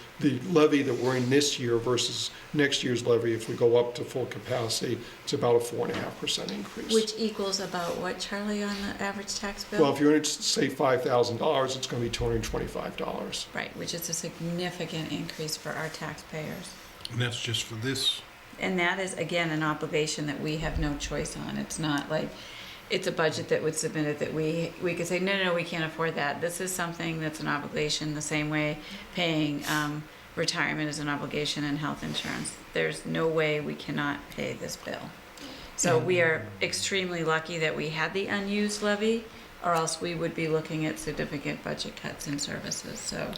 levy that we're in this year versus next year's levy, if we go up to full capacity, it's about a 4.5% increase. Which equals about what, Charlie, on the average tax bill? Well, if you're going to say $5,000, it's going to be $225. Right, which is a significant increase for our taxpayers. And that's just for this. And that is, again, an obligation that we have no choice on. It's not like, it's a budget that was submitted that we could say, no, we can't afford that. This is something that's an obligation, the same way paying retirement is an obligation and health insurance. There's no way we cannot pay this bill. So we are extremely lucky that we had the unused levy, or else we would be looking at significant budget cuts in services, so.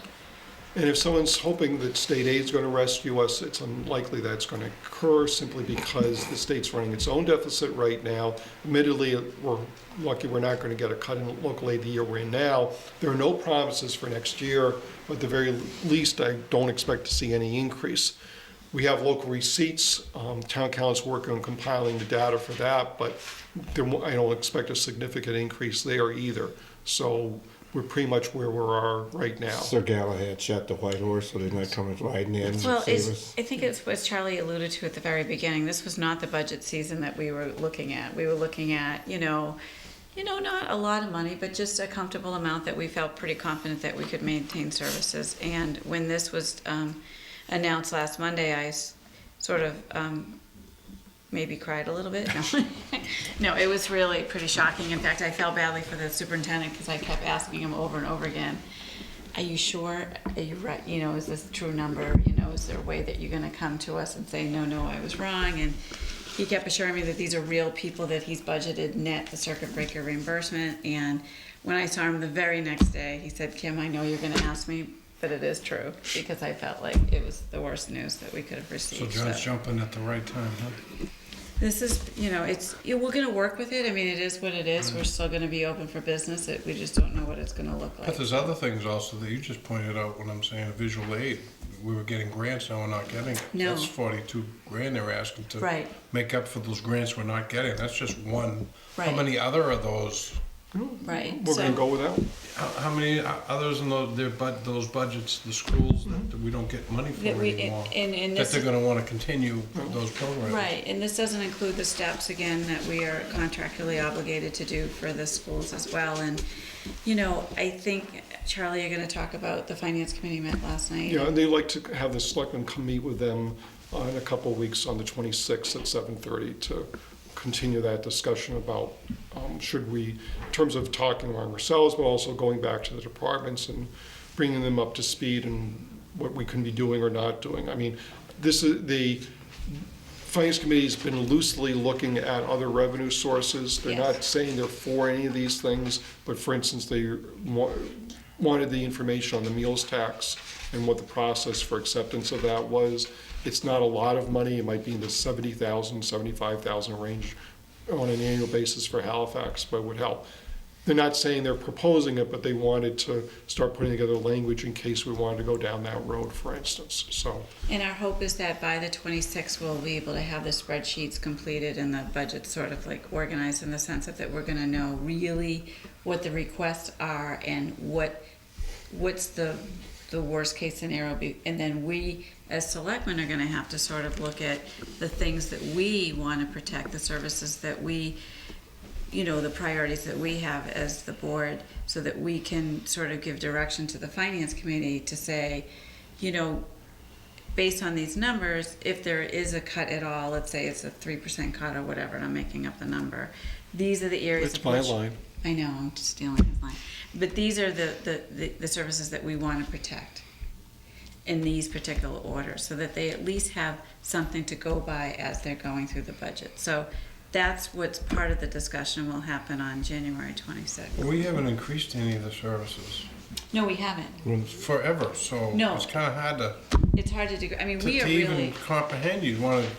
And if someone's hoping that state aid's going to rescue us, it's unlikely that's going to occur simply because the state's running its own deficit right now. Admittedly, we're lucky we're not going to get a cut in local aid the year we're in now. There are no promises for next year, but at the very least, I don't expect to see any increase. We have local receipts. Town council's working on compiling the data for that, but I don't expect a significant increase there either. So we're pretty much where we are right now. Sir Galahad shot the white horse, so they're not coming riding in and Well, save us. I think it's what Charlie alluded to at the very beginning. This was not the budget season that we were looking at. We were looking at, not a lot of money, but just a comfortable amount that we felt pretty confident that we could maintain services. And when this was announced last Monday, I sort of maybe cried a little bit. No. No, it was really pretty shocking. In fact, I felt badly for the superintendent because I kept asking him over and over again, are you sure? Are you right? Is this a true number? Is there a way that you're going to come to us and say, no, I was wrong? And he kept assuring me that these are real people that he's budgeted net the circuit breaker reimbursement. And when I saw him the very next day, he said, Kim, I know you're going to ask me, but it is true, because I felt like it was the worst news that we could have So received. John's jumping at the right time, huh? This is, we're going to work with it. I mean, it is what it is. We're still going to be open for business. We just don't know what it's going to look But like. there's other things also that you just pointed out when I'm saying visual aid. We were getting grants, now we're not getting it. No. That's 42 grand they're asking to Right. make up for those grants we're not getting. That's just one. How Right. many other of those? Right. We're going to go with that. How many others in those budgets, the schools that we don't get money for That we, anymore? and That this, they're gonna wanna continue those programs. right, and this doesn't include the steps, again, that we are contractually obligated to do for the schools as well. And, I think, Charlie, you're going to talk about the finance committee met last night. Yeah, and they'd like to have the selectmen come meet with them in a couple of weeks on the 26th at 7:30 to continue that discussion about should we, in terms of talking among ourselves, but also going back to the departments and bringing them up to speed and what we can be doing or not doing. I mean, the Finance Committee's been loosely looking at other revenue sources. They're Yes. not saying they're for any of these things, but for instance, they wanted the information on the meals tax and what the process for acceptance of that was. It's not a lot of money, it might be in the 70,000, 75,000 range on an annual basis for Halifax, but it would help. They're not saying they're proposing it, but they wanted to start putting together language in case we wanted to go down that road, for instance, so. And our hope is that by the 26th, we'll be able to have the spreadsheets completed and the budget sort of like organized in the sense that we're gonna know really what the requests are and what's the worst case scenario and then we as selectmen are gonna have to sort of look at the things that we wanna protect, the services that we, the priorities that we have as the board, so that we can sort of give direction to the finance committee to say, based on these numbers, if there is a cut at all, let's say it's a 3% cut or whatever, and I'm making up the number, these are the areas It's my line. I know, I'm just stealing his line. But these are the services that we want to protect in these particular orders, so that they at least have something to go by as they're going through the budget. So that's what's part of the discussion will happen on January 26th. We haven't increased any of the services No, we haven't. forever, so No. it's kind of hard to It's hard to do. I mean, we are to even really. comprehend. You'd want to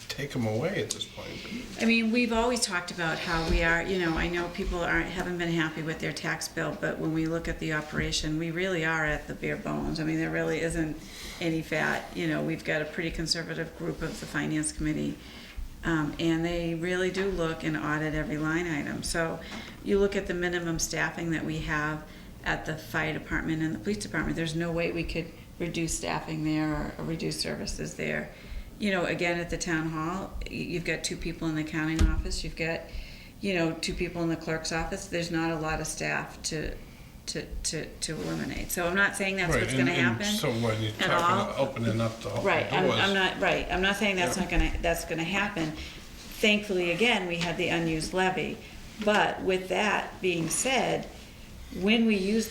take them away at this point. I mean, we've always talked about how we are, I know people haven't been happy with their tax bill, but when we look at the operation, we really are at the bare bones. I mean, there really isn't any fat. We've got a pretty conservative group of the finance committee, and they really do look and audit every line item. So you look at the minimum staffing that we have at the fire department and the police department, there's no way we could reduce staffing there or reduce services there. Again, at the town hall, you've got 2 people in the accounting office, you've got, 2 people in the clerk's office. There's not a lot of staff to eliminate. So I'm not saying that's what's gonna happen. So when you're at talking all. about opening up the Right, doors. I'm not saying that's that's gonna happen. Thankfully, again, we had the unused levy. But with that being said, when we use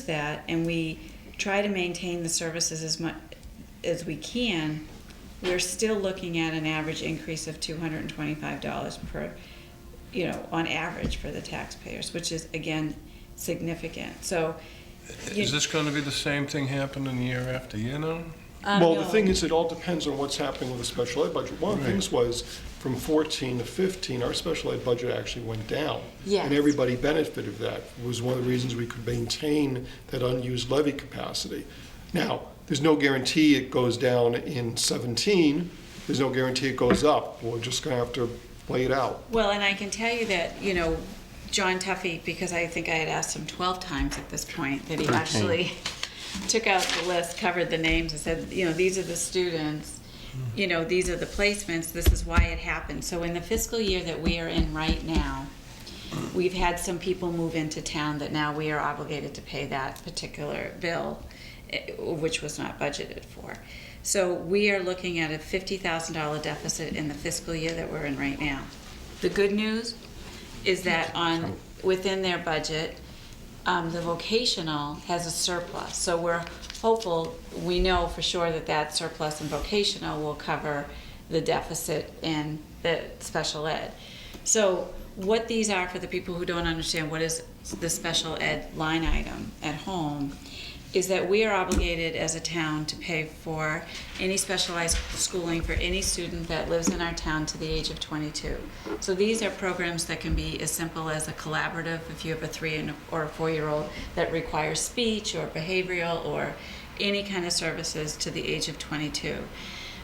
that and we try to maintain the services as much as we can, we're still looking at an average increase of $225 per, on average for the taxpayers, which is, again, significant. So, Is this going to be the same thing happening year after year now? Well, the no. thing is, it all depends on what's happening with the special ed budget. One of the Right. things was, from 14 to 15, our special ed budget actually went down. Yes. And everybody benefited of that. It was one of the reasons we could maintain that unused levy capacity. Now, there's no guarantee it goes down in 17. There's no guarantee it goes up. We're just gonna have to play it out. Well, and I can tell you that, John Tuffy, because I think I had asked him 12 times at this point, that he actually took out the list, covered the names, and said, these are the students, these are the placements, this is why it happened. So in the fiscal year that we are in right now, we've had some people move into town that now we are obligated to pay that particular bill, which was not budgeted for. So we are looking at a $50,000 deficit in the fiscal year that we're in right now. The good news is that within their budget, the vocational has a surplus. So we're hopeful, we know for sure that surplus in vocational will cover the deficit in the special ed. So what these are, for the people who don't understand what is the special ed line item at home, is that we are obligated as a town to pay for any specialized schooling for any student that lives in our town to the age of 22. So these are programs that can be as simple as a collaborative, if you have a 3 or a 4-year-old that requires speech or behavioral or any kind of services to the age of 22.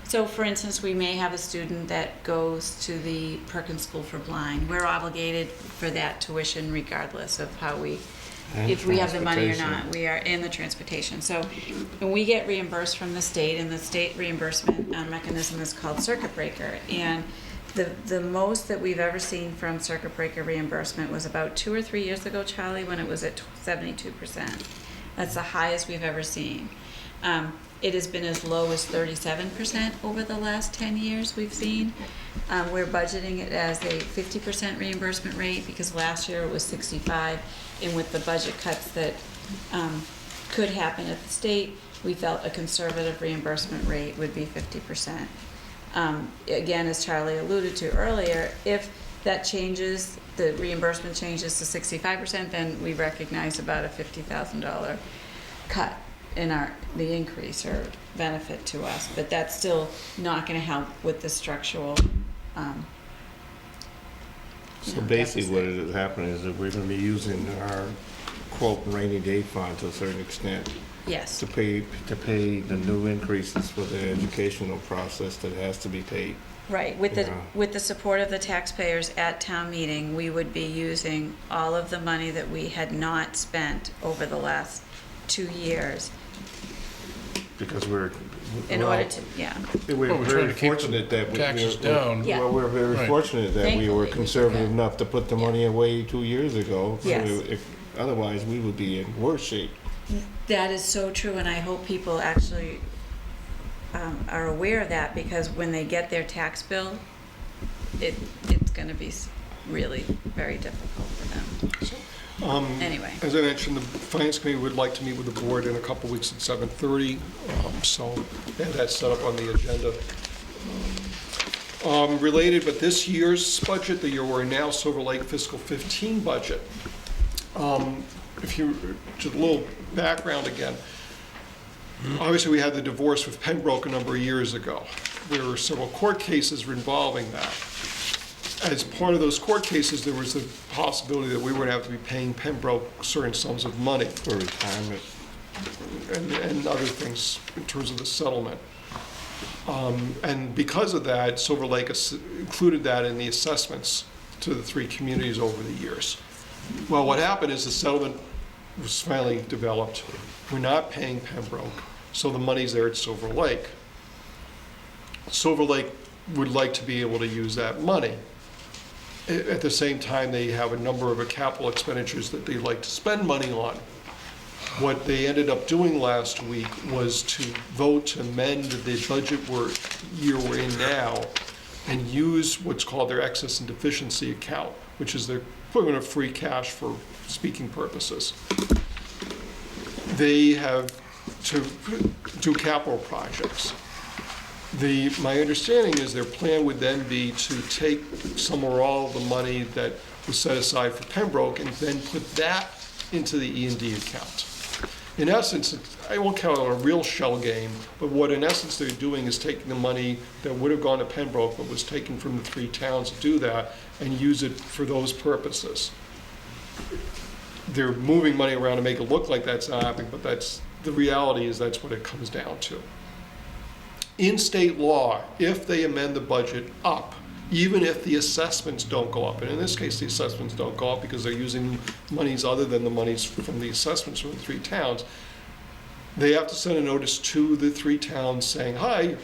So for instance, we may have a student that goes to the Perkins School for Blind. We're obligated for that tuition regardless of how if we have the money or not. We are in the transportation. So when we get reimbursed from the state, and the state reimbursement mechanism is called circuit breaker, and the most that we've ever seen from circuit breaker reimbursement was about 2 or 3 years ago, Charlie, when it was at 72%. That's the highest we've ever seen. It has been as low as 37% over the last 10 years we've seen. We're budgeting it as a 50% reimbursement rate because last year it was 65%. And with the budget cuts that could happen at the state, we felt a conservative reimbursement rate would be 50%. Again, as Charlie alluded to earlier, if that changes the reimbursement changes to 65%, then we recognize about a $50,000 cut in the increase or benefit to us, but that's still not gonna help with the structural, So basically what is happening is that we're gonna be using our quote rainy day fund to a certain extent yes, to pay the new increases for the educational process that has to be paid. right. Yeah. With the support of the taxpayers at town meeting, we would be using all of the money that we had not spent over the last 2 years Because in order to, yeah. We're Well, we're very trying to keep fortunate that we. taxes we're- down. Yeah. Well, we're very Right. fortunate that we were Thankfully, we did conservative that. enough to put the money away 2 years ago. So Yes. Otherwise, we would be in worse shape. That is so true, and I hope people actually are aware of that, because when they get their tax bill, it's gonna be really very difficult for them. Anyway. As I mentioned, the Finance Committee would like to meet with the board in a couple weeks at 7:30, so that's set up on the agenda. Related, but this year's budget, the year we're in now, Silver Lake fiscal 15 budget. If you, just a little background again. Obviously, we had the divorce with Pembroke a number of years ago. There were several court cases involving that. As part of those court cases, there was the possibility that we would have to be paying Pembroke certain sums of money For retirement. and other things in terms of the settlement. And because of that, Silver Lake included that in the assessments to the 3 communities over the years. Well, what happened is the settlement was finally developed. We're not paying Pembroke, so the money's there at Silver Lake. Silver Lake would like to be able to use that money. At the same time, they have a number of capital expenditures that they'd like to spend money on. What they ended up doing last week was to vote to amend the budget year we're in now and use what's called their excess and deficiency account, which is their equivalent of free cash for speaking purposes. They have to do capital projects. My understanding is their plan would then be to take some or all of the money that was set aside for Pembroke and then put that into the E&D account. In essence, I won't call it a real shell game, but what in essence they're doing is taking the money that would have gone to Pembroke but was taken from the 3 towns to do that and use it for those purposes. They're moving money around to make it look like that's not happening, but the reality is that's what it comes down to. In state law, if they amend the budget up, even if the assessments don't go up, and in this case, the assessments don't go up because they're using monies other than the monies from the assessments from the 3 towns, they have to send a notice to the 3 towns saying, hi,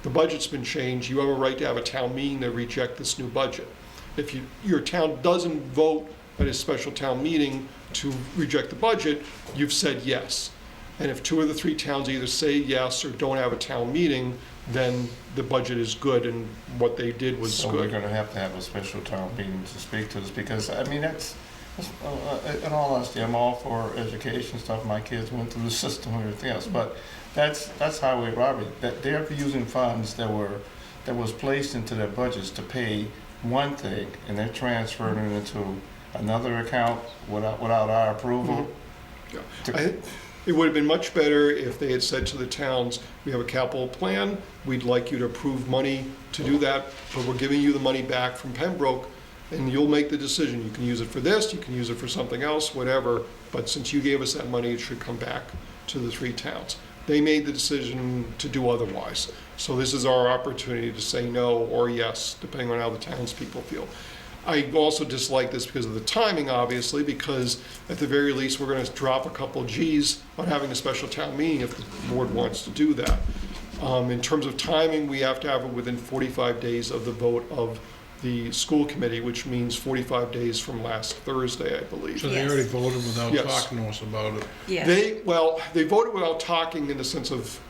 the budget's been changed, you have a right to have a town meeting to reject this new budget. If your town doesn't vote at a special town meeting to reject the budget, you've said yes. And if 2 of the 3 towns either say yes or don't have a town meeting, then the budget is good and what they did was So we're good. gonna have to have a special town meeting to speak to this, because, I mean, that's in all honesty, I'm all for education stuff. My kids went through the system and everything else, but that's how we operate. That they're using funds that was placed into their budgets to pay one thing, and they're transferring it into another account without our approval. Yeah. It would have been much better if they had said to the towns, we have a capital plan, we'd like you to approve money to do that, but we're giving you the money back from Pembroke, and you'll make the decision. You can use it for this, you can use it for something else, whatever, but since you gave us that money, it should come back to the 3 towns. They made the decision to do otherwise. So this is our opportunity to say no or yes, depending on how the townspeople feel. I also dislike this because of the timing, obviously, because at the very least, we're going to drop a couple Gs on having a special town meeting if the board wants to do that. In terms of timing, we have to have it within 45 days of the vote of the school committee, which means 45 days from last Thursday, I believe. So they Yes. already voted without Yes. talking to us about it. Yes. They voted without talking in the sense of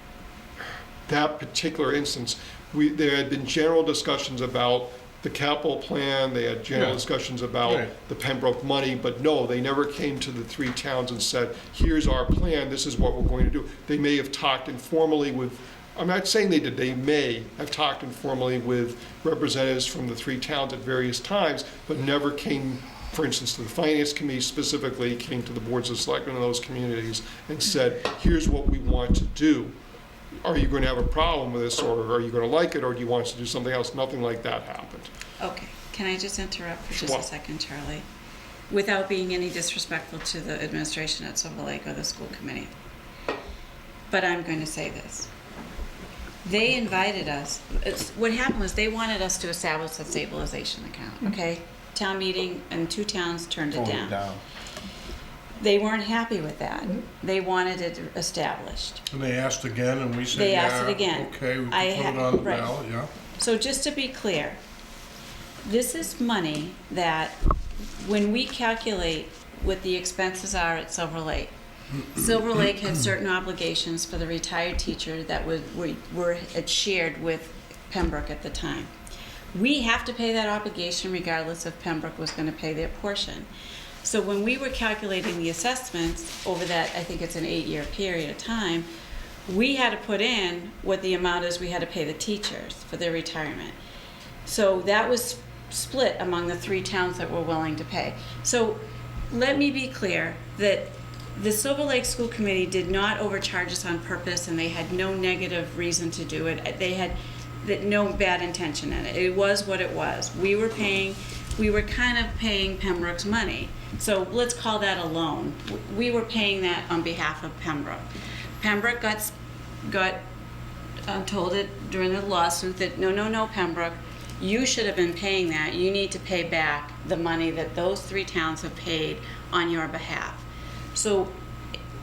that particular instance. There had been general discussions about the capital plan, they had general Yeah. discussions about Right. the Pembroke money, but no, they never came to the 3 towns and said, here's our plan, this is what we're going to do. They may have talked informally with I'm not saying they did, they may have talked informally with representatives from the 3 towns at various times, but never came, for instance, to the finance committee specifically, came to the boards of selectmen in those communities and said, here's what we want to do. Are you going to have a problem with this, or are you going to like it, or do you want us to do something else? Nothing like that happened. Okay, can I just interrupt for just Sure. a second, Charlie? Without being any disrespectful to the administration at Silver Lake or the school committee. But I'm going to say this. They invited us, what happened was they wanted us to establish a stabilization account, okay? Town meeting and 2 towns turned it down. They weren't happy with that. They wanted it established. And they asked again, and we said, They yeah, asked it again. okay, we I can put it ha- on the right. ballot, yeah. So just to be clear, this is money that when we calculate what the expenses are at Silver Lake, Silver Lake had certain obligations for the retired teacher that were shared with Pembroke at the time. We have to pay that obligation regardless if Pembroke was going to pay their portion. So when we were calculating the assessments over that, I think it's an 8-year period of time, we had to put in what the amount is we had to pay the teachers for their retirement. So that was split among the 3 towns that were willing to pay. So let me be clear that the Silver Lake School Committee did not overcharge us on purpose, and they had no negative reason to do it. They had no bad intention in it. It was what it was. We were kind of paying Pembroke's money. So let's call that a loan. We were paying that on behalf of Pembroke. Pembroke got told it during the lawsuit that no, Pembroke, you should have been paying that. You need to pay back the money that those 3 towns have paid on your behalf. So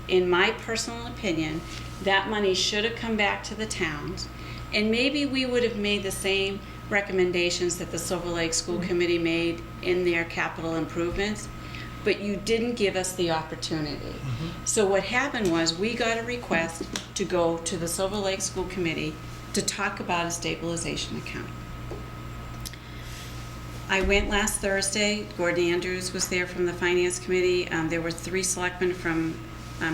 in my personal opinion, that money should have come back to the towns, and maybe we would have made the same recommendations that the Silver Lake School Committee made in their capital improvements, but you didn't give us the opportunity. So what happened was we got a request to go to the Silver Lake School Committee to talk about a stabilization account. I went last Thursday. Gordon Andrews was there from the Finance Committee. There were 3 selectmen from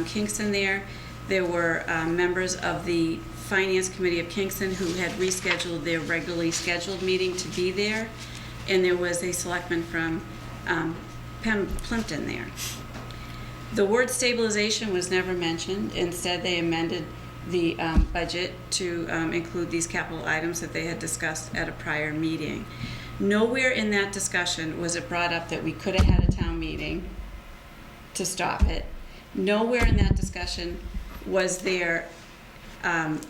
Kingston there. There were members of the Finance Committee of Kingston who had rescheduled their regularly scheduled meeting to be there. And there was a selectman from Plimpton there. The word stabilization was never mentioned. Instead, they amended the budget to include these capital items that they had discussed at a prior meeting. Nowhere in that discussion was it brought up that we could have had a town meeting to stop it. Nowhere in that discussion was there, in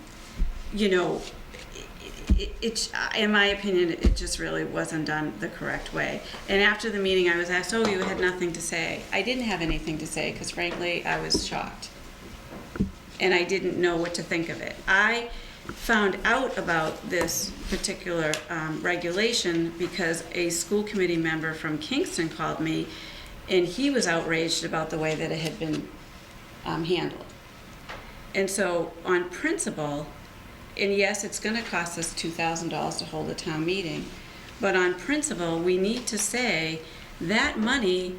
my opinion, it just really wasn't done the correct way. And after the meeting, I was asked, oh, you had nothing to say. I didn't have anything to say because, frankly, I was shocked. And I didn't know what to think of it. I found out about this particular regulation because a school committee member from Kingston called me, and he was outraged about the way that it had been handled. And so on principle, and yes, it's going to cost us $2,000 to hold a town meeting, but on principle, we need to say that money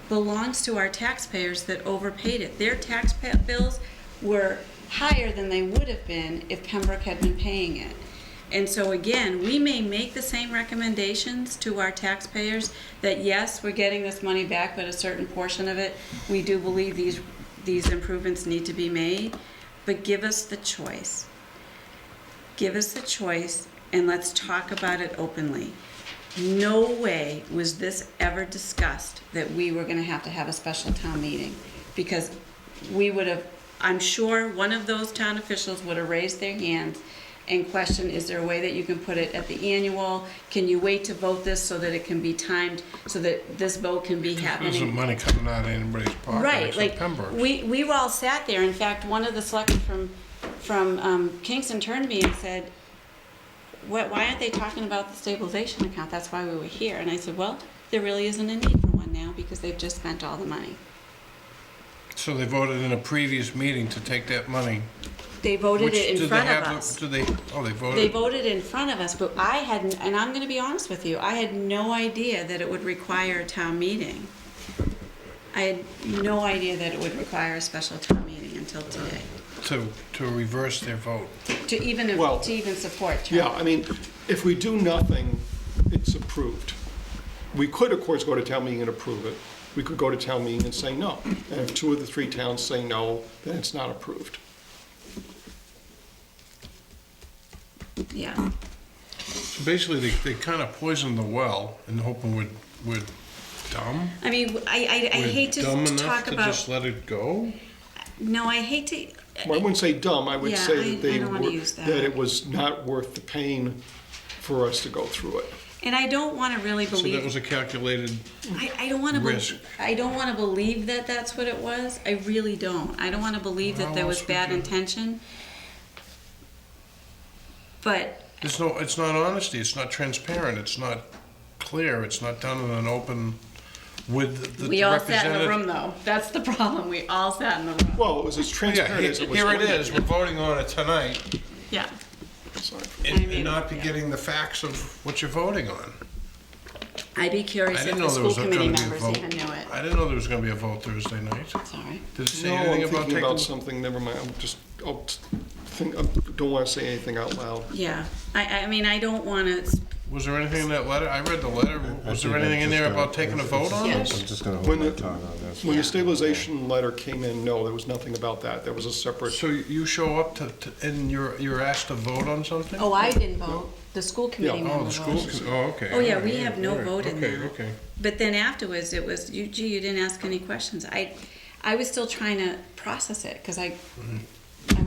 belongs to our taxpayers that overpaid it. Their tax bills were higher than they would have been if Pembroke had been paying it. And so again, we may make the same recommendations to our taxpayers that yes, we're getting this money back, but a certain portion of it, we do believe these improvements need to be made, but give us the choice. Give us the choice, and let's talk about it openly. No way was this ever discussed that we were going to have a special town meeting, because we would have, I'm sure one of those town officials would have raised their hand and questioned, is there a way that you can put it at the annual? Can you wait to vote this so that it can be timed, so that this vote can be happening? There isn't money coming out of anybody's pocket Right, except like, Pembroke's. we were all sat there. In fact, one of the selectmen from Kingston turned to me and said, why aren't they talking about the stabilization account? That's why we were here. And I said, well, there really isn't a need for one now because they've just spent all the money. So they voted in a previous meeting to take that money. They voted it in front of us. They voted? They voted in front of us, but I hadn't, and I'm going to be honest with you, I had no idea that it would require a town meeting. I had no idea that it would require a special town meeting until today. To reverse their vote. to even, Well, to even support Charlie. Yeah, I mean, if we do nothing, it's approved. We could, of course, go to town meeting and approve it. We could go to town meeting and say no. And if 2 of the 3 towns say no, then it's not approved. Yeah, So basically, they kind of poisoned the well and hoping we're dumb. I mean, I We're hate to dumb enough talk to about, just let it go? no, I hate to, Well, I wouldn't say dumb, I would Yeah, say I that they don't wanna were, use that. that it was not worth the pain for us to go through it. and I don't want to really So that believe, was a calculated, I don't want to risk. I don't want to believe that that's what it was. I really don't. I don't want to believe that How there was else would bad you- intention. But it's not honesty, it's not transparent, it's not clear, it's not done in an open, with the we all sat in the representative. room, though. That's the problem. We all sat in the room. Well, it was as Yeah, transparent as it was. here it going to is, be. we're voting on it tonight, Yeah. Sorry. and I mean, not be yeah. getting the facts of what you're voting on. I'd be curious I if didn't the know there school was committee gonna be a members vote. even knew it. I didn't know there was gonna be a vote Thursday night. Sorry. Did it say No, I'm anything about thinking about taking? something, never mind, I don't want to say anything out loud. Yeah. I mean, I don't want to. Was there anything in that letter? I read the letter. I Was there think anything in that's there just about taking a vote on Yeah. this? I'm just gonna When hold my the- tongue on this. When Yeah. the stabilization letter came in, no, there was nothing about that. There was a separate, So you show up and you're asked to vote on something? Oh, I didn't vote. The school committee Yeah. Oh, member the school, voted. oh, okay. Oh, yeah, All we right, have no all right. vote in Okay, that. okay. But then afterwards, it was, you didn't ask any questions. I was still trying to process it, because I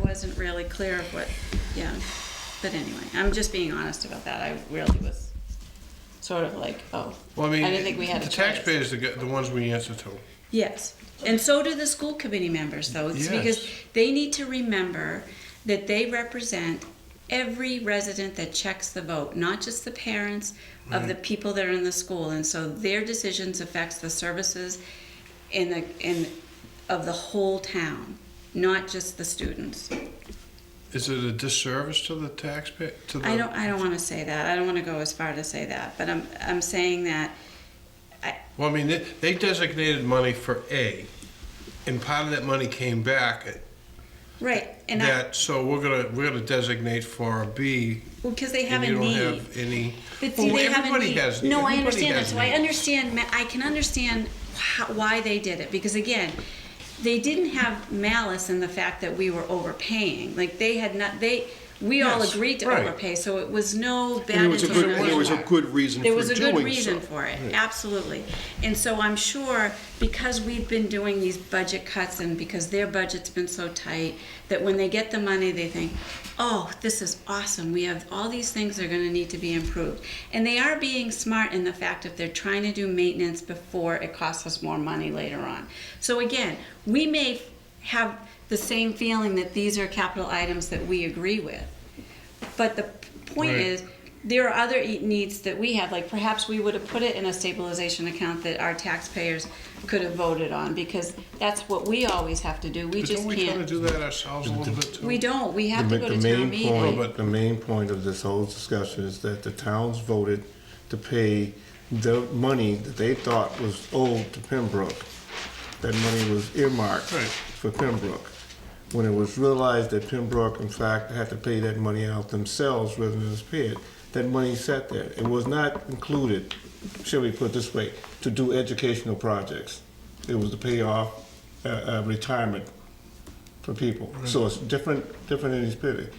wasn't really clear of what, yeah. But anyway, I'm just being honest about that. I really was sort of like, oh. Well, I mean, I didn't think we had a the choice. taxpayers, the ones we answer to. Yes, and so do the school committee members, though. It's because Yes. they need to remember that they represent every resident that checks the vote, not just the parents of the people that are in the school. And so their decisions affects the services of the whole town, not just the students. Is it a disservice to the taxpayer, to the? I don't want to say that. I don't want to go as far to say that, but I'm saying that. Well, I mean, they designated money for A, and part of that money came back. Right, and So we're gonna designate for B, because they have and a you don't need. have any. But see, Well, they have a everybody need. has- No, I everybody understand that. has So I needs. understand. I can understand why they did it, because again, they didn't have malice in the fact that we were overpaying. Like they had not. We all Yes, agreed to right. overpay, so it was no bad and there was a intent good, on and there their was a part. good reason for There doing so. was a good reason for it, absolutely. And so I'm sure, because we've been doing these budget cuts and because their budget's been so tight, that when they get the money, they think, oh, this is awesome. We have all these things that are gonna need to be improved. And they are being smart in the fact that they're trying to do maintenance before it costs us more money later on. So again, we may have the same feeling that these are capital items that we agree with. But the point Right. is, there are other needs that we have, like perhaps we would have put it in a stabilization account that our taxpayers could have voted on, because that's what we always have to do. We But just don't we try to can't. do that ourselves a little bit too? We don't, we have The to go ma- to the town main meeting. point- but- The main point of this whole discussion is that the towns voted to pay the money that they thought was owed to Pembroke. That money was earmarked Right. for Pembroke. When it was realized that Pembroke, in fact, had to pay that money out themselves rather than us pay it, that money sat there. It was not included, shall we put it this way, to do educational projects. It was to pay off retirement for people. So it's different in this period.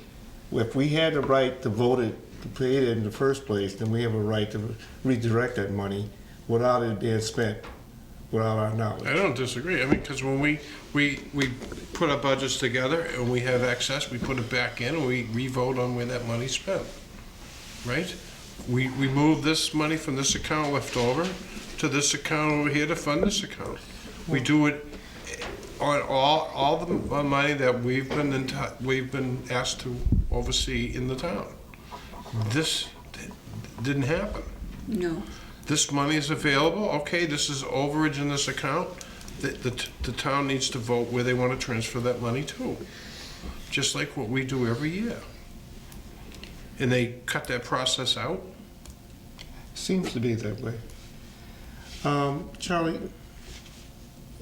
If we had the right to vote it, to pay it in the first place, then we have a right to redirect that money without it being spent, without our knowledge. I don't disagree. I mean, because when we put our budgets together and we have excess, we put it back in and we re-vote on where that money's spent, right? We move this money from this account left over to this account over here to fund this account. We do it on all the money that we've been asked to oversee in the town. This didn't happen. No, This money is available, okay, this is overage in this account. The town needs to vote where they want to transfer that money to, just like what we do every year. And they cut that process out? Seems to be that way. Charlie,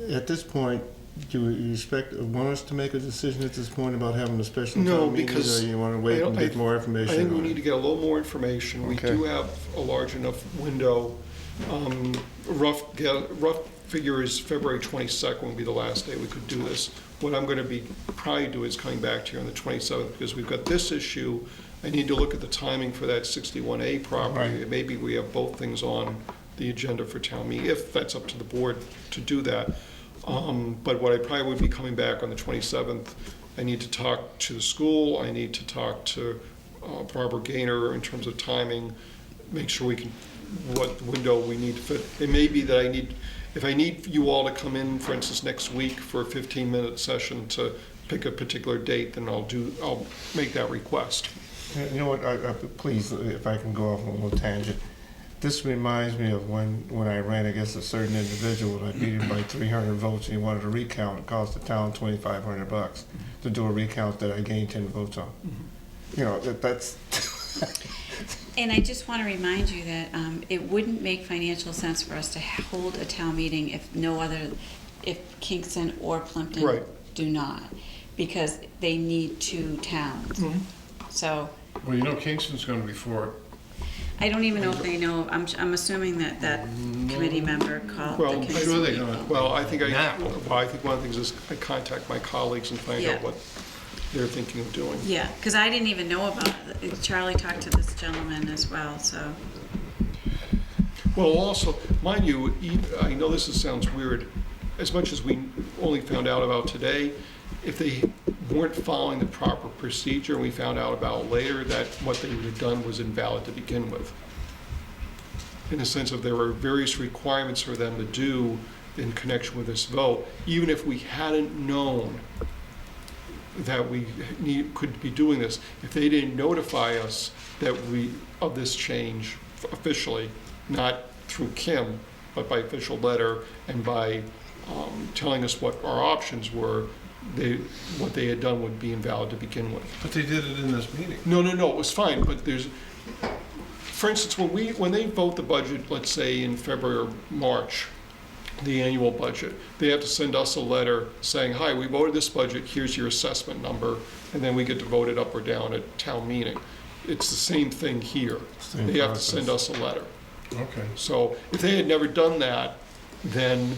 at this point, Do you want us to make a decision at this point about having a special No, town meeting? because Or you want to wait and get more information? I think we on it? need to get a little more information. We Okay. do have a large enough window. Rough figure is February 22nd will be the last day we could do this. What I'm gonna be probably do is coming back to you on the 27th, because we've got this issue. I need to look at the timing for that 61A property. Right. Maybe we have both things on the agenda for town meeting, if that's up to the board to do that. But what I probably would be coming back on the 27th, I need to talk to the school, I need to talk to Barbara Gaynor in terms of timing, make sure we can, what window we need to fit. It may be that if I need you all to come in, for instance, next week for a 15-minute session to pick a particular date, then I'll make that request. You know what, please, if I can go off on a little tangent. This reminds me of when I ran against a certain individual and I beat him by 300 votes and he wanted a recount. It cost the town $2,500 to do a recount that I gained 10 votes on. You know, that's... And I just want to remind you that it wouldn't make financial sense for us to hold a town meeting if Kingston or Plimpton Right. do not, because they need two towns. So Well, you know Kingston's gonna be for it. I don't even know if they know. I'm assuming that committee member called Well, the I'm Kingston sure they people. know. Well, I think Now. I think one of the things is I contact my colleagues and find Yeah. out what they're thinking of doing. Yeah, because I didn't even know about it. Charlie talked to this gentleman as well, so. Well, also, mind you, I know this sounds weird, as much as we only found out about today, if they weren't following the proper procedure, and we found out about later that what they would have done was invalid to begin with. In the sense of there were various requirements for them to do in connection with this vote, even if we hadn't known that we could be doing this, if they didn't notify us of this change officially, not through Kim, but by official letter and by telling us what our options were, what they had done would be invalid to begin with. But they did it in this meeting. No, it was fine, but for instance, when they vote the budget, let's say in February or March, the annual budget, they have to send us a letter saying, hi, we voted this budget, here's your assessment number, and then we get to vote it up or down at town meeting. It's the same thing here. Same They have to process. send us a letter. Okay. So if they had never done that, then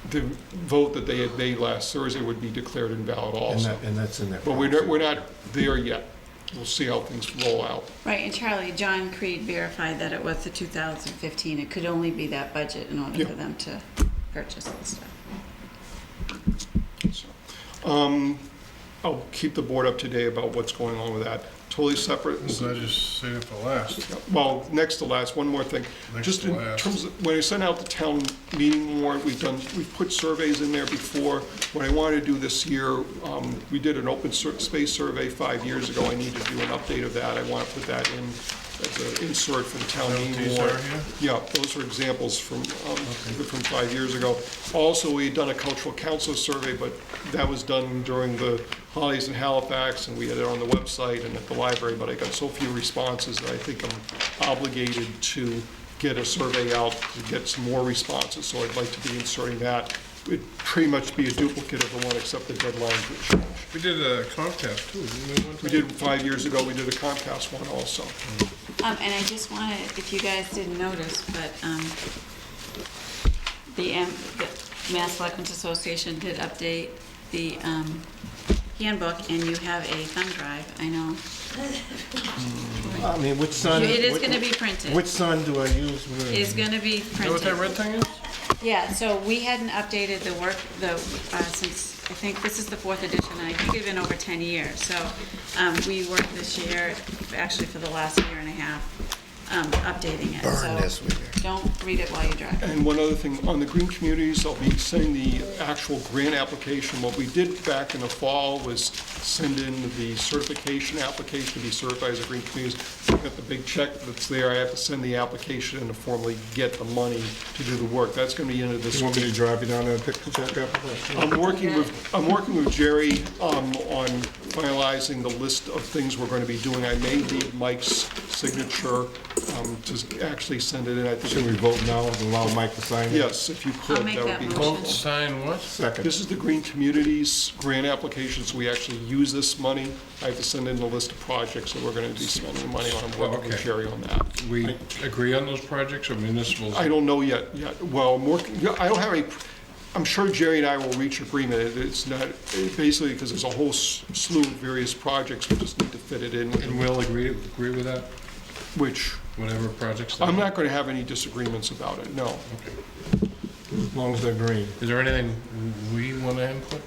the vote that they had made last Thursday would be declared invalid also. And that's in there. But we're not there yet. We'll see how things roll out. Right, and Charlie, John Creed verified that it was the 2015. It could only be that budget in order Yeah. for them to purchase the stuff. So, I'll keep the board up to date about what's going on with that. Totally separate. I'm glad you saved it for last. Well, next to last, one more thing. Next Just to in last. terms of, when I sent out the town meeting warrant, we've put surveys in there before. What I wanted to do this year, we did an open space survey 5 years ago. I need to do an update of that. I want to put that in as an insert for the town meeting These warrant. are here? Yeah, those are examples from 5 years ago. Also, we had done a cultural council survey, but that was done during the holidays in Halifax, and we had it on the website and at the library, but I got so few responses that I think I'm obligated to get a survey out to get some more responses, so I'd like to be inserting that. It'd pretty much be a duplicate of the one, except the deadlines would change. We did a Comcast too, didn't we? one We time? did 5 years ago, we did a Comcast one also. And I just wanted, if you guys didn't notice, but the Mass Selectmen's Association did update the handbook, and you have a thumb drive, I know. I mean, which son? It is gonna be printed. Which son do I use? It's gonna be You know what that printed. red thing is? Yeah, so we hadn't updated since, I think this is the 4th edition, and I think it's been over 10 years. So we worked this year, actually for the last year and a half, updating it. Burn this with you. Don't read it while you drive. And one other thing, on the green communities, I'll be sending the actual grant application. What we did back in the fall was send in the certification application to be certified as a green community. I've got the big check that's there. I have to send the application in to formally get the money to do the work. That's gonna be into this You want me to week. drive you down there and pick the check up? I'm working with Jerry on finalizing the list of things we're gonna be doing. I may need Mike's signature to actually send it in. I Should we think, vote now and allow Mike to sign it? yes, if you could, I'll make that would that be motion. helpful. Vote, sign what? Second. This is the Green Communities grant application, so we actually use this money. I have to send in a list of projects that we're gonna be spending money on. I'm working with Okay. Jerry on that. We agree on those projects or municipals? I don't know yet, well, I don't have any, I'm sure Jerry and I will reach agreement. It's not, basically, because there's a whole slew of various projects, we just need to fit it in, And we'll agree with that, which, whatever projects? they I'm are? not gonna have any disagreements about it, no. Okay. As long as they're green. Is there anything we want to input?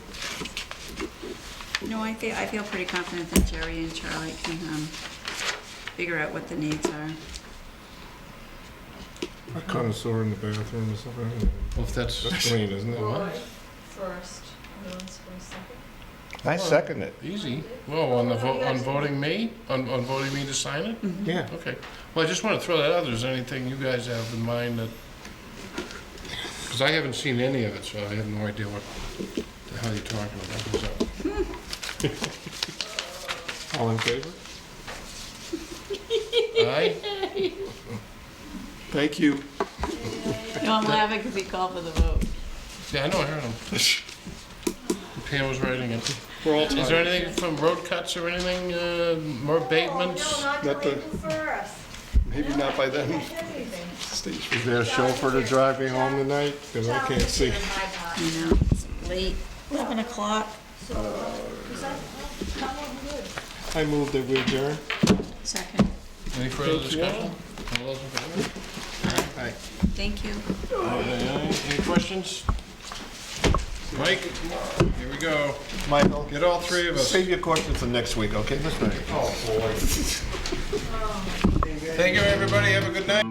No, I feel pretty confident that Jerry and Charlie can figure out what the needs are. A connoisseur in the bathroom or something. Well, if that's That's green, isn't it? What? First, Mills for second. I second it. Easy. Well, on the vote, on voting me, on voting me to sign it? Yeah. Okay. Well, I just want to throw that out. If there's anything you guys have in mind that, because I haven't seen any of it, so I have no idea what the hell you're talking about. So, All in favor? aye? Thank you. No, I'm laughing because he called for the vote. Yeah, I know, I heard him. Pam was writing it. We're all Is there tired. anything from road cuts or anything, more abatements? No, not Not till the- April 1st. Maybe not by then. Everything. Stage. Is there a chauffeur to drive me home tonight? Because I can't see. You know, it's late, 11 o'clock. So, is that, that one good? I move that we adjourn. Second. Any further Thank you all. discussion? All those in favor? Aye. Thank you. Any questions? Mike, here we go. Michael, Get all three of us. save your questions for next week, okay? That's right. Thank you, everybody. Have a good night.